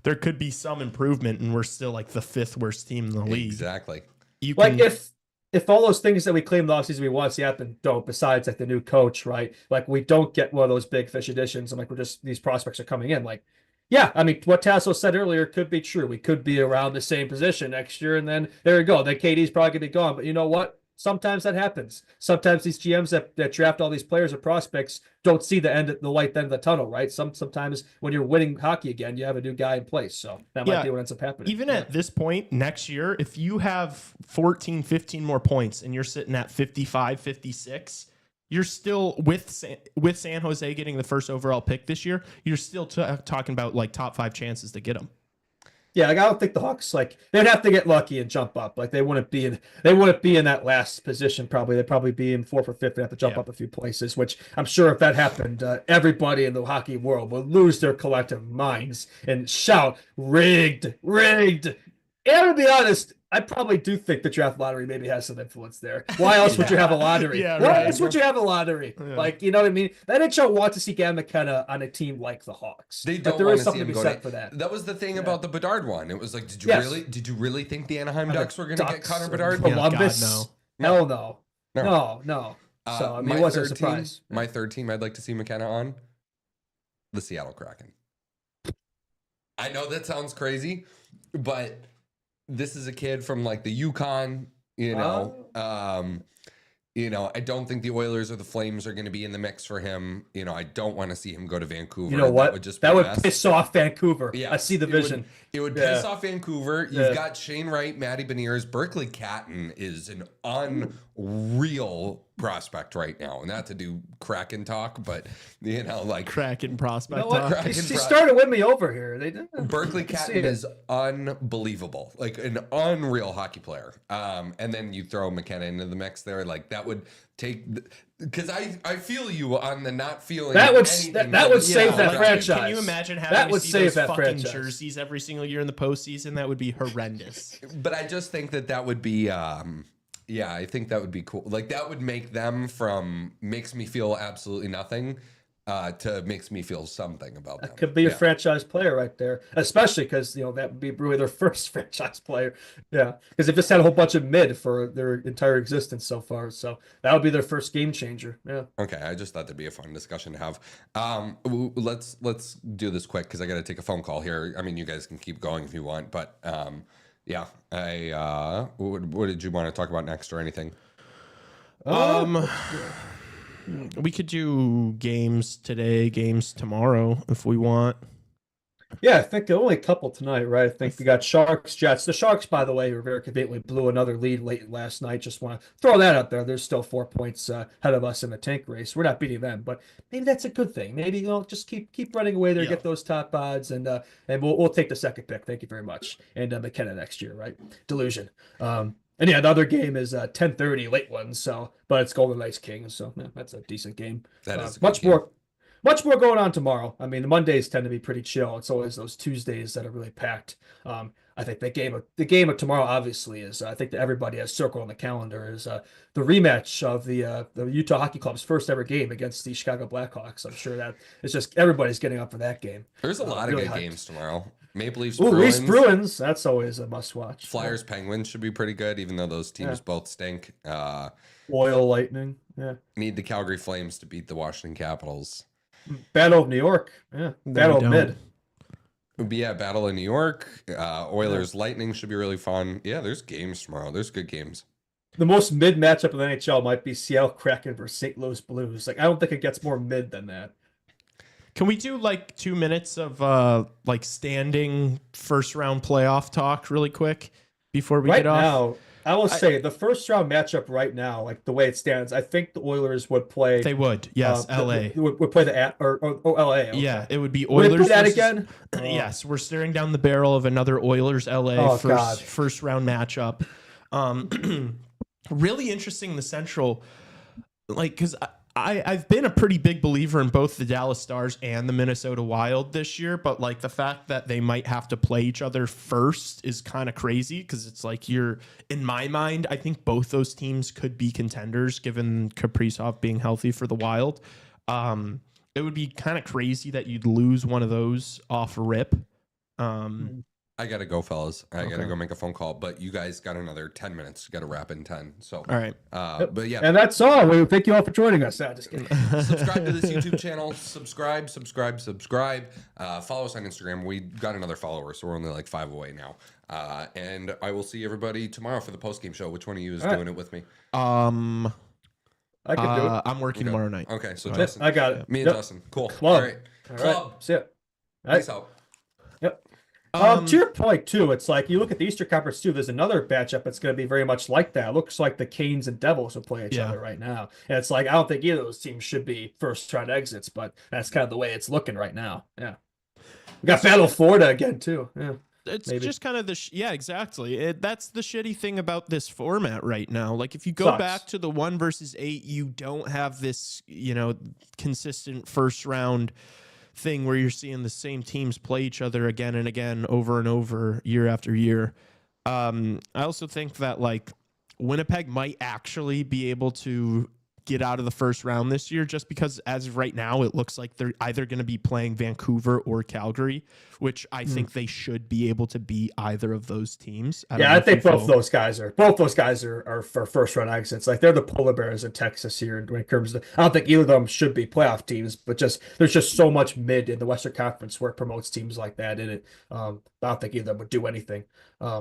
there could be some improvement and we're still like the 5th worst team in the league. Exactly. If all those things that we claimed the offseason we want to see happen don't, besides like the new coach, right? Like, we don't get one of those big fish additions, and like these prospects are coming in. Like, yeah, I mean, what Tassos said earlier could be true. We could be around the same position next year, and then there you go. Then KD's probably gonna be gone. But you know what? Sometimes that happens. Sometimes these GMs that draft all these players or prospects don't see the light end of the tunnel, right? Sometimes when you're winning hockey again, you have a new guy in place. So that might be what ends up happening. Even at this point next year, if you have 14, 15 more points and you're sitting at 55, 56, you're still with San Jose getting the first overall pick this year. You're still talking about like top 5 chances to get them. Yeah, like, I don't think the Hawks, like, they'd have to get lucky and jump up. Like, they wouldn't be in that last position. Probably they'd probably be in 4th or 5th and have to jump up a few places. Which I'm sure if that happened, everybody in the hockey world would lose their collective minds and shout, "Rigged, rigged!" And to be honest, I probably do think the draft lottery maybe has some influence there. Why else would you have a lottery? Why else would you have a lottery? Yeah. Like, you know what I mean? The NHL wants to see Gavin McKenna on a team like the Hawks. They don't want to see him go for that. That was the thing about the Bedard one. It was like, did you really think the Anaheim Ducks were going to get Connor Bedard? Columbus? God, no. Hell no. So I mean, it wasn't a surprise. My third team I'd like to see McKenna on, the Seattle Kraken. I know that sounds crazy, but this is a kid from like the Yukon, I don't think the Oilers or the Flames are going to be in the mix for him. I don't want to see him go to Vancouver. You know what? That would piss off Vancouver. Yeah, I see the vision. It would piss off Vancouver. You've got Shane Wright, Matty Beniers. Berkeley Catton is an unreal prospect right now. Not to do Kraken talk, but like Kraken prospect talk. He started to win me over here. They did. Berkeley Catton is unbelievable, like an unreal hockey player. And then you throw McKenna into the mix there, like that would take. Because I feel you on the not feeling that would save that franchise. Can you imagine having to see those fucking jerseys every single year in the postseason? That would be horrendous. But I just think that would be I think that would be cool. Like that would make them from makes me feel absolutely nothing to makes me feel something about them. That could be a franchise player right there, especially because that would be really their first franchise player. Yeah, because they've just had a whole bunch of mid for their entire existence so far. So that would be their first game changer. Yeah. Okay, I just thought that'd be a fun discussion to have. Let's do this quick because I got to take a phone call here. I mean, you guys can keep going if you want, but what did you want to talk about next or anything? We could do games today, games tomorrow if we want. Yeah, I think only a couple tonight, right? I think we got Sharks, Jets. The Sharks, by the way, were very conveniently blew another lead late last night. Just want to throw that out there. There's still 4 points ahead of us in the tank race. We're not beating them, but maybe that's a good thing. Maybe just keep running away there, get those top odds, and we'll take the second pick. Thank you very much. And McKenna next year, right? Delusion. And yeah, the other game is 10:30 late one. So, but it's Golden Knights Kings, so yeah, that's a decent game. That is a much good game. Much more going on tomorrow. I mean, the Mondays tend to be pretty chill. It's always those Tuesdays that are really packed. I think the game of tomorrow obviously is. I think that everybody has circled on the calendar is the rematch of the Utah Hockey Club's first ever game against the Chicago Blackhawks. I'm sure that it's just everybody's getting up for that game. There's a lot of really good hyped. games tomorrow. Maple Leafs, Ooh, Bruins. Leafs Bruins. That's always a must watch. Flyers, Penguins should be pretty good, even though those teams both stink. Oil Lightning. Yeah. Need the Calgary Flames to beat the Washington Capitals. Battle of New York. Yeah. Battle of Mid. But yeah, Battle of New York. Oilers, Lightning should be really fun. Yeah, there's games tomorrow. There's good games. The most mid matchup in the NHL might be Seattle Kraken versus St. Louis Blues. Like, I don't think it gets more mid than that. Can we do like 2 minutes of like standing first round playoff talk really quick before we get off? Now, I will say the first round matchup right now, like the way it stands, I think the Oilers would play. They would, yes. LA would play the LA. Okay. Yeah, it would be Would Oilers. it do that again? Yes, we're staring down the barrel of another Oilers LA first round matchup. Really interesting in the Central, like because I've been a pretty big believer in both the Dallas Stars and the Minnesota Wild this year, but like the fact that they might have to play each other first is kind of crazy because it's like in my mind, I think both those teams could be contenders given Kaprizov being healthy for the Wild. It would be kind of crazy that you'd lose one of those off rip. I gotta go, fellas. I gotta go make a phone call. But you guys got another 10 minutes. Got to wrap in 10. So all right. But yeah, and that's all. We thank you all for joining us. Just kidding. subscribe to this YouTube channel. Subscribe. Follow us on Instagram. We got another follower, so we're only like 5 away now. And I will see everybody tomorrow for the post game show. Which one of you is doing it with me? I can do it. I'm working tomorrow night. Okay, so Justin, I got it. me and Justin. Cool. Club. All right. Club. See ya. Peace out. Yep. To your point too, it's like you look at the Eastern Conference too. There's another matchup that's going to be very much like that. It looks like the Canes and Devils will play each other right now, and it's like I don't think either of those teams should be first round exits, but that's kind of the way it's looking right now. Yeah, we got Battle of Florida again too. Yeah, it's just kind of exactly. That's the shitty thing about this format right now. Like if you go back to the 1 versus 8, you don't have this consistent first round thing where you're seeing the same teams play each other again and again over and over year after year. I also think that like Winnipeg might actually be able to get out of the first round this year just because as of right now it looks like they're either going to be playing Vancouver or Calgary, which I think they should be able to beat either of those teams. I think both those guys are for first round exits. Like they're the polar bears in Texas here when it comes to, I don't think either of them should be playoff teams, but there's just so much mid in the Western Conference where it promotes teams like that in it. I don't think either of them would do anything. I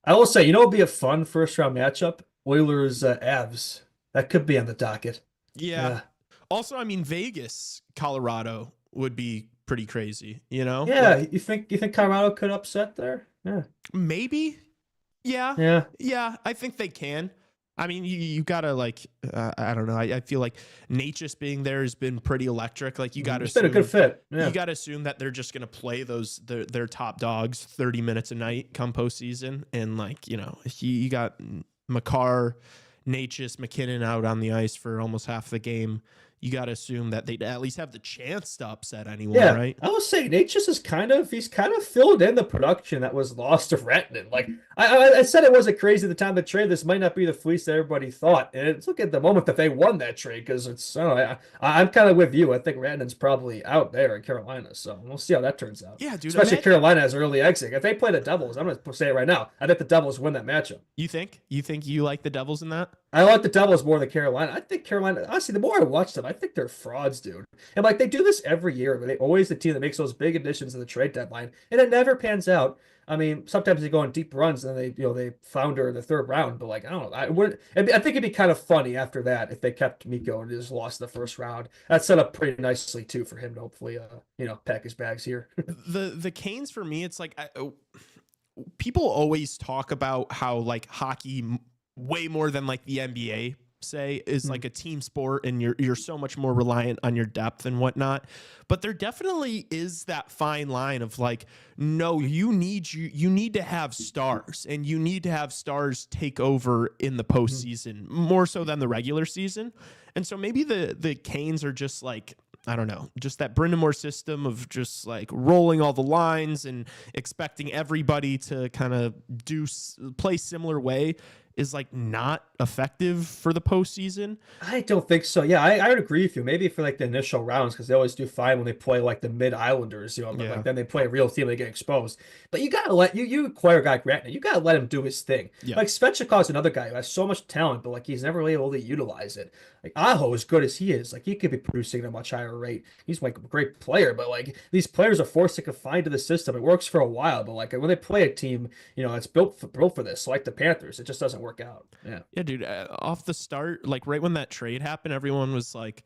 will say, it'd be a fun first round matchup. Oilers Avs. That could be on the docket. Yeah. Also, I mean, Vegas, Colorado would be pretty crazy, Yeah, like, you think Colorado could upset there? Yeah. Maybe. Yeah. Yeah, I think they can. I mean, you gotta like, I don't know. I feel like Natchez being there has been pretty electric. Like you gotta. It's been a good fit. Yeah. You gotta assume that they're just gonna play their top dogs 30 minutes a night come postseason, and like you got Makar, Natchez, McKinnon out on the ice for almost half the game. You got to assume that they'd at least have the chance to upset anyone, right? I will say Natchez is kind of filled in the production that was lost to Rantanen. Like I said, it wasn't crazy at the time of the trade. This might not be the fleece that everybody thought, and it's look at the moment that they won that trade because it's I'm kind of with you. I think Rantanen's probably out there in Carolina, so we'll see how that turns out. Yeah, dude. Especially Carolina has early exit. If they play the Devils, I'm going to say it right now. I think the Devils win that matchup. You think? You like the Devils in that? I like the Devils more than Carolina. I think Carolina, honestly, the more I watch them, I think they're frauds, dude. And like they do this every year, but they always the team that makes those big additions in the trade deadline, and it never pans out. I mean, sometimes they go on deep runs and they flounder in the third round. But like, I don't know, I think it'd be kind of funny after that if they kept Mikko and just lost the first round. That set up pretty nicely too for him to hopefully, pack his bags here. The Canes for me, it's like people always talk about how like hockey way more than like the NBA say is like a team sport and you're so much more reliant on your depth and whatnot. But there definitely is that fine line of like, no, you need to have stars, and you need to have stars take over in the postseason more so than the regular season. And so maybe the Canes are just like, I don't know, just that Brind'Amour system of just like rolling all the lines and expecting everybody to kind of play similar way is like not effective for the postseason. I don't think so. Yeah, I would agree with you. Maybe for like the initial rounds, because they always do fine when they play like the mid Islanders, but like then they play a real team, they get exposed. But you gotta let you acquire a guy Gr8, you gotta let him do his thing. Yeah. Like Svechnikov's another guy who has so much talent, but like he's never really able to utilize it. Like Aho, as good as he is, like he could be producing at a much higher rate. He's like a great player, but like these players are forced to confine to the system. It works for a while, but like when they play a team, it's built for this, like the Panthers, it just doesn't work out. Yeah, dude. Off the start, like right when that trade happened, everyone was like,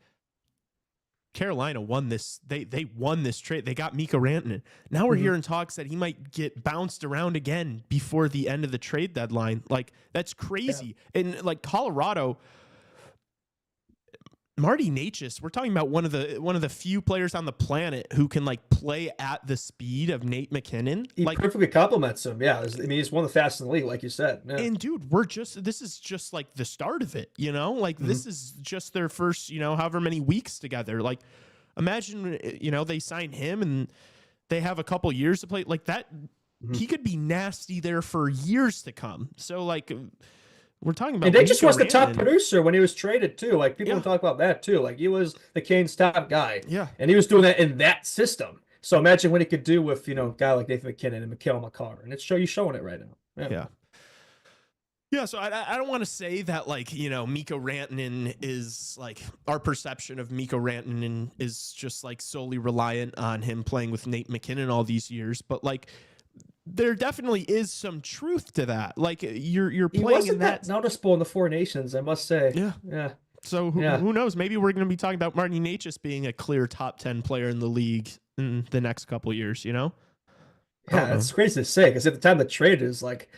Carolina won this. They won this trade. They got Mikko Rantanen. Now we're hearing talks that he might get bounced around again before the end of the trade deadline. Like that's crazy. Yeah. And like Colorado, Marty Necas, we're talking about one of the few players on the planet who can like play at the speed of Nate McKinnon. He like perfectly complements him. Yeah, I mean he's one of the fastest in the league, like you said. Yeah. And dude, this is just like the start of it. Like this is just their first, however many weeks together. Like imagine, they sign him and they have a couple years to play like that. He could be nasty there for years to come. So like. We're talking about. And they just was the top producer when he was traded too. Like people talk about that too. Like he was the Canes' top guy. Yeah. And he was doing that in that system. So imagine what he could do with a guy like Nathan McKinnon and Mikhail Makar. And you showing it right now. Yeah. Yeah, so I don't want to say that like Mikko Rantanen is like our perception of Mikko Rantanen is just like solely reliant on him playing with Nate McKinnon all these years, but like. There definitely is some truth to that. Like you're playing in that noticeable in the Four Nations, I must say. Yeah. So who knows? Maybe we're going to be talking about Marty Necas being a clear top 10 player in the league in the next couple of years. Yeah, it's crazy to say because at the time the trade is like,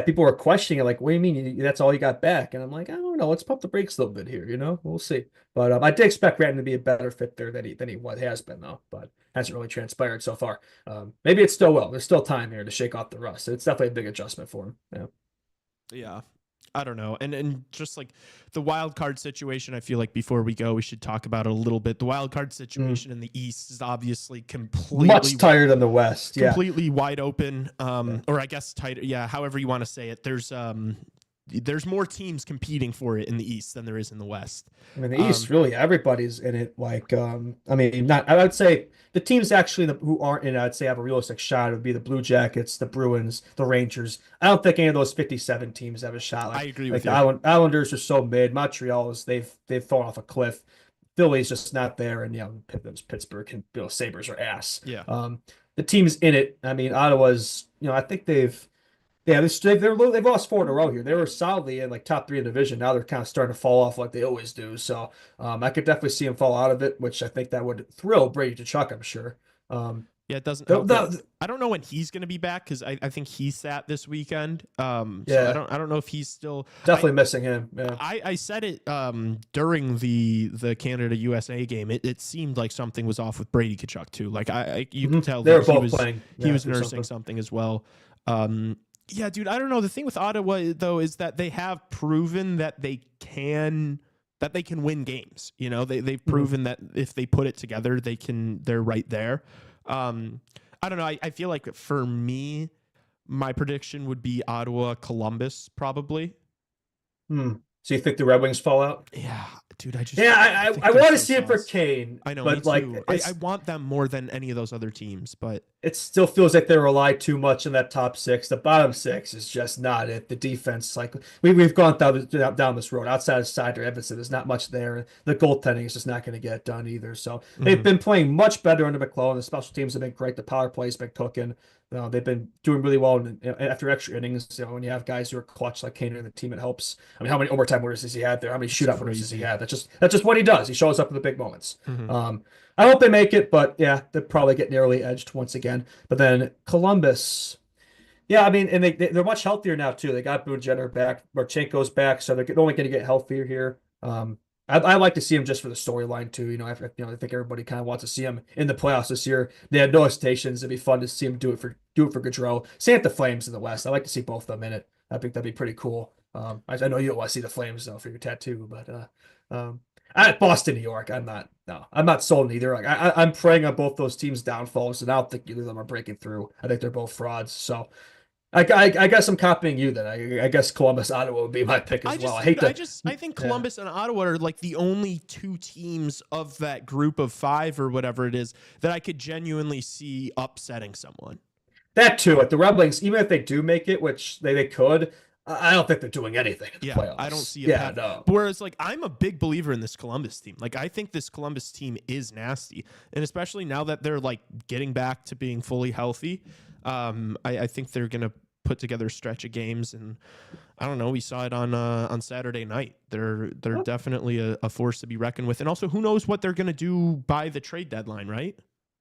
people were questioning it. Like, what do you mean? That's all you got back? And I'm like, I don't know. Let's pump the brakes a little bit here. We'll see. But I did expect Rantanen to be a better fit there than he has been though. But hasn't really transpired so far. Maybe it still will. There's still time here to shake off the rust. It's definitely a big adjustment for him. Yeah. I don't know. And just like the wild card situation, I feel like before we go, we should talk about it a little bit. The wild card situation in the East is obviously completely much tighter than the West. Completely wide open. Or I guess tighter. Yeah. However you want to say it. There's more teams competing for it in the East than there is in the West. I mean, the East, really, everybody's in it. Like, I would say the teams actually who aren't in it, I'd say have a realistic shot. It would be the Blue Jackets, the Bruins, the Rangers. I don't think any of those 57 teams have a shot. I agree with you. The Islanders are so mid. Montreal they've fallen off a cliff. Philly's just not there, and Pittsburgh and Sabres are ass. Yeah. The teams in it. I mean, Ottawa's. I think they've lost 4 in a row here. They were solidly in like top 3 in the division. Now they're kind of starting to fall off like they always do. So I could definitely see them fall out of it, which I think that would thrill Brady Tkachuk, I'm sure. Yeah, it doesn't. I don't know when he's going to be back because I think he sat this weekend. So I don't know if he's still definitely missing him. Yeah. I said it during the Canada USA game. It seemed like something was off with Brady Tkachuk too. Like you can tell they were both playing. He was nursing something as well. Yeah, dude, I don't know. The thing with Ottawa though is that they have proven that they can win games. They've proven that if they put it together, they're right there. I don't know. I feel like for me, my prediction would be Ottawa, Columbus, probably. So you think the Red Wings fall out? Yeah, dude. I want to see it for Kane. I know, but me too. I want them more than any of those other teams, but it still feels like they rely too much on that top six. The bottom six is just not it. The defense, like we've gone down this road. Outside of Sider Evanson, there's not much there. The goaltending is just not going to get done either. So they've been playing much better under McClellan. The special teams have been great. The power play's been cooking. They've been doing really well after extra innings. When you have guys who are clutch like Kaner in the team, it helps. I mean, how many overtime winners has he had there? How many shootout winners has he had? That's just what he does. He shows up in the big moments. I hope they make it, but yeah, they'll probably get narrowly edged once again. But then Columbus, yeah, I mean, and they're much healthier now too. They got Boudreaux back, Marchenko's back, so they're only going to get healthier here. I like to see him just for the storyline too. I think everybody kind of wants to see him in the playoffs this year. They had no hesitations. It'd be fun to see him do it for Gr8. Same with the Flames in the West. I like to see both of them in it. I think that'd be pretty cool. I know you don't want to see the Flames though for your tattoo, but at Boston, New York, I'm not sold either. Like I'm praying on both those teams' downfalls, and I don't think either of them are breaking through. I think they're both frauds. So I guess I'm copying you then. I guess Columbus, Ottawa would be my pick as well. I think Columbus and Ottawa are like the only two teams of that group of 5 or whatever it is that I could genuinely see upsetting someone. That too. Like the Red Wings, even if they do make it, which they could, I don't think they're doing anything in the playoffs. I don't see it. Yeah, no. Whereas, like, I'm a big believer in this Columbus team. Like, I think this Columbus team is nasty, and especially now that they're like getting back to being fully healthy, I think they're gonna put together a stretch of games, and I don't know. We saw it on Saturday night. They're definitely a force to be reckoned with, and also who knows what they're gonna do by the trade deadline, right?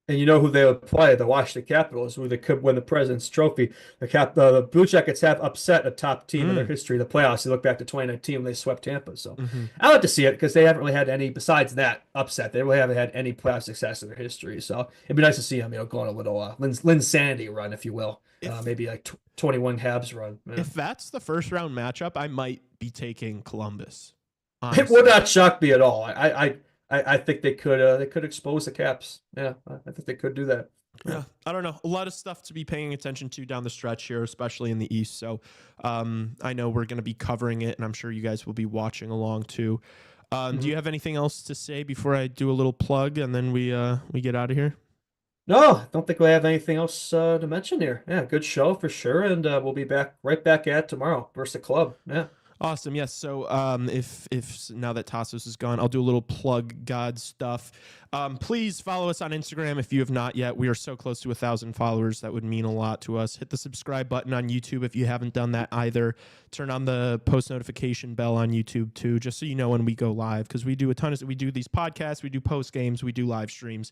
And you know who they would play? The Washington Capitals, who they could win the President's Trophy. The Blue Jackets have upset a top team in their history, the playoffs. They look back to 2019 when they swept Tampa. So I like to see it because they haven't really had any, besides that upset, they really haven't had any playoff success in their history. So it'd be nice to see them, going a little Lynn Sandy run, if you will. Maybe like 21 Habs run. Yeah. If that's the first round matchup, I might be taking Columbus. Honestly. It would not shock me at all. I think they could expose the Caps. Yeah, I think they could do that. Yeah, I don't know. A lot of stuff to be paying attention to down the stretch here, especially in the East. So I know we're going to be covering it, and I'm sure you guys will be watching along too. Do you have anything else to say before I do a little plug and then we get out of here? No, I don't think we have anything else to mention here. Yeah, good show for sure, and we'll be right back at tomorrow versus the club. Yeah. Awesome. Yes. So if now that Tassos is gone, I'll do a little plug God stuff. Please follow us on Instagram if you have not yet. We are so close to 1,000 followers. That would mean a lot to us. Hit the subscribe button on YouTube if you haven't done that either. Turn on the post notification bell on YouTube too, just so you know when we go live, because we do we do these podcasts, we do post games, we do live streams.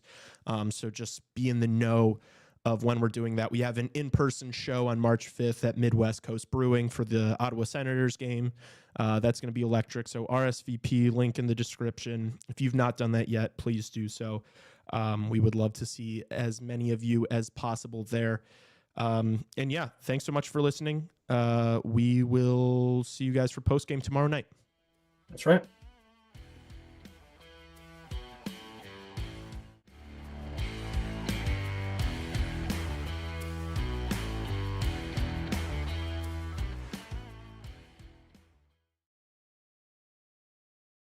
So just be in the know of when we're doing that. We have an in-person show on March 5th at Midwest Coast Brewing for the Ottawa Senators game. That's going to be electric. So RSVP, link in the description. If you've not done that yet, please do so. We would love to see as many of you as possible there. And yeah, thanks so much for listening. We will see you guys for post game tomorrow night. That's right.